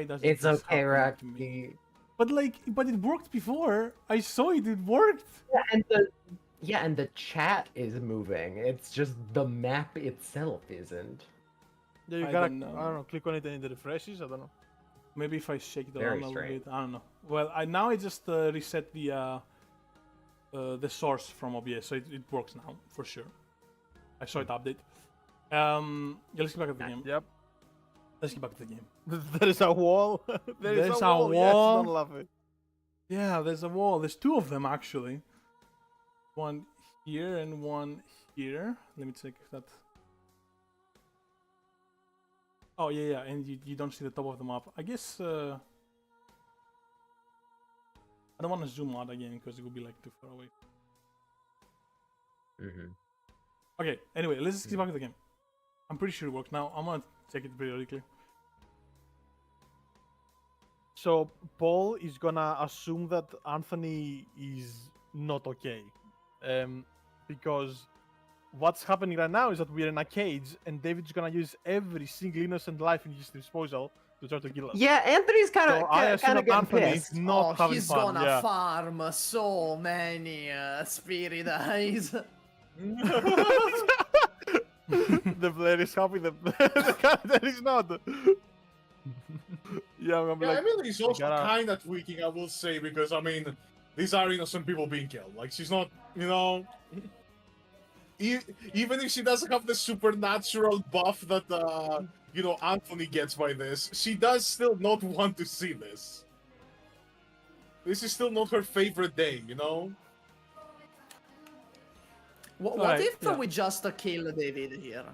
does It's this okay, happen to me? Rocky. But it worked before. I saw it. It worked. Yeah, and the chat is moving. It's just the map itself isn't. Yeah, you I gotta. don't know. I don't know. Click on it and it refreshes. I don't know. Maybe if I shake it Very around a little strange. bit. I don't know. Well, now I just reset the source from OBS, so it works now for sure. I saw it update. Yeah, let's get back to the game. Yep. Let's get back to the game. There is a wall. There's Yes, a wall. don't laugh it. Yeah, there's a wall. There's two of them actually. One here and one here. Let me check if that. Oh yeah, and you don't see the top of the map. I guess I don't want to zoom out again because it would be like too far away. Mm-hmm. Okay, anyway, let's just get back to the game. I'm pretty sure it worked now. I'm gonna check it periodically. So Paul is gonna assume that Anthony is not okay, because what's happening right now is that we're in a cage, and David's gonna use every single innocent life in his disposal to try to kill us. Yeah, Anthony's kind So I of assume kind of that getting Anthony pissed. is not Oh, having he's fun. gonna Yeah. farm so many spirit eyes. The player is happy. The character is not. Yeah, I'm Yeah, like, Emily is also gotta- kind of tweaking, I will say, because I mean, these are innocent people being killed. Like she's not, you know, even if she doesn't have the supernatural buff that Anthony gets by this. She does still not want to see this. This is still not her favorite day, What Alright, if yeah. we just kill David here?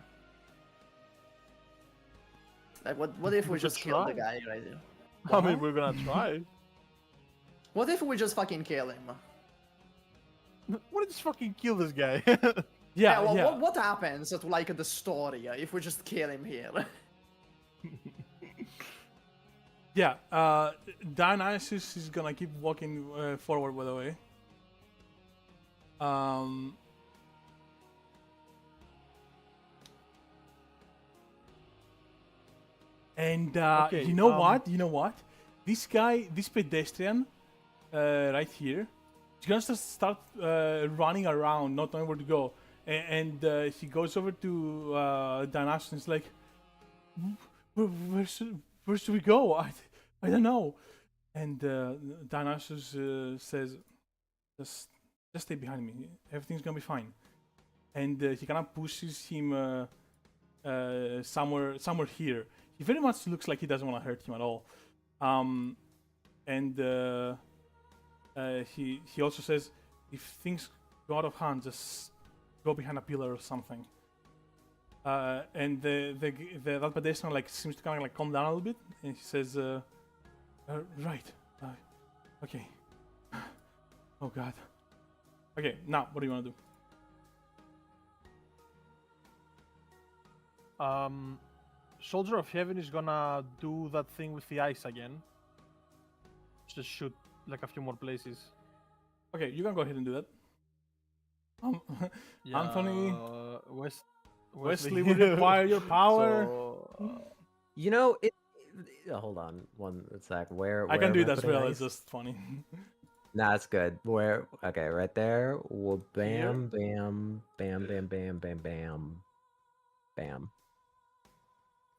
Like, what if we We could just kill the try. guy right here? I mean, we're gonna try. What if we just fucking kill him? What just fucking kill this guy? Yeah, well, yeah. What happens to like the story if we just kill him here? Yeah, Dionysus is gonna keep walking forward, by the way. And Okay, you know what? You know what? This guy, this pedestrian, right here, he's gonna just start running around, not knowing where to go. And he goes over to Dionysus and is like, where should we go? I don't know. And Dionysus says, just stay behind me. Everything's gonna be fine. And he kind of pushes him somewhere here. He very much looks like he doesn't want to hurt him at all. And he also says, if things go out of hand, just go behind a pillar or something. And that pedestrian like seems to kind of like calm down a little bit, and he says, right, okay. Oh God. Okay, now what do you want to do? Soldier of Heaven is gonna do that thing with the ice again. Just shoot like a few more places. Okay, you can go ahead and do that. Anthony, Wesley will require your power. So, Hold on one sec. Where I can do am that as putting well. ice? It's just funny. Nah, it's good. Where? Okay, right there. Well, Here? bam, bam, bam, bam, bam, bam, bam, bam.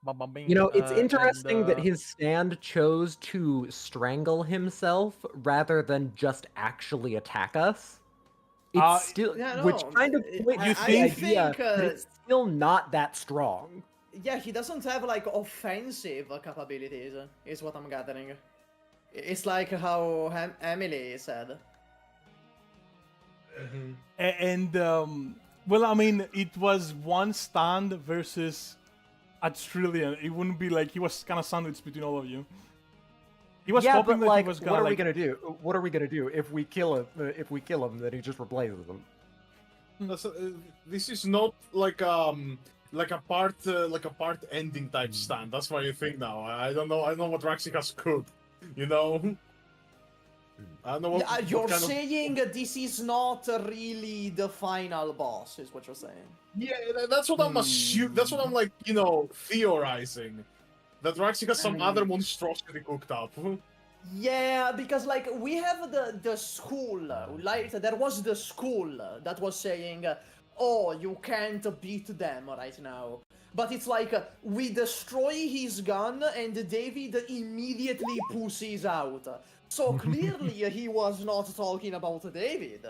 bam, bam, bing, It's interesting and, that his stand chose to strangle himself rather than just actually attack us. It's still, yeah, which no, kind of points You to the think- idea think, that it's still not that strong. Yeah, he doesn't have like offensive capabilities, is what I'm gathering. It's like how Emily said. And well, I mean, it was one stand versus a trillion. It wouldn't be like he was kind of sandwiched between all of you. He was Yeah, hoping but that like, he was what gonna are we like. gonna do? What are we gonna do if we kill him? If we kill him, then he just replaces him. This is not like a part ending type stand. That's what you think now. I don't know what Raxikas could, I don't know what. Yeah, what you're kind of- saying this is not really the final boss, is what you're saying. Yeah, that's what I'm assuming. That's what I'm like, theorizing. That Raxik has some other monstrosity cooked up. Yeah, because like we have the school, like there was the school that was saying, oh, you can't beat them right now. But it's like we destroy his gun and David immediately pushes out. So clearly he was not talking about David.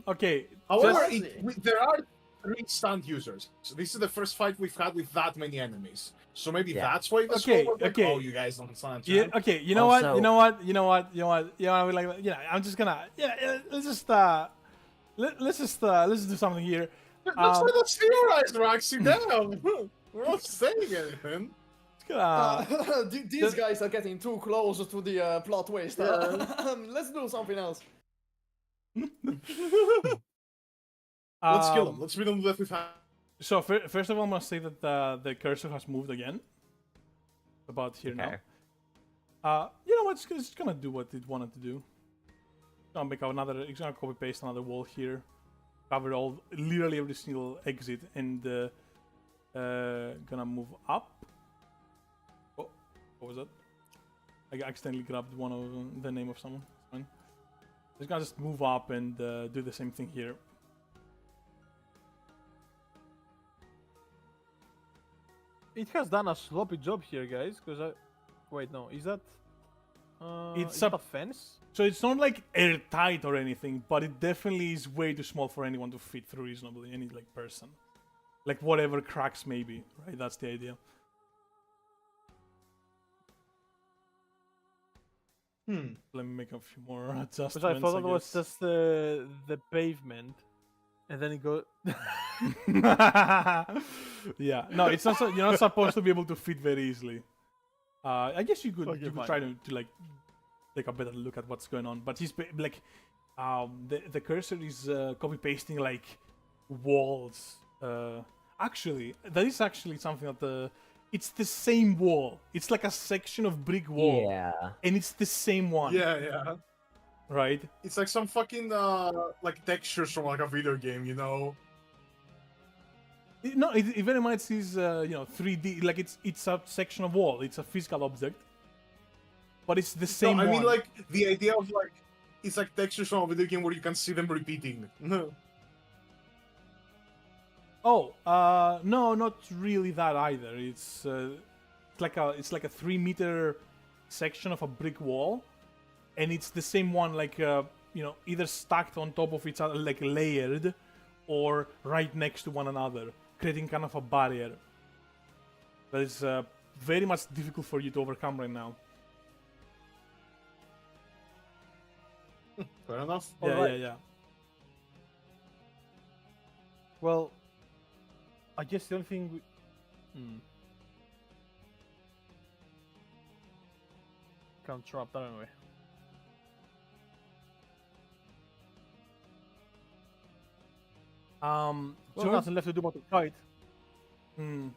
Okay. However, Just- there are 3 stand users. So this is the first fight we've had with that many enemies. So maybe Yeah. that's why this Okay, like, okay. oh, you guys don't stand. Yeah. champ." Okay. You know what? Also- You know what? You know what? You know what? You know. Like. Yeah. I'm just gonna. Yeah. Let's just. Let's just do something here. Let's theorize, Raxi. Damn. We're not saying anything. Just gonna. These guys are getting too close to the plot twist. Let's do something else. Let's kill him. Let's beat him to death with hand. So first of all, I must say that the cursor has moved again. About here Okay. now. You know what? It's gonna do what it wanted to do. It's gonna make another. It's gonna copy paste another wall here, cover literally every single exit, and gonna move up. Oh, what was that? I accidentally grabbed one of the name of someone. It's fine. It's gonna just move up and do the same thing here. it has done a sloppy job here, guys. Because wait, no, is that? It's is that a fence? So it's not like airtight or anything, but it definitely is way too small for anyone to fit through reasonably, any like person. like whatever cracks maybe, right? That's the idea. Let me make a few more adjustments. Because I thought it was guess. just the pavement, and then it goes. Yeah, no, it's not. You're not supposed to be able to fit very easily. I guess you could Okay, you could fine. try to like take a better look at what's going on. But he's like, the cursor is copy pasting like walls. Actually, that is actually something that it's the same wall. It's like a section of brick wall, Yeah. and it's the same one, Yeah. right? It's like some fucking like textures from like a video game, you know? No, it very much is 3D. Like it's a section of wall. It's a physical object, but it's the same No, I one. mean like the idea of like it's like textures from a video game where you can see them repeating. Oh, no, not really that either. It's like a 3 meter section of a brick wall, and it's the same one, like either stacked on top of each other, like layered, or right next to one another, creating kind of a barrier that is very much difficult for you to overcome right now. Fair enough. Yeah, Alright. yeah. Well, I guess the only thing we... Can't drop that anyway. Well, George, nothing left to do but to fight. Alright,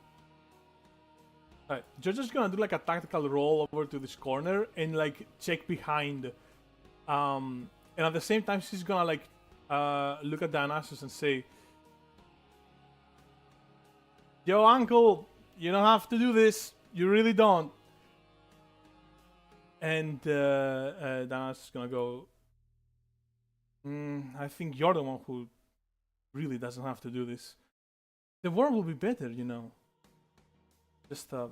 George is gonna do like a tactical roll over to this corner and like check behind. And at the same time, she's gonna like look at Dionysus and say, "Yo, uncle, you don't have to do this. You really don't." And Dionysus is gonna go, "I think you're the one who really doesn't have to do this. The world will be better, you know. Just a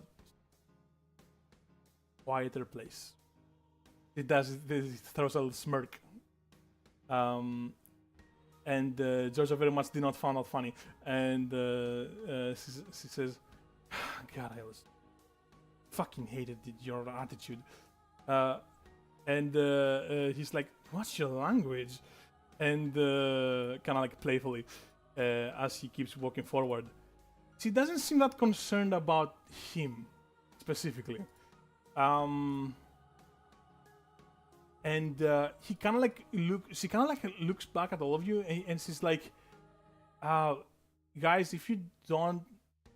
quieter place." It does. It throws a little smirk. And Georgia very much did not find that funny. And she says, "God, I was fucking hated your attitude." And he's like, "What's your language?" And kind of like playfully, as he keeps walking forward, she doesn't seem that concerned about him specifically. And he kind of like she kind of like looks back at all of you, and she's like, "Guys, if you don't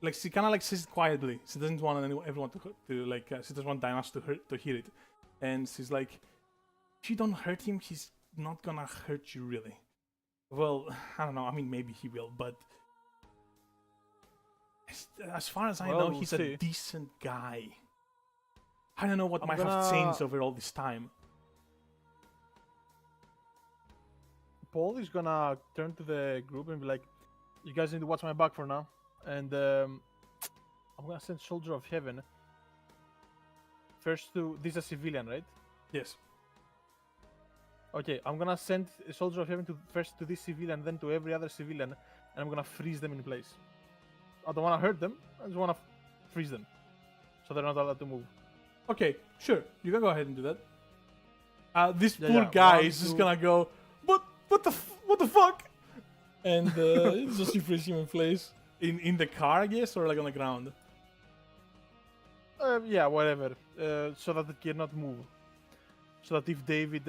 like," she kind of like says it quietly. She doesn't want everyone to like. She doesn't want Dionysus to hear it, and she's like, "If you don't hurt him, he's not gonna hurt you really." Well, I don't know. I mean, maybe he will, but as far as I know, We'll he's see. a decent guy. I don't know what I'm might have gonna- changed over all this time. Paul is gonna turn to the group and be like, "You guys need to watch my back for now." And I'm gonna send Soldier of Heaven first to... This is a civilian, right? Yes. Okay, I'm gonna send a Soldier of Heaven first to this civilian, then to every other civilian, and I'm gonna freeze them in place. I don't wanna hurt them, I just wanna freeze them. So they're not allowed to move. Okay, sure. You can go ahead and do that. This Yeah, poor yeah. guy 1, is just 2. gonna go, what the fuck? And just you freeze him in place. In the car, I guess, or like on the ground. Yeah, whatever. So that it cannot move. So that if David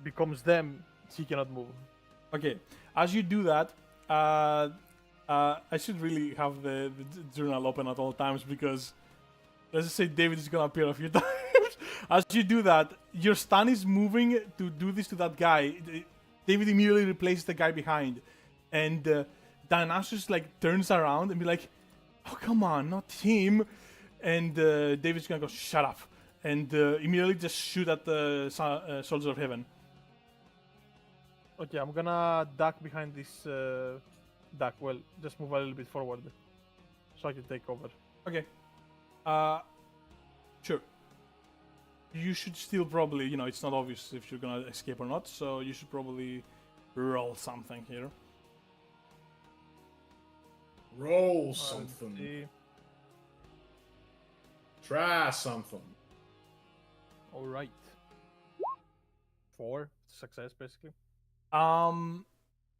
becomes them, he cannot move. Okay, as you do that, I should really have the journal open at all times because let's just say David is gonna appear a few times. As you do that, your stun is moving to do this to that guy. David immediately replaces the guy behind, and Dionysus like turns around and be like, "Oh come on, not him!" And David's gonna go, "Shut up!" And immediately just shoot at the Soldier of Heaven. Okay, I'm gonna duck behind this duck. Well, just move a little bit forward so I can take over. Okay. Sure. You should still probably, it's not obvious if you're gonna escape or not, so you should probably roll something here. Roll Let's something. see. Try something. All right. 4 success basically.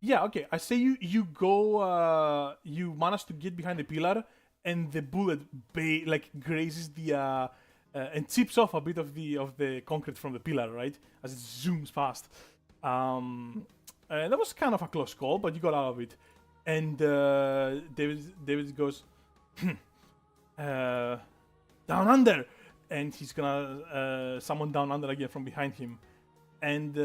Yeah, okay. I say you go you manage to get behind the pillar and the bullet like grazes the and chips off a bit of the concrete from the pillar, right? As it zooms past. And that was kind of a close call, but you got out of it. And David goes down under, and he's gonna summon down under again from behind him. And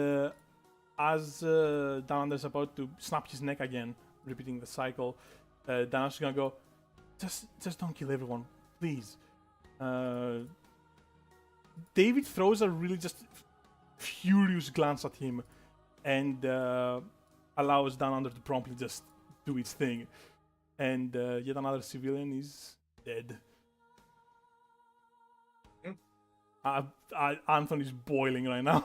as Down Under's about to snap his neck again, repeating the cycle, Dana's gonna go, just don't kill everyone, please. David throws a really just furious glance at him, and allows Down Under to promptly just do its thing. And yet another civilian is dead. Anthony's boiling right now.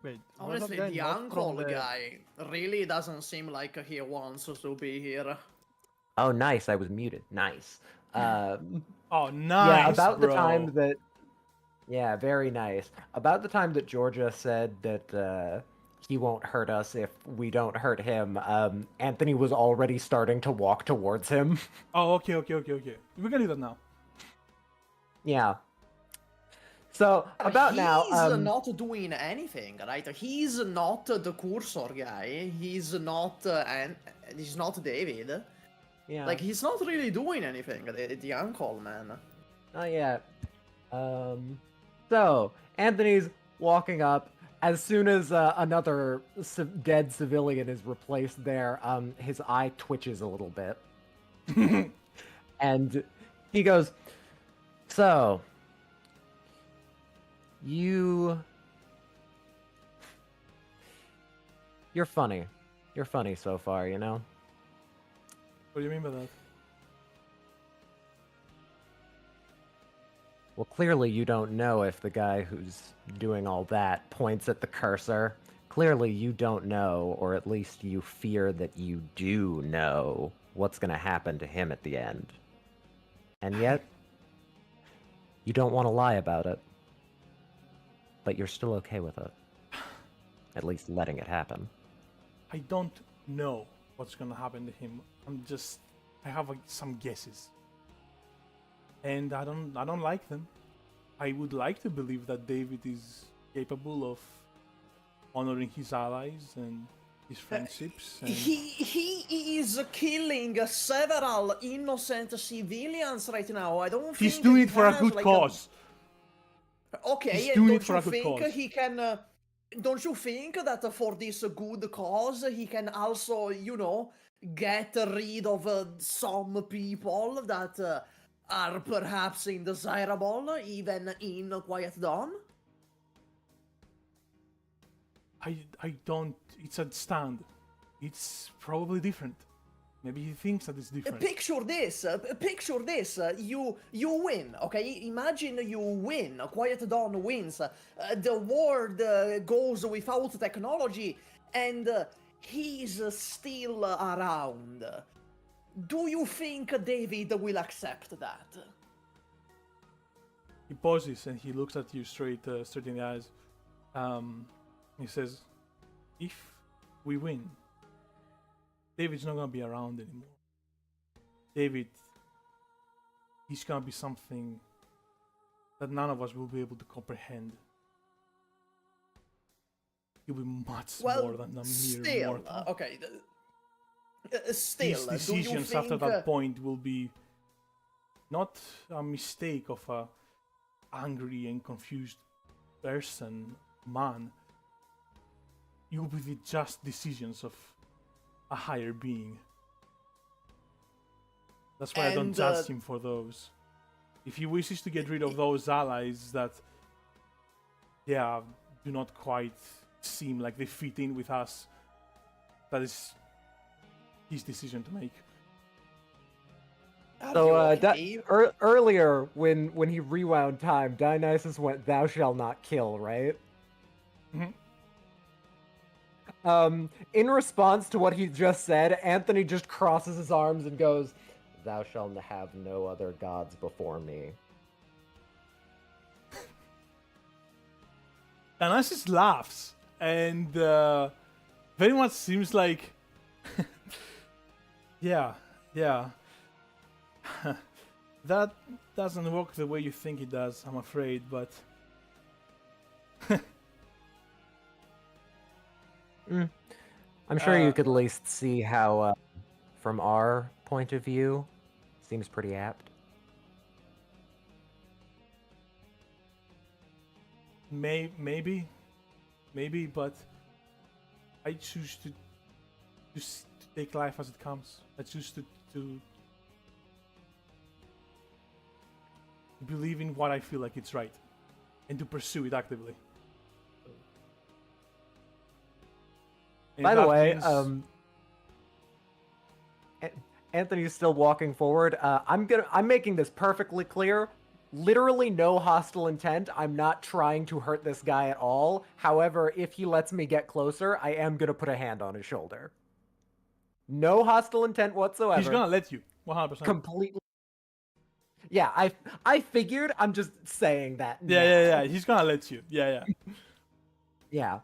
Wait. was that Honestly, guy the not from uncle the- guy really doesn't seem like he wants to be here. Oh, nice. I was muted. Nice. Oh, nice, yeah, about bro. the time that. Yeah, very nice. About the time that Georgia said that he won't hurt us if we don't hurt him, Anthony was already starting to walk towards him. Oh, okay. We can do that now. Yeah. So about now, He's not doing anything, right? He's not the cursor guy. He's not he's not David. yeah, Like he's not really doing anything. The uncle man. not yet. So Anthony's walking up. As soon as another dead civilian is replaced there, his eye twitches a little bit, and he goes, "So, you're funny. You're funny so far, you know." What do you mean by that? Well, clearly you don't know if the guy who's doing all that points at the cursor. Clearly you don't know, or at least you fear that you do know what's going to happen to him at the end. And yet, you don't want to lie about it. But you're still okay with it. At least letting it happen. I don't know what's gonna happen to him. I have some guesses, and I don't like them. I would like to believe that David is capable of honoring his allies and his friendships. And He is killing several innocent civilians right now. I don't he's think doing he it for a has, good like, cause. Okay, He's and doing don't it for you a good think cause. he can? Don't you think that for this good cause he can also, get rid of some people that are perhaps undesirable, even in Quiet Dawn? I don't. It's a stand. It's probably different. Maybe he thinks that it's different. Picture this. Picture this. You win. Okay, imagine you win. Quiet Dawn wins. The world goes without technology, and he's still around. Do you think David will accept that? He pauses and he looks at you straight in the eyes. He says, "If we win, David's not gonna be around anymore. David, he's gonna be something that none of us will be able to comprehend. He'll be much more than a mere still, mortal. okay. Still, His do you decisions think? after that point will be not a mistake of a angry and confused man. It will be the just decisions of a higher being. That's why I don't And, judge him for those. If he wishes to get rid of those allies that, do not quite seem like they fit in with us, that is his decision to make." Are So you okay? earlier, when he rewound time, Dionysus went, "Thou shalt not kill," right? Mhm. In response to what he just said, Anthony just crosses his arms and goes, "Thou shalt have no other gods before me." Thanasis laughs and very much seems like, yeah, that doesn't work the way you think it does, I'm afraid, but I'm sure you could at least see how, from our point of view, seems pretty apt. maybe, but I choose to take life as it comes. I choose to believe in what I feel like it's right, and to pursue it actively. And By the that way, means- Anthony's still walking forward. I'm making this perfectly clear. Literally no hostile intent. I'm not trying to hurt this guy at all. However, if he lets me get closer, I am gonna put a hand on his shoulder. No hostile intent whatsoever. he's gonna let you 100%. Completely. Yeah, I figured. I'm just saying that. now. Yeah. He's gonna let you. Yeah. Yeah.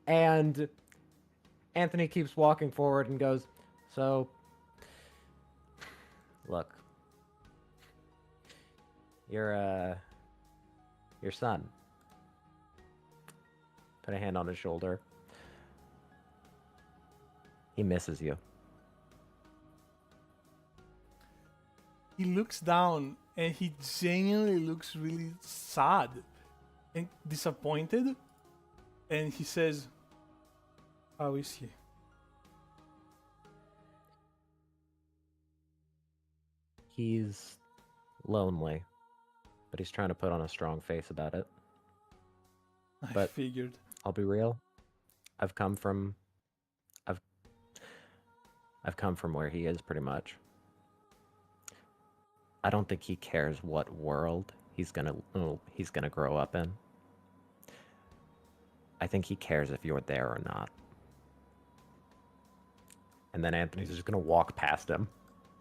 And Anthony keeps walking forward and goes, "So, look, your son." Put a hand on his shoulder. He misses you. He looks down and he genuinely looks really sad and disappointed. And he says, "How is he?" He's lonely, but he's trying to put on a strong face about it. I But- figured. I'll be real. I've come from where he is pretty much. I don't think he cares what world he's gonna grow up in. I think he cares if you're there or not. And then Anthony's just gonna walk past him.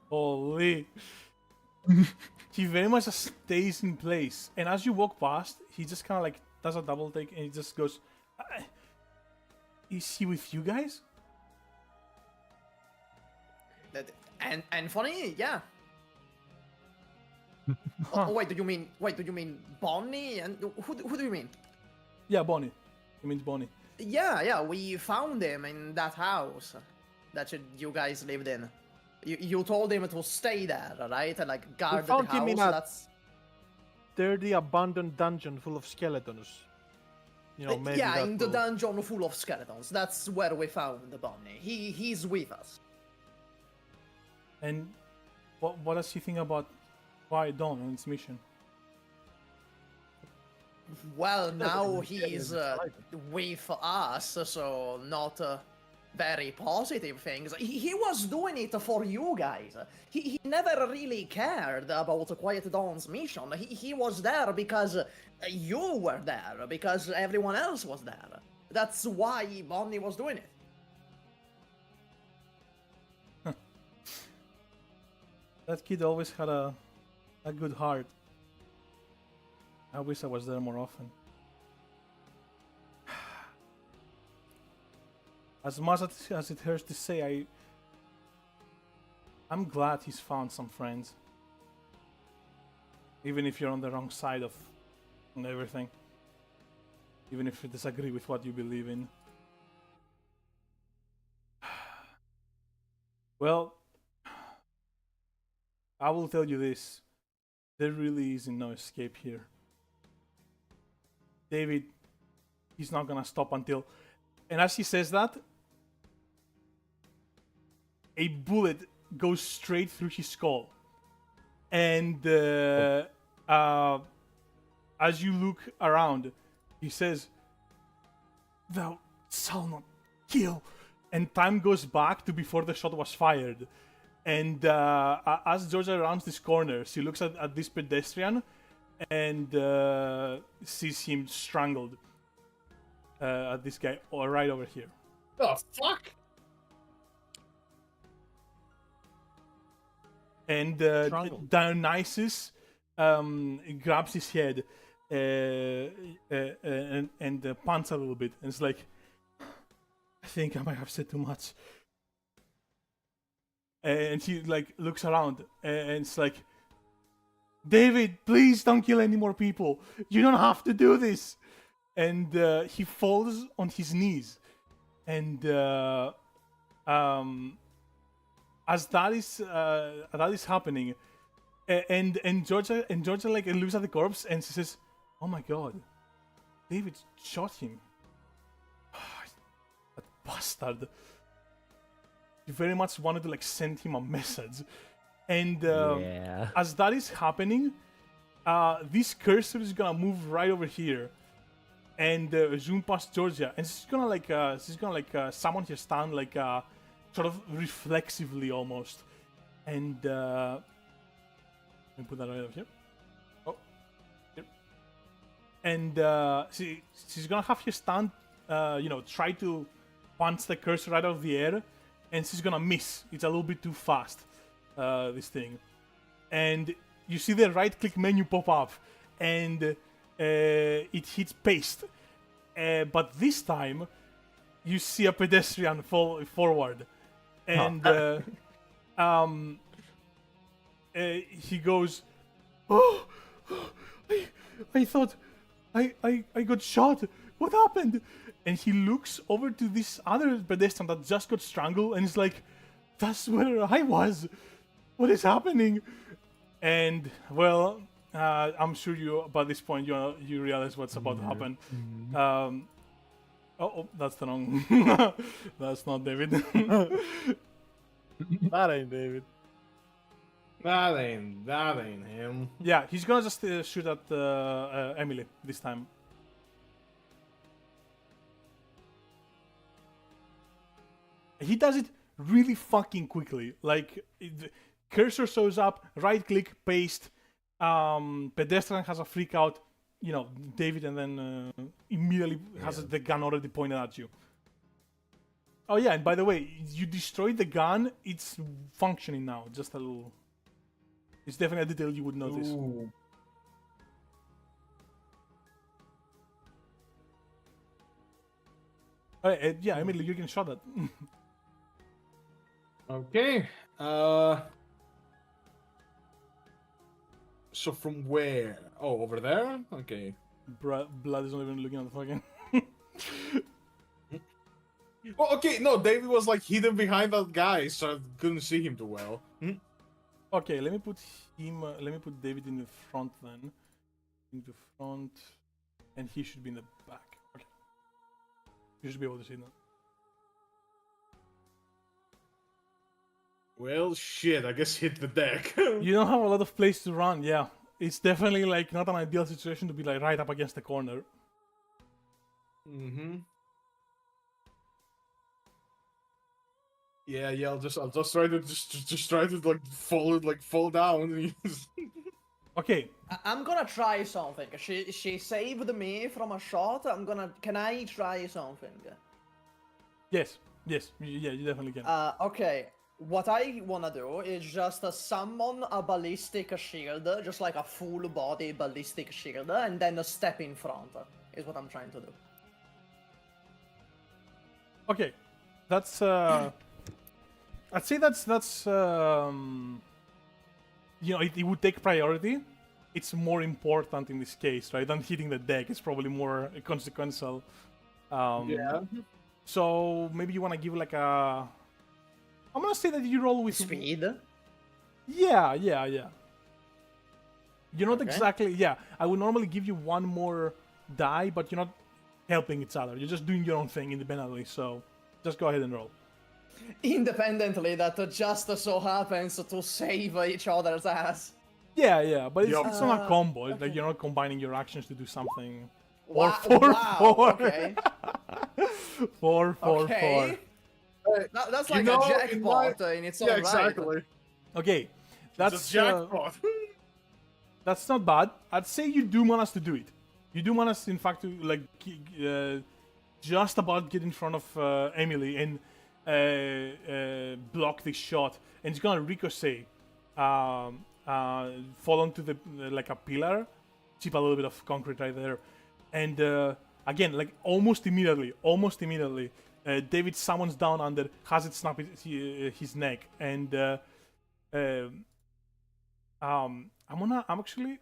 Holy. He very much just stays in place. And as you walk past, he just kind of like does a double take and he just goes, "Is he with you guys?" And funny, yeah. Oh, wait, do you mean Bonnie? And who do you mean? Yeah, Bonnie. He means Bonnie. Yeah, we found him in that house that you guys lived in. You told him to stay there, right? And like guard the found house. him in a- That's Dirty, abandoned dungeon full of skeletons. You know, maybe yeah, that in the will- dungeon full of skeletons. That's where we found the Bonnie. He's with us. And what does he think about Quiet Dawn and its mission? Well, now but he's with us, so not very positive things. He was doing it for you guys. He never really cared about Quiet Dawn's mission. He was there because you were there, because everyone else was there. That's why Bonnie was doing it. That kid always had a good heart. I wish I was there more often. As much as it hurts to say, I'm glad he's found some friends. Even if you're on the wrong side of everything. Even if you disagree with what you believe in. Well, I will tell you this. There really isn't no escape here. David, he's not gonna stop until... And as he says that, a bullet goes straight through his skull. And as you look around, he says, "Thou shalt not kill." And time goes back to before the shot was fired. And as Georgia rounds this corner, she looks at this pedestrian and sees him strangled. at this guy right over here. Oh fuck! And Strangle. Dionysus grabs his head and pants a little bit, and it's like, I think I might have said too much. And he like looks around, and it's like, David, please don't kill any more people. You don't have to do this. And he falls on his knees, and as that is happening, and Georgia like looks at the corpse and she says, "Oh my God, David shot him. That bastard. You very much wanted to like send him a message." And Yeah. as that is happening, this cursor is gonna move right over here and zoom past Georgia, and she's gonna summon her stand like sort of reflexively almost, and let me put that right over here. Oh, here. And she's gonna have her stand, try to punch the cursor right out of the air, and she's gonna miss. It's a little bit too fast. This thing, and you see the right-click menu pop up, and it hits paste. But this time, you see a pedestrian fall forward, and he goes, "Oh, I thought I got shot. What happened?" And he looks over to this other pedestrian that just got strangled, and he's like, "That's where I was. What is happening?" And well, I'm sure you by this point you realize what's about to happen. That's the wrong. That's not David. That ain't David. That ain't him. Yeah, he's gonna just shoot at Emily this time. He does it really fucking quickly. Like, cursor shows up, right click, paste. Pedestrian has a freak out, David, and then immediately has the gun already pointed at you. Oh yeah, and by the way, you destroyed the gun. It's functioning now. Just a little. It's definitely a detail you would notice. Ooh. Yeah, Emily, you're getting shot at. Okay. So from where? Oh, over there? Okay. Blood is not even looking at the fucking. Well, okay, no, David was like hidden behind that guy, so I couldn't see him too well. Okay, let me put him. Let me put David in the front then. In the front, and he should be in the back. Okay. You should be able to see that. Well, shit, I guess hit the deck. You don't have a lot of place to run. Yeah, it's definitely like not an ideal situation to be like right up against the corner. Mm-hmm. Yeah, I'll just try to just try to fall down. Okay, I'm gonna try something. She saved me from a shot. Can I try something? yes, yeah, you definitely can. Okay. What I wanna do is just summon a ballistic shield, just like a full body ballistic shield, and then step in front. Is what I'm trying to do. Okay, that's I'd say that's it would take priority. It's more important in this case, right, than hitting the deck. It's probably more consequential. Yeah. So maybe you want to give like a. I'm gonna say that you roll with Speed. Yeah. You're not Okay. exactly. Yeah, I would normally give you one more die, but you're not helping each other. You're just doing your own thing independently. So just go ahead and roll. Independently, that just so happens to save each other's ass. Yeah, but it's, Yup. it's not a combo. It's okay. like you're not combining your actions to do something. Wow. Four. Okay. Four. Okay. That's like know, a in jackpot in its own Yeah, right. exactly. Okay, That's that's jackpot. that's not bad. I'd say you do manage to do it. You do manage, in fact, to like just about get in front of Emily and block this shot, and it's gonna ricochet, fall onto the like a pillar, chip a little bit of concrete right there, and again, like almost immediately, David summons down under, has it snap his neck, and I'm actually.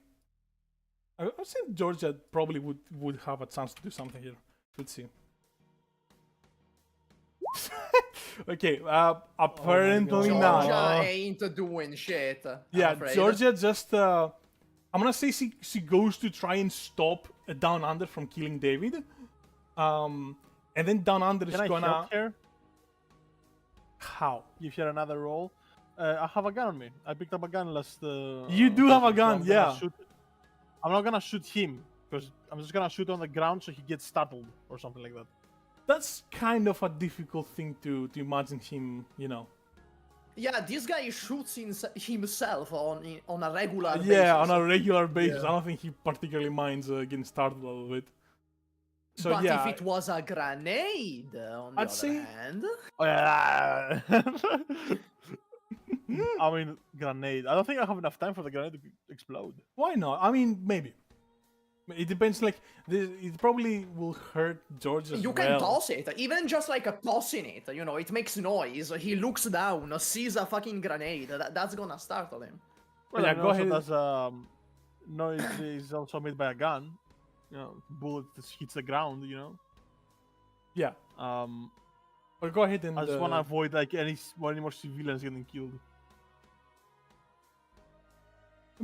I think Georgia probably would have a chance to do something here. Let's see. Okay, apparently not. Georgia ain't doing shit. Yeah, I'm afraid. Georgia just. I'm gonna say she goes to try and stop Down Under from killing David. And then Down Under is Can I gonna. help here? How? Give her another roll. I have a gun on me. I picked up a gun last. You do have a session, so gun, I'm gonna yeah. I'm not gonna shoot him because I'm just gonna shoot on the ground so he gets startled or something like that. That's kind of a difficult thing to imagine him, you know. Yeah, this guy shoots himself on a regular basis. Yeah, on a regular basis. Yeah. I don't think he particularly minds getting startled a little bit. So but yeah, if it was a grenade, on the I'd other say- hand... Oh, yeah. I mean, grenade. I don't think I have enough time for the grenade to explode. why not? I mean, maybe. It depends. Like, it probably will hurt George as You well. can toss it, even just like tossing it, you know, it makes noise. He looks down, sees a fucking grenade. That's gonna startle him. Well, Yeah, and go also ahead. Does noise is also made by a gun. You know, bullet that hits the ground. You know. Yeah. Or go ahead and. I just want to avoid like any more civilians getting killed.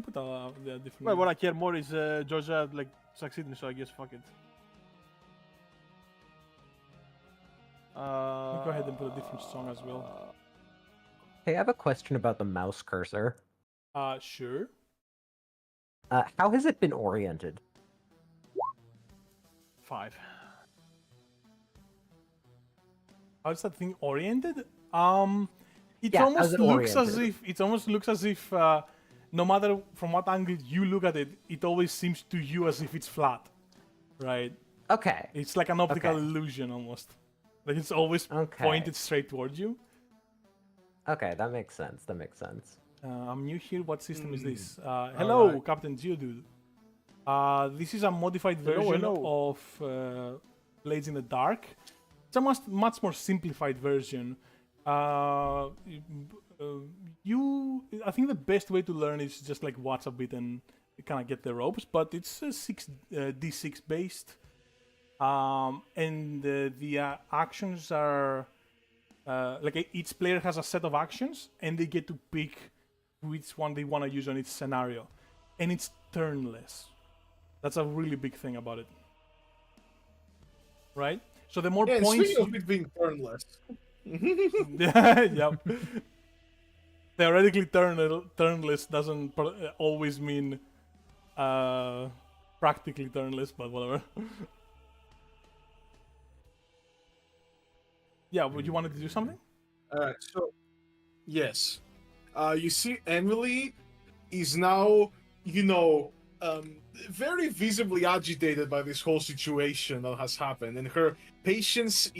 put the different. Well, what I care more is Georgia like succeeding, so I guess fuck it. Go ahead and put a different song as well. Hey, I have a question about the mouse cursor. Sure. How has it been oriented? 5. How's that thing oriented? It Yeah, how's almost it looks as if no matter from what angle you look at it, it always seems to you as if it's flat, right? Okay. It's like an optical Okay. illusion almost. Like it's always Okay. pointed straight towards you. Okay, that makes sense. That makes sense. I'm new here. What system is this? Hello, Alright. Captain Geodude. This is a modified Hello, version hello. of Blades in the Dark. It's a much more simplified version. I think the best way to learn is just like watch a bit and kind of get the ropes. But it's 6d6 based, and the actions are like each player has a set of actions, and they get to pick which one they want to use on each scenario, and it's turnless. That's a really big thing about it, right? So the more Yeah, and points, speaking of it being turnless, yeah. Theoretically, turnless doesn't always mean practically turnless, but whatever. Yeah, would you wanted to do something? Alright, so yes. You see Emily is now, very visibly agitated by this whole situation that has happened, and her patience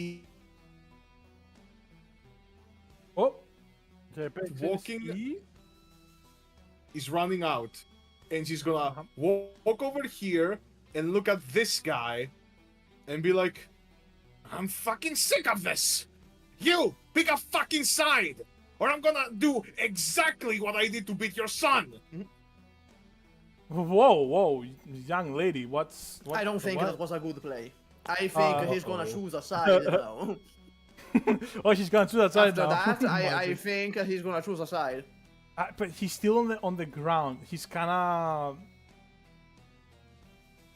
Oh, walking is running out. And she's gonna walk over here and look at this guy and be like, I'm fucking sick of this! You, pick a fucking side! Or I'm gonna do exactly what I did to beat your son! whoa, young lady, what? I don't think what? that was a good play. I think he's gonna choose a side now. Oh, she's gonna choose that side After now. that, I think he's gonna choose a side. But he's still on the ground. He's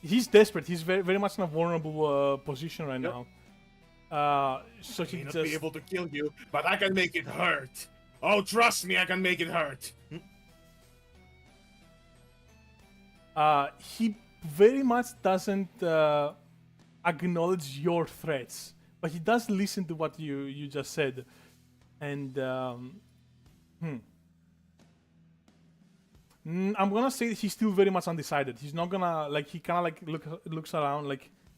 he's desperate. He's very much in a vulnerable position right now. So I he may not just be able to kill you, but I can make it hurt. Oh, trust me, I can make it hurt. he very much doesn't acknowledge your threats, but he does listen to what you just said, and I'm gonna say he's still very much undecided. He's not gonna he kind of looks around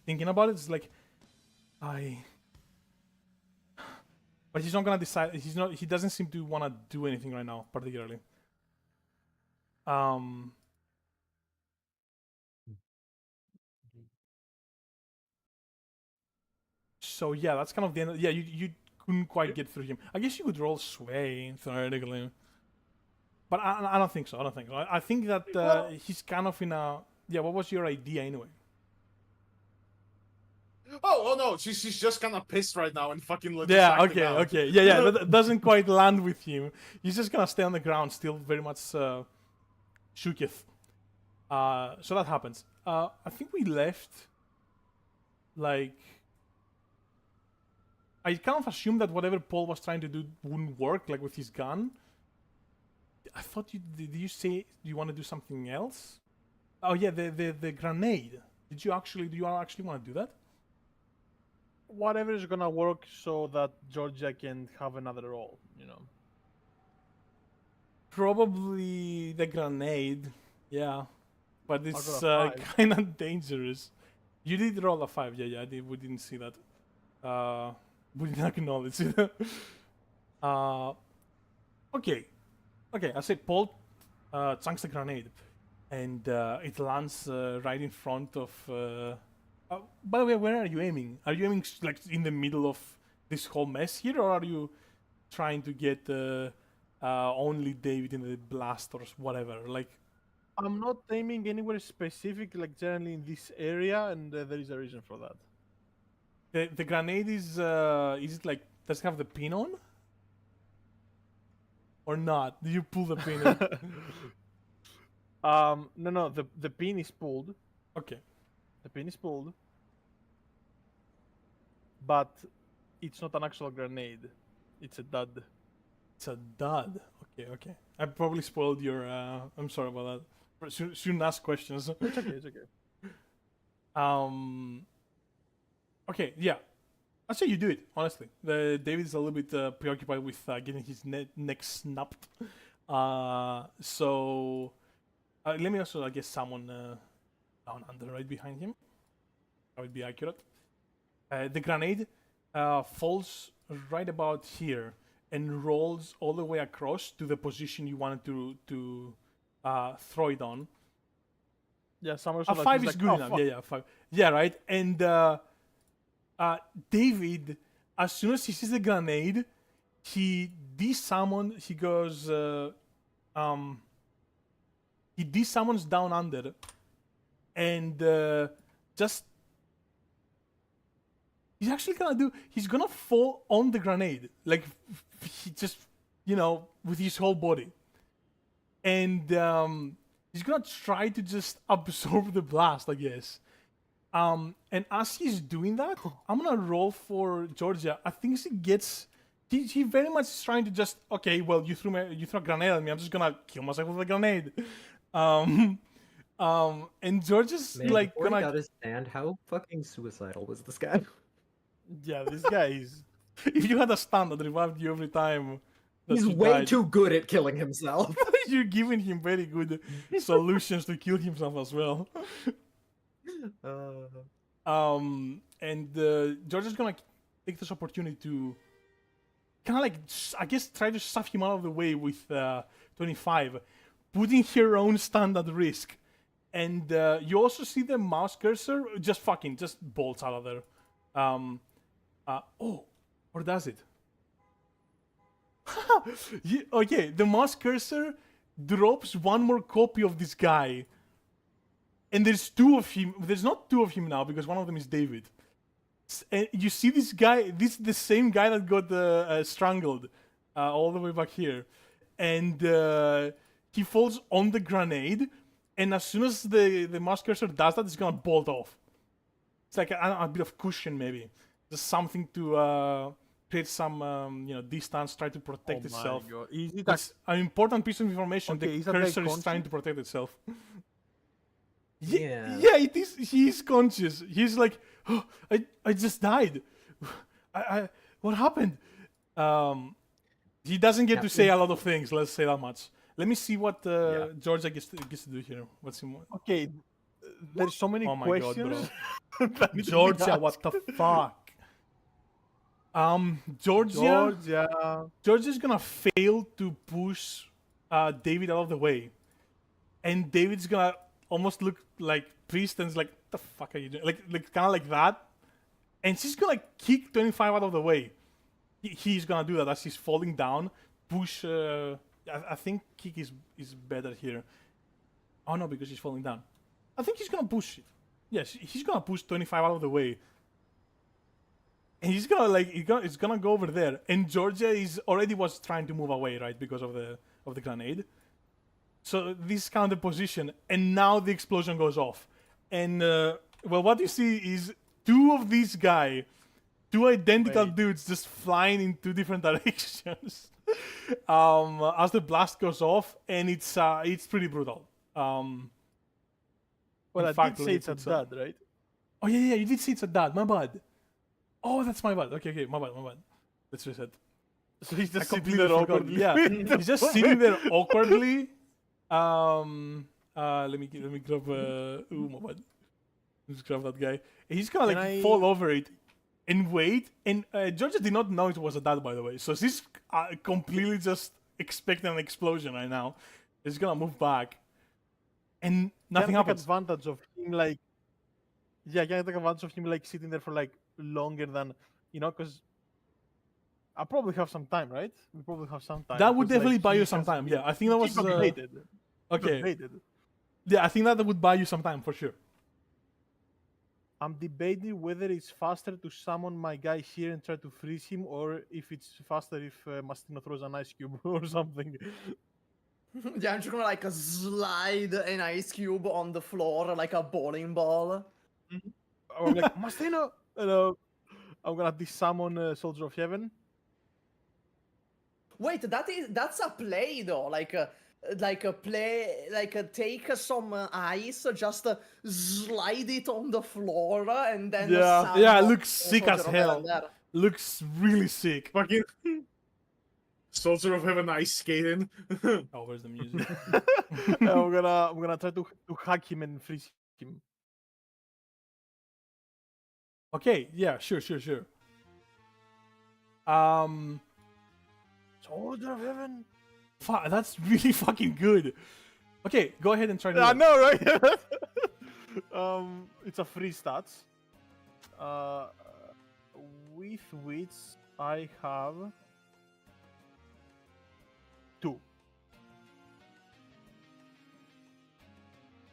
thinking about it. It's like But he's not gonna decide. He doesn't seem to want to do anything right now, particularly. So yeah, that's kind of the end. Yeah, you couldn't quite get through him. I guess you could roll sway theoretically, but I don't think so. I don't think so. I think that he's kind of in a. Yeah, what was your idea anyway? Oh no, she's just kind of pissed right now and fucking let Yeah, us act him okay, out. okay. Yeah, that doesn't quite land with him. He's just gonna stay on the ground, still very much shooketh. So that happens. I think we left, like... I kind of assumed that whatever Paul was trying to do wouldn't work, like with his gun. I thought did you say you want to do something else? Oh yeah, the grenade. Do you actually want to do that? Whatever is gonna work so that Georgia can have another role, you know. Probably the grenade, yeah. But it's got a 5. kind of dangerous. You did roll a 5, yeah, we didn't see that. We didn't acknowledge it. Okay, I say Paul chunks the grenade, and it lands right in front of... by the way, where are you aiming? Are you aiming like in the middle of this whole mess here, or are you trying to get only David in the blast or whatever? Like, I'm not aiming anywhere specific, like generally in this area, and there is a reason for that. the grenade is it like, does it have the pin on? Or not? Do you pull the pin on? No, the pin is pulled. Okay. The pin is pulled, but it's not an actual grenade. It's a dud. It's a dud. Okay. I probably spoiled your... I'm sorry about that. Shouldn't ask questions. It's okay. Okay, yeah. I'd say you do it, honestly. David's a little bit preoccupied with getting his neck snapped. So let me also, I guess, summon down under right behind him. That would be accurate. The grenade falls right about here and rolls all the way across to the position you wanted to throw it on. Yeah, somewhere A so 5 he's is like, good "Oh, enough. fuck." Yeah, 5. Yeah, right. And David, as soon as he sees the grenade, he desummons. He goes. He desummons down under, and just. He's actually gonna do. He's gonna fall on the grenade, like he just, with his whole body, and he's gonna try to just absorb the blast, I guess. And as he's doing that, I'm gonna roll for Georgia. I think he gets. He very much is trying to just, okay, well, you threw a grenade at me. I'm just gonna kill myself with a grenade. And Georgia's Man, like before he gonna. got his stand, how fucking suicidal was this guy? Yeah, this guy is. If you had a stand that revived you every time that He's you way died, too good at killing himself. you're giving him very good solutions to kill himself as well. And George is gonna take this opportunity to kind of like, I guess, try to shove him out of the way with 25, putting her own stand at risk. And you also see the mouse cursor just bolts out of there. Or does it? Okay, the mouse cursor drops one more copy of this guy. And there's two of him. There's not two of him now because one of them is David. And you see this guy. This is the same guy that got strangled all the way back here. And he falls on the grenade. And as soon as the mouse cursor does that, it's going to bolt off. It's like a bit of cushion, maybe. Just something to create some distance, try to protect itself. God. Is it That's an important piece of information. Okay, The is that guy cursor is conscious? trying to protect itself. Yeah. Yeah, it is. He is conscious. He's like, oh, I just died. What happened? He doesn't get to say a lot of things. Let's say that much. Let me see what Georgia gets to do here. What's him? Okay, there's so many Oh my God, questions. bro. Georgia, what the fuck? Georgia's gonna fail to push David out of the way, and David's gonna almost look like Priest and is like, "What the fuck are you doing?" Like kind of like that, and she's gonna kick 25 out of the way. He's gonna do that as he's falling down. Push. I think kick is better here. Oh no, because he's falling down. I think he's gonna push it. Yes, he's gonna push 25 out of the way. And he's gonna it's gonna go over there. And Georgia was trying to move away, right, because of the grenade. So this is kind of the position, and now the explosion goes off. And well, what you see is two of these guys, two identical dudes, just flying in two different directions. As the blast goes off, and it's pretty brutal. Well, I did say it's a dud, right? Oh yeah, you did say it's a dud. My bad. Oh, that's my bad. Okay, my bad. Let's reset. So he's just sitting there awkwardly. Yeah, he's just sitting there awkwardly. Let me grab. My bad. Let's grab that guy. He's gonna fall over it and wait. And Georgia did not know it was a dud, by the way. So she's completely just expecting an explosion right now. He's gonna move back, and nothing happens. Take advantage of him, like. Yeah, I can take advantage of him, like sitting there for like longer than, because I probably have some time, right? We probably have some time. That would definitely buy you some time. Yeah, I think that was okay. Yeah, I think that would buy you some time for sure. I'm debating whether it's faster to summon my guy here and try to freeze him, or if it's faster if Mastino throws an ice cube or something. Yeah, I'm just gonna like slide an ice cube on the floor like a bowling ball. I'm like, Mastino! I'm gonna desummon Soldier of Heaven. Wait, that's a play though, take some ice, just slide it on the floor, and then it looks sick as hell. Looks really sick. Fucking Soldier of Heaven ice skating. Oh, where's the music? I'm gonna try to hack him and freeze him. Okay, yeah, sure. Soldier of Heaven. That's really fucking good. Okay, go ahead and try to. I know, right? It's a free stats. With which I have 2.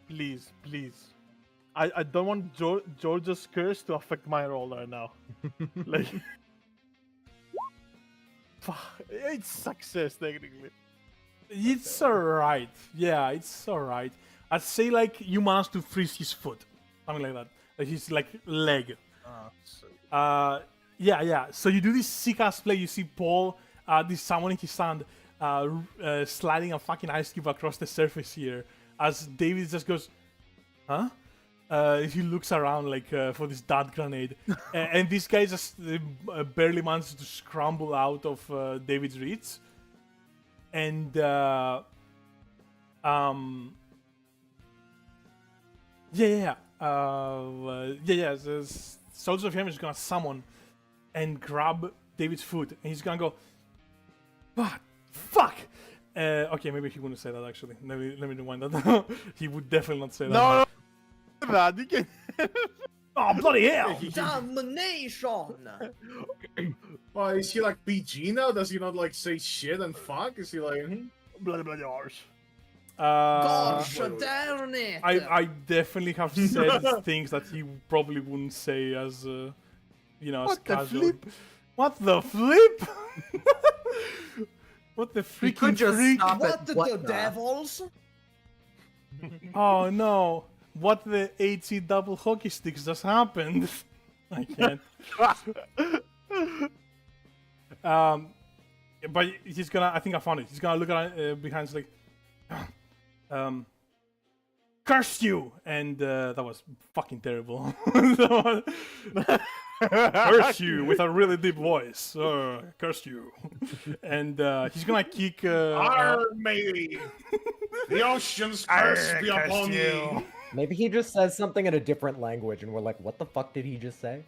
Please. I don't want Georgia's curse to affect my roll right now. Like, it's success technically. It's alright. Yeah, it's alright. I'd say like you managed to freeze his foot, something like that. Like his leg. Yeah. So you do this sick ass play. You see Paul, this summoning his hand, sliding a fucking ice cube across the surface here. As David just goes, huh? He looks around for this dart grenade, and this guy just barely manages to scramble out of David's reach, and the Soldier of Heaven is gonna summon and grab David's foot, and he's gonna go, fuck. Okay, maybe he wouldn't say that actually. Let me rewind that. He would definitely not say that. No. That you can. Oh, bloody hell! Domination! Well, is he like PG now? Does he not say shit and fuck? Is he like bloody arse? Gosh darn it! I definitely have said things that he probably wouldn't say as as what casual. The flip? What the flip? What the freaking could just freak? stop What the devils? Oh no! What the HC double hockey sticks just happened? I can't. But he's gonna. I think I found it. He's gonna look at behind, curse you! And that was fucking terrible. Curse you with a really deep voice. Curse you. And he's gonna kick. Arr, matey! The ocean's curse be upon you. Maybe he just says something in a different language, and we're like, "What the fuck did he just say?"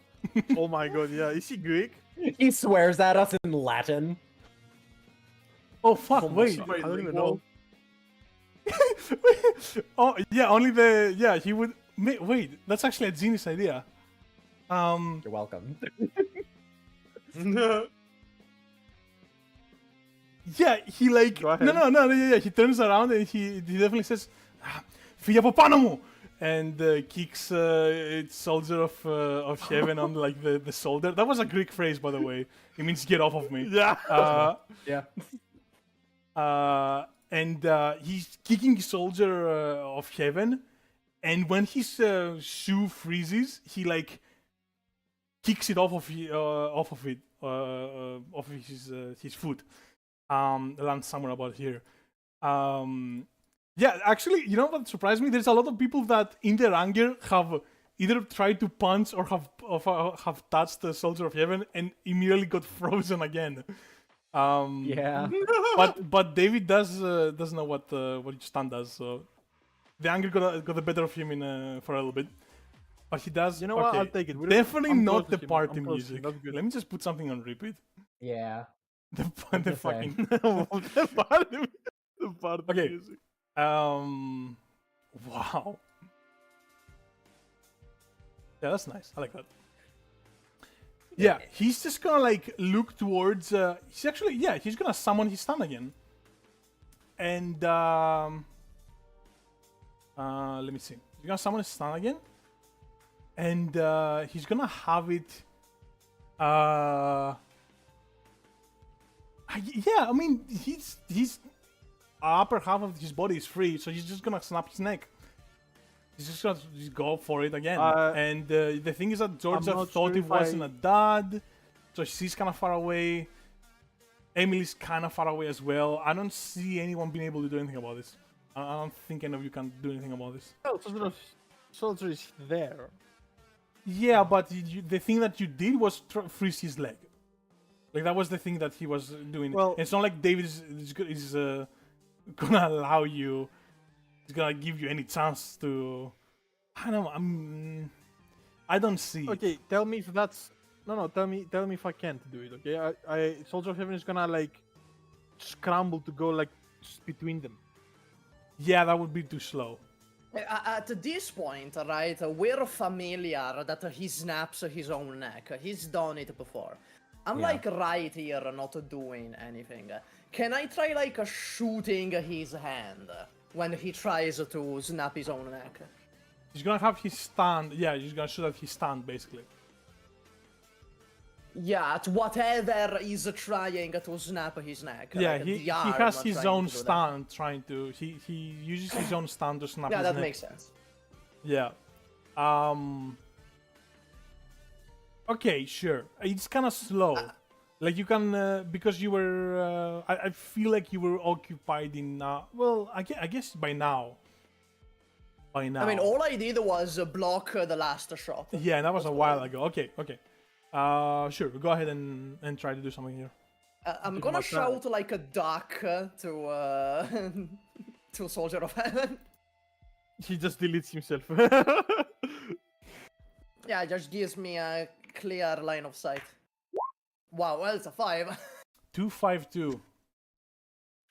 Oh my god, yeah. Is he Greek? He swears at us in Latin. Oh fuck! Oh my Wait. god, I don't even know. Oh yeah, only the he would. Wait, that's actually a genius idea. You're welcome. Yeah, he like Go no, ahead. yeah. He turns around and he definitely says, "Φύγε από πάνω μου," and kicks its soldier of heaven on like the shoulder. That was a Greek phrase, by the way. It means "get off of me." Yeah. Yeah. And he's kicking soldier of heaven, and when his shoe freezes, he like kicks it off of his foot. Lands somewhere about here. Yeah, actually, you know what surprised me? There's a lot of people that, in their anger, have either tried to punch or have touched the soldier of heaven and immediately got frozen again. Yeah. But David doesn't know what each stand does, so the anger got the better of him for a little bit. But he does. You know what? okay. I'll take it. Definitely I'm not close the to him. party I'm close to him. music. That's good. Let me just put something on repeat. Yeah. The to say? fucking. The party Okay. music. Wow. Yeah, that's nice. I like that. Yeah, he's just gonna like look towards. He's gonna summon his stun again. And let me see. He's gonna summon his stun again, and he's gonna have it. Yeah, I mean, he's upper half of his body is free, so he's just gonna snap his neck. He's just gonna go for it again. And the thing is that Georgia not thought sure it if wasn't a dud, so she's kind of far away. Emily's kind of far away as well. I don't see anyone being able to do anything about this. I don't think any of you can do anything about this. Well, soldier is there. Yeah, but the thing that you did was freeze his leg. Like, that was the thing that he was doing. Well, it's not like David is gonna allow you. He's gonna give you any chance to. I don't know. I don't see. Okay, tell me if that's no. Tell me if I can't do it. Okay, I Soldier of Heaven is gonna like scramble to go like just between them. Yeah, that would be too slow. At this point, right, we're familiar that he snaps his own neck. He's done it before. I'm Yeah. like right here, not doing anything. Can I try like shooting his hand when he tries to snap his own neck? He's gonna have his stand. Yeah, he's gonna shoot at his stand basically. Yeah, at whatever is trying to snap his neck. Yeah, like he the arm has his trying own to do that. stand trying to. He uses his own stand to snap Yeah, his that neck. makes sense. Yeah. Okay, sure. It's kind of slow. Like you can because you were. I feel like you were occupied in. Well, I guess by now. By now. I mean, all I did was block the last shot. Yeah, that was a while ago. Okay. Sure. Go ahead and try to do something here. I'm gonna much shout like a duck to to Soldier of Heaven. He just deletes himself. Yeah, it just gives me a clear line of sight. Wow, well, it's a 5. 252.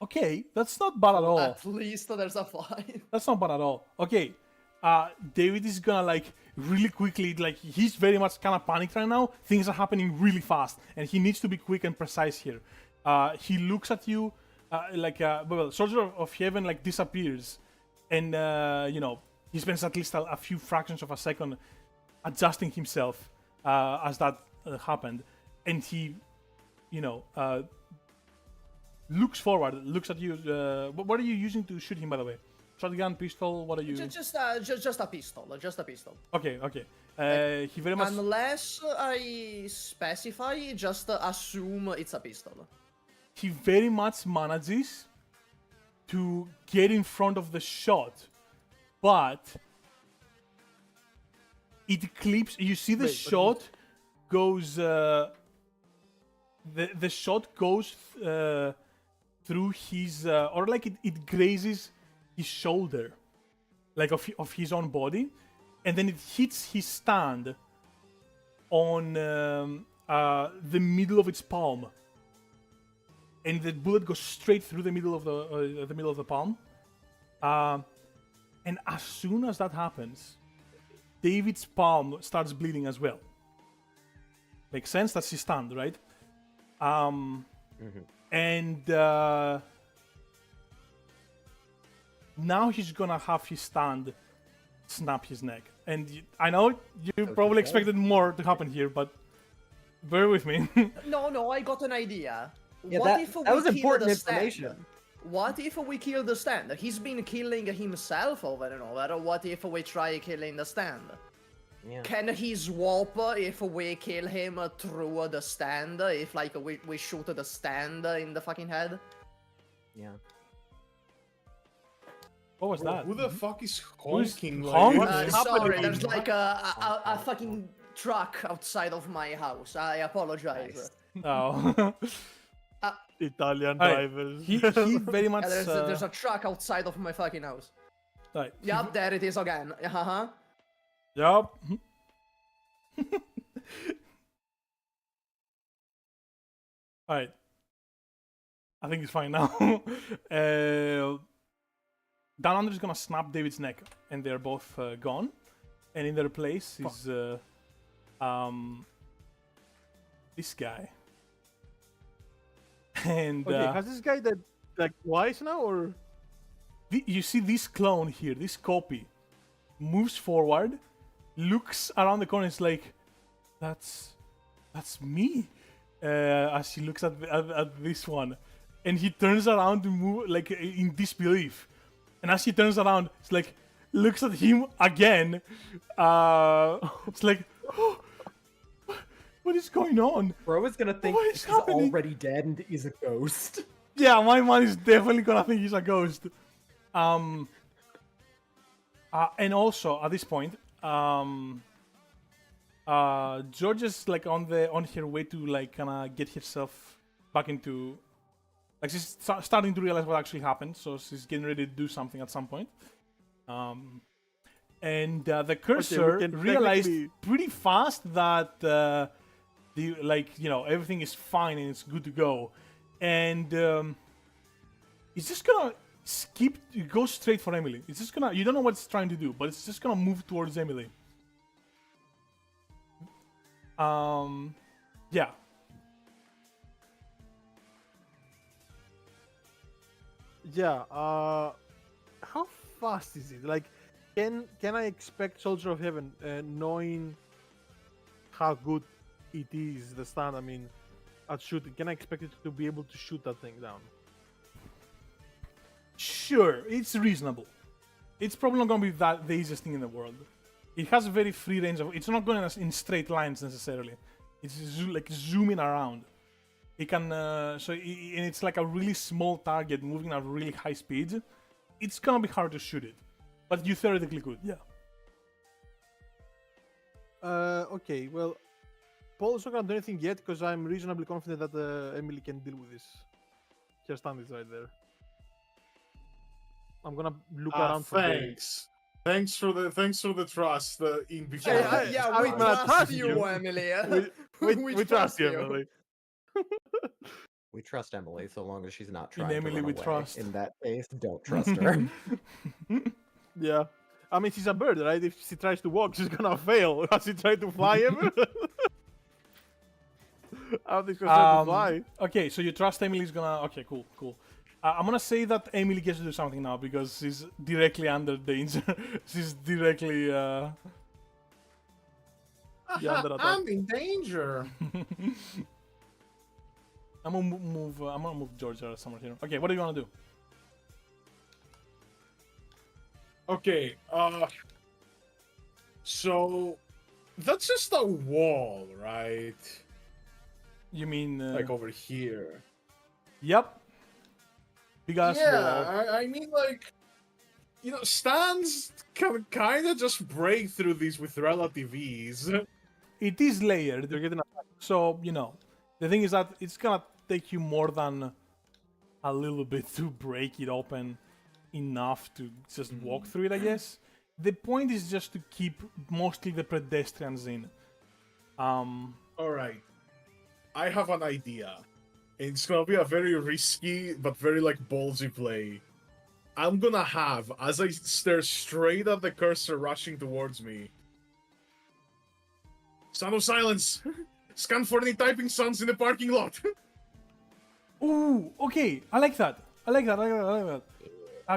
Okay, that's not bad at all. At least there's a 5. That's not bad at all. Okay, David is gonna like really quickly, like he's very much kind of panicked right now. Things are happening really fast, and he needs to be quick and precise here. He looks at you, Soldier of Heaven like disappears, and he spends at least a few fractions of a second adjusting himself as that happened, and he, looks forward, looks at you. What are you using to shoot him, by the way? Shotgun, pistol? What are you? Just a pistol. Just a pistol. Okay. He very much. Unless I specify, just assume it's a pistol. He very much manages to get in front of the shot, but it clips. You see the shot goes. The shot goes through his, or like it grazes his shoulder, like of his own body, and then it hits his stand on the middle of its palm, and the bullet goes straight through the middle of the palm. And as soon as that happens, David's palm starts bleeding as well. Makes sense? That's his stand, right? And now he's gonna have his stand snap his neck. And I know you probably expected more to happen here, but bear with me. No, I got an idea. Yeah, What that if we was kill important the stand? information. What if we kill the stand? He's been killing himself over and over. What if we try killing the stand? Yeah. Can he swap if we kill him through the stand? If like we shoot the stand in the fucking head? Yeah. What was that? Who the fuck is Who's honking? honking? Like, Sorry, there's like a fucking truck outside of my house. I apologize. Nice. Oh. Italian Alright, drivers. he very much. There's a truck outside of my fucking house. Right. Yup, there it is again. Uh-huh. Yup. Alright. I think he's fine now. Down Under is gonna snap David's neck, and they're both gone. And in their place is this guy. And Okay, has this guy that like twice now, or you see this clone here, this copy, moves forward, looks around the corner, and is like, that's me. As he looks at this one, and he turns around to move like in disbelief. And as he turns around, it's like looks at him again. It's like, oh, what is going on? Bro is gonna think What is he's happening? already dead and is a ghost. Yeah, my man is definitely gonna think he's a ghost. And also at this point, George is like on her way to like kind of get herself back into, like she's starting to realize what actually happened. So she's getting ready to do something at some point. And the cursor can realized technically- pretty fast that everything is fine and it's good to go, and it's just gonna go straight for Emily. It's just gonna, you don't know what it's trying to do, but it's just gonna move towards Emily. Yeah. yeah? How fast is it? Like, can I expect Soldier of Heaven, knowing how good it is, the stand? I mean, at shooting, can I expect it to be able to shoot that thing down? Sure, it's reasonable. It's probably not gonna be that the easiest thing in the world. It has a very free range of. It's not going in straight lines necessarily. It's like zooming around. It can and it's like a really small target moving at really high speeds. It's gonna be hard to shoot it, but you theoretically could. Yeah. Okay, well, Paul's not gonna do anything yet because I'm reasonably confident that Emily can deal with this. Her stand is right there. I'm gonna look around for Dave. thanks. Thanks for the trust in before. Yeah, we I'm gonna trust trust you, you. Emily. We trust you, Emily. We trust Emily so long as she's not In trying Emily to run we away. trust. In that case, don't trust her. Yeah. I mean, she's a bird, right? If she tries to walk, she's gonna fail. Has she tried to fly ever? I don't think she's trying to fly. Okay, so you trust Emily's gonna. Okay, cool. I'm gonna say that Emily gets to do something now because she's directly under danger. She's directly. Yeah, under attack. I'm in danger. I'm gonna move Georgia somewhere here. Okay, what do you wanna do? Okay, so that's just a wall, right? You mean Like over here. Yep. Big ass wall. Yeah, I mean, like, stands can kind of just break through these with relative ease. It is layered, You're getting so the thing is that it's gonna take you more than a little bit to break it open. enough to just walk through it, I guess. The point is just to keep mostly the pedestrians in. All right, I have an idea. It's gonna be a very risky but very like ballsy play. I'm gonna have, as I stare straight at the cursor rushing towards me, Sound of Silence. Scan for any typing sounds in the parking lot. Ooh, okay, I like that. I like that.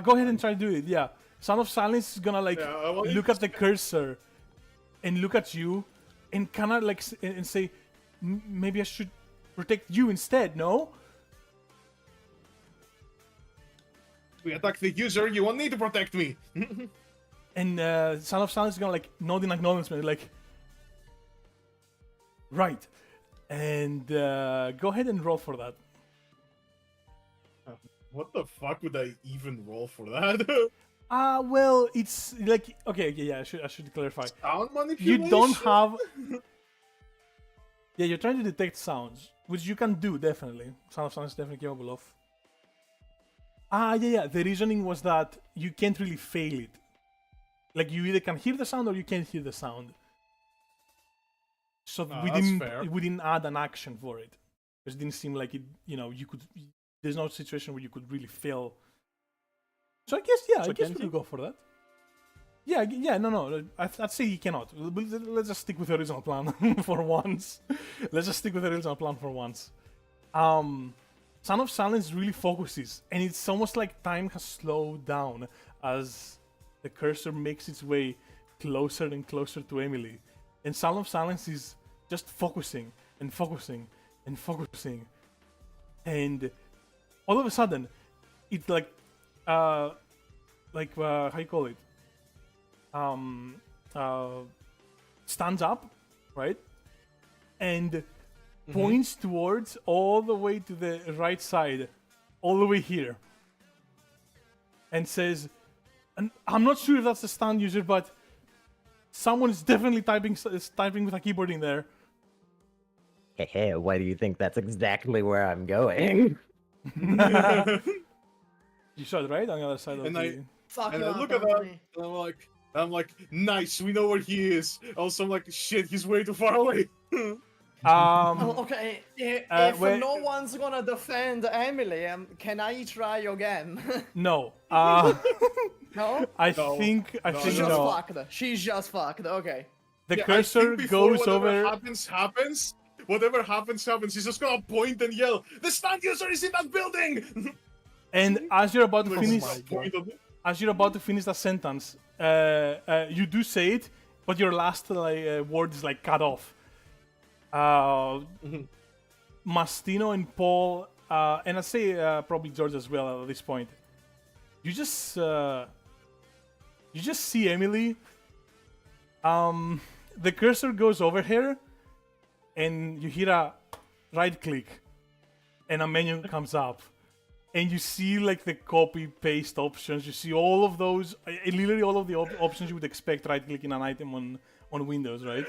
Go ahead and try to do it. Yeah, Sound of Silence is gonna like Yeah, well, look at the cursor and look at you and kind of like and say, maybe I should protect you instead. No. We attack the user. You won't need to protect me. And Sound of Silence is gonna like nod in acknowledgement, like, right. And go ahead and roll for that. What the fuck would I even roll for that? Well, it's like okay, yeah. I should clarify. Sound manipulation. You don't have. Yeah, you're trying to detect sounds, which you can do definitely. Sound of Silence is definitely capable of. Yeah. The reasoning was that you can't really fail it. Like you either can hear the sound or you can't hear the sound. So that's fair. we didn't add an action for it. Because it didn't seem like it. You could. There's no situation where you could really fail. So I guess I guess we could go for that. Yeah. No. I'd say he cannot. Let's just stick with the original plan for once. Sound of Silence really focuses, and it's almost like time has slowed down as the cursor makes its way closer and closer to Emily. And Sound of Silence is just focusing and focusing and focusing. And all of a sudden, it's like how you call it? Stands up, right? And points towards all the way to the right side, all the way here. And says, and I'm not sure if that's a stand user, but someone is definitely typing with a keyboard in there. Hey, why do you think that's exactly where I'm going? You saw it, right? On the other side of And the... Fuck And you I up, look at that, Anthony. and I'm like, nice, we know where he is. Also, I'm like, shit, he's way too far away. Oh, okay, if wait. no one's gonna defend Emily, can I try again? No. No? I No. think She's just no. fucked. She's just fucked. Okay. The Yeah, I cursor think before goes whatever over. happens. Whatever happens. He's just gonna point and yell, "The stand user is in that building!" And as you're about to Like, finish, point of- that sentence, you do say it, but your last word is like cut off. Mastino and Paul, and I say probably George as well at this point. You just see Emily. The cursor goes over here, and you hear a right click, and a menu comes up. And you see like the copy paste options. You see all of those, literally all of the options you would expect right clicking an item on Windows, right?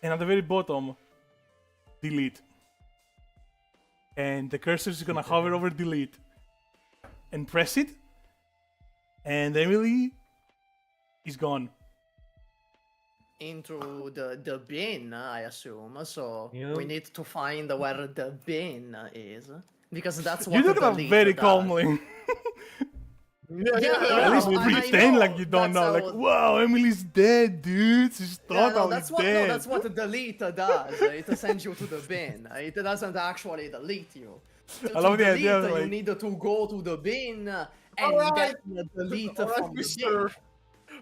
And at the very bottom, delete. And the cursor is gonna hover over delete and press it. And Emily is gone. Into the bin, I assume. So Yeah. we need to find where the bin is. Because that's what You look the at that delete very does. calmly. Yeah, At least I pretend know. like you don't know. That's Like, how- wow, Emily's dead, dude. She's Yeah, totally that's dead. that's what delete does. It sends you to the bin. It doesn't actually delete you. I love the delete, idea of, you like- need to go to the bin and Alright. get the delete Alright, from the Mr.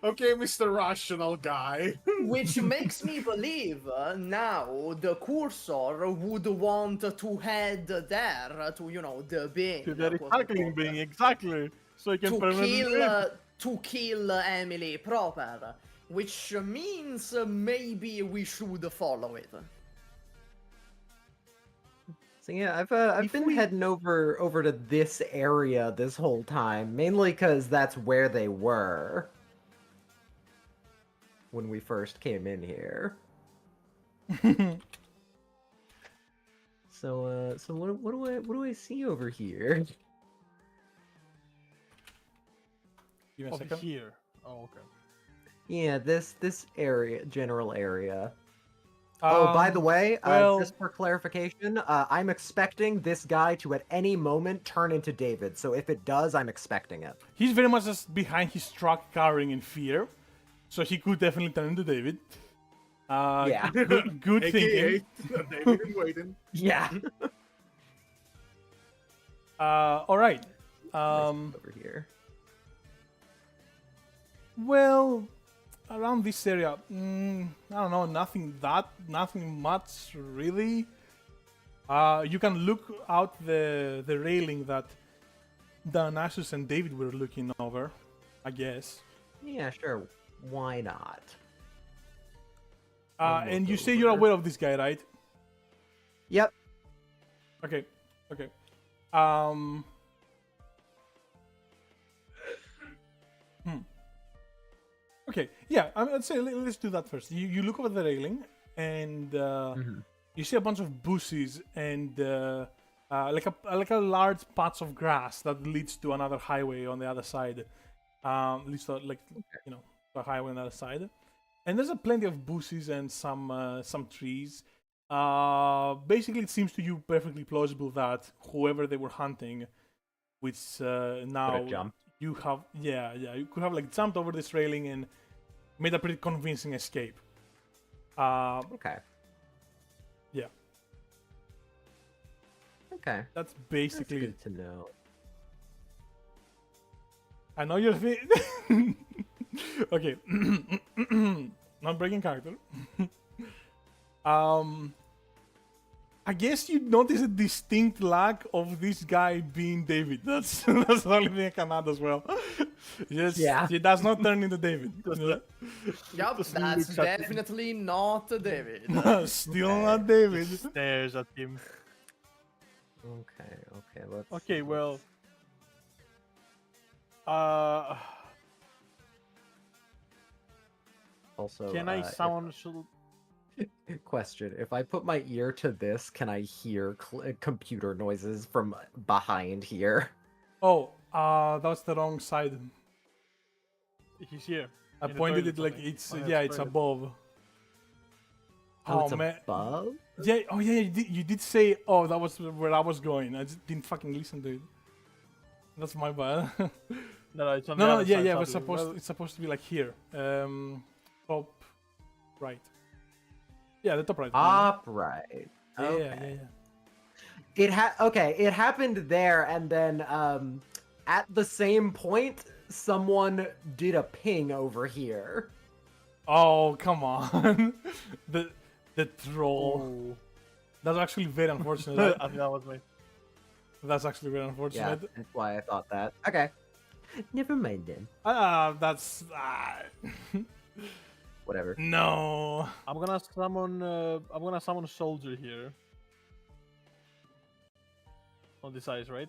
Okay, Mr. Rational Guy. bin. Which makes me believe now the cursor would want to head there to, the bin. To the quote, recycling unquote, bin, exactly. So you can to permanently live. kill Emily proper. Which means maybe we should follow it. So yeah, I've been heading over to this area this whole time, mainly because that's where they were when we first came in here. So what do I see over here? Give me a Of second. here. Oh, okay. Yeah, this area, general area. Oh, by the way, well, just for clarification, I'm expecting this guy to at any moment turn into David. So if it does, I'm expecting it. he's very much just behind his truck, cowering in fear, so he could definitely turn into David. Yeah. Good thinking. AKA David in waiting. Yeah. All right. Over here. Well, around this area, I don't know, nothing much really. You can look out the railing that Dionysus and David were looking over, I guess. Yeah, sure. Why not? And you say you're aware of this guy, right? Yep. Okay. Okay, yeah, I'd say let's do that first. You look over the railing, and you see a bunch of bushes and like a large patch of grass that leads to another highway on the other side. Leads to to a highway on the other side. And there's plenty of bushes and some trees. Basically, it seems to you perfectly plausible that whoever they were hunting, which now Jump. you have, you could have like jumped over this railing and made a pretty convincing escape. Okay. Yeah, Okay. that's That's basically. good to know. I know you're okay. Not breaking character. I guess you notice a distinct lack of this guy being David. That's the only thing I can add as well. Yes, Yeah. he does not turn into David. Yup, Just that's looks at him. definitely not David. Still not David. Stares at him. Okay, let's... Okay, well... Also, can I summon... Should... question. If I put my ear to this, can I hear computer noises from behind here? Oh, that's the wrong side. He's here. I In the pointed toilet, it like I think. it's Oh, yeah, yeah, it's it's toilet. above. Oh, it's man. above? Yeah, oh yeah, you did say, oh, that was where I was going. I just didn't fucking listen to it. That's my bad. No, it's on the No, other yeah, side, yeah, but sadly. it's supposed to be like here. Top right. Yeah, the top right. Upright. Yeah, Okay. yeah. It happened there, and then at the same point, someone did a ping over here. Oh, come on. the troll. Oh. That's actually very unfortunate. I think that was me. That's actually very Yeah, unfortunate. that's why I thought that. Okay. Never mind then. That's Whatever. no. I'm gonna summon a soldier here. On this ice, right?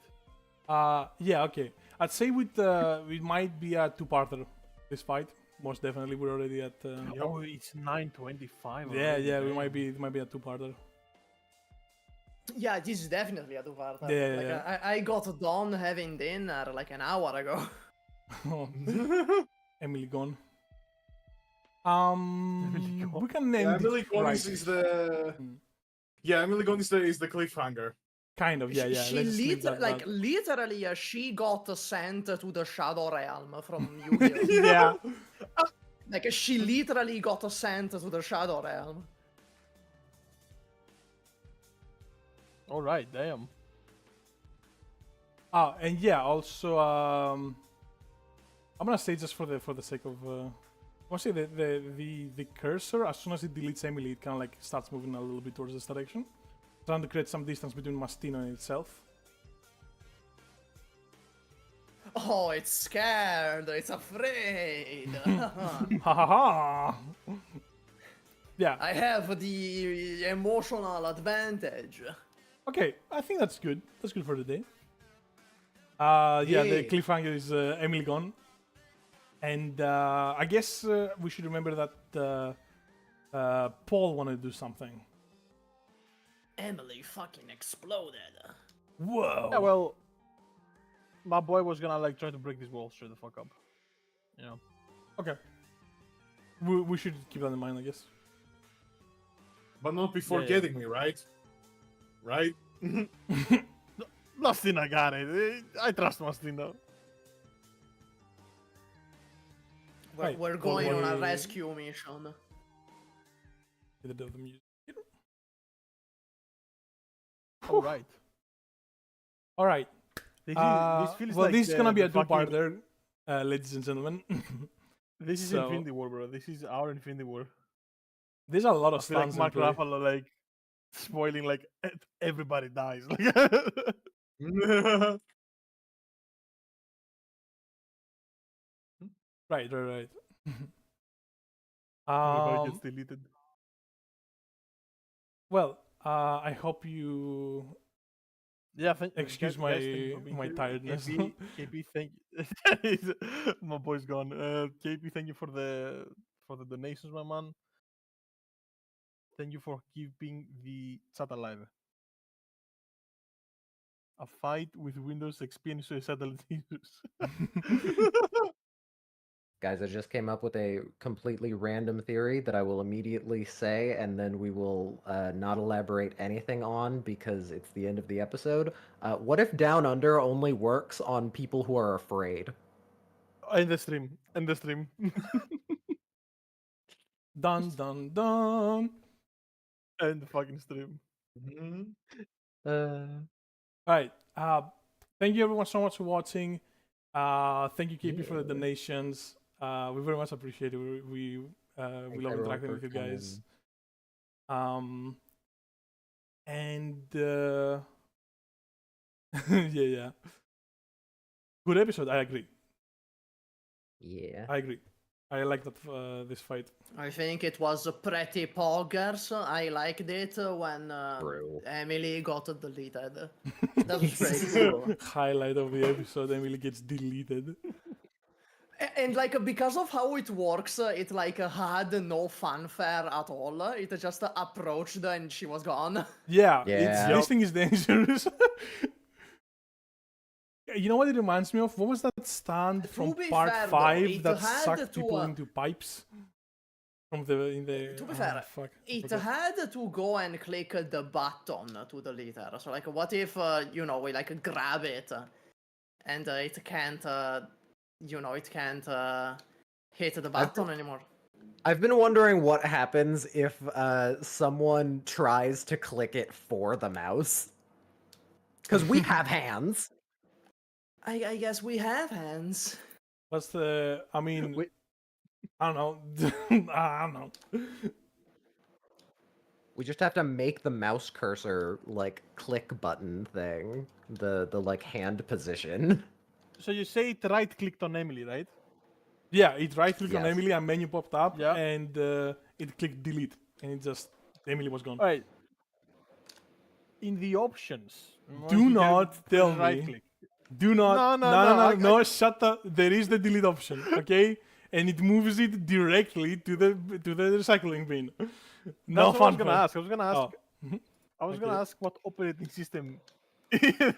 Yeah, okay. I'd say we might be a two-parter this fight. Most definitely, we're already at. Oh, it's 9:25. Yeah, we might be. It might be a two-parter. Yeah, this is definitely a two-parter. Yeah, Like, yeah. I got done having dinner like an hour ago. Emily gone. Emily gone. We can end Yeah, it Emily Gone right. is the. Hmm. Yeah, Emily Gone is the cliffhanger. Kind of, yeah. She Let's leave that like that. literally she got sent to the Shadow Realm from Yu-Gi-Oh. Yeah. Like she literally got sent to the Shadow Realm. All right, damn. And yeah, also, I'm gonna say just for the sake of, I want to say the cursor, as soon as it deletes Emily, it kind of like starts moving a little bit towards this direction, trying to create some distance between Mastino and itself. Oh, it's scared. It's afraid. Ha ha ha! Yeah. I have the emotional advantage. Okay, I think that's good. That's good for the day. Yeah, the Yeah. cliffhanger is Emily gone, and I guess we should remember that Paul wanted to do something. Emily fucking exploded. Whoa! Yeah, well, my boy was gonna like try to break this wall straight the fuck up. You know. Okay. We should keep that in mind, I guess. But not before Yeah. getting me, right? Right? Mastina got it. I trust Mastina. Right, We're going on a we- rescue mission. Bit of the music. All right. All right. This feels well, like this is gonna be a the fucking- two-parter, ladies and gentlemen. This is So- Infinity War, bro. This is our Infinity War. There's a lot I of feel like stunts in Mark play. Ruffalo like spoiling like everybody dies. Right. Everybody um, gets deleted. well, I hope you Yeah, thank excuse guys, thank you for being my here. tiredness. KP, thank you. My boy's gone. KP, thank you for the donations, my man. Thank you for keeping the chat alive. A fight with Windows XP and suicidal users. Guys, I just came up with a completely random theory that I will immediately say, and then we will not elaborate anything on because it's the end of the episode. What if Down Under only works on people who are afraid? End the stream. End the stream. Dun dun dun. End the fucking stream. All right. Thank you everyone so much for watching. Thank you KP for the donations. We very much appreciate it. We love everyone interacting for with you guys. coming. And yeah. Good episode. I agree. Yeah. I agree. I like that this fight. I think it was pretty poggers. I liked it when True. Emily got deleted. That was pretty cool. Highlight of the episode. Emily gets deleted. And like because of how it works, it like had no fanfare at all. It just approached and she was gone. Yeah. Yeah. This thing is dangerous. You know what it reminds me of? What was that stand from be part fair, though, 5 it that had sucked to, people into pipes? From the To be fair, fuck. It forgot. had to go and click the button to delete her. So like, what if we like grab it and it can't, it can't hit the button anymore. I've been wondering what happens if someone tries to click it for the mouse. Because we have hands. I guess we have hands. What's the? I mean, Wait. I don't know. I don't know. We just have to make the mouse cursor like click button thing. The like hand position. So you say it right clicked on Emily, right? Yeah, it right clicked on Yes. Emily, a menu popped up, Yeah. and it clicked delete, and it just Emily was gone. Alright. In the options. Do you can not tell me. right click. Do not. No, No, shut up. There is the delete option, okay? And it moves it directly to the recycling bin. No That's what I fun. was gonna ask. I was gonna ask. Oh. I was Okay. gonna ask what operating system. What is the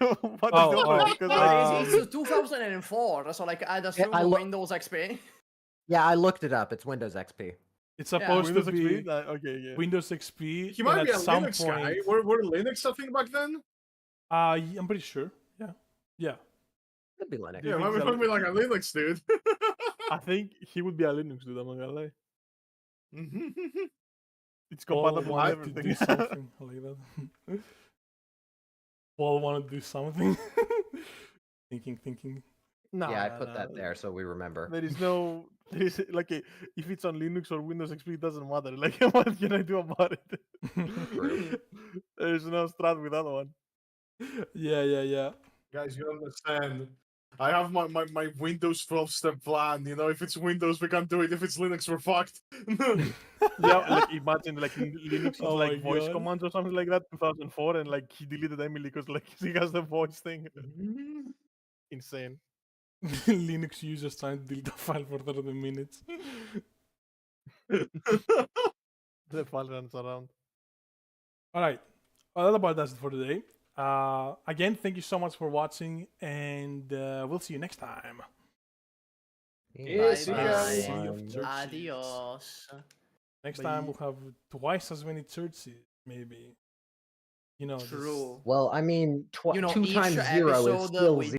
Oh, operating? Because like, It's 2004, so like I'd assume I lo- Windows XP. Yeah, I looked it up. It's Windows XP. It's supposed Windows to be XP? Okay, yeah. Windows XP. He might and be at a some Linux point, guy. Were Linux a thing back then? I'm pretty sure. Yeah. Could be Linux. Do Yeah, you might think be so? fucking like a Linux dude. I think he would be a Linux dude. I'm not gonna lie. It's Paul compatible with wanted to do everything. something like that. Paul wanted to do something. Thinking. No, Yeah, I no, put no, that no. there so we remember. There is no. There is like if it's on Linux or Windows XP, it doesn't matter. Like what can I do about it? True. There's no strat with that one. Yeah. Guys, you understand. I have my Windows 12-step plan. You know, if it's Windows, we can't do it. If it's Linux, we're fucked. Yeah, like imagine like in Linux it's Oh like my voice God. commands or something like that. 2004, and like he deleted Emily because like she has the voice thing. Insane. Linux users trying to delete a file for 30 minutes. The file runs around. All right. Well, that about does it for today. Again, thank you so much for watching, and we'll see you next time. Yeah, see you Bye-bye. guys. City of Bye. churches. Adios. Next Bye. time we'll have twice as many churches, maybe. You know, this- True. Well, I mean, You know, 2 each times 0 is episode still we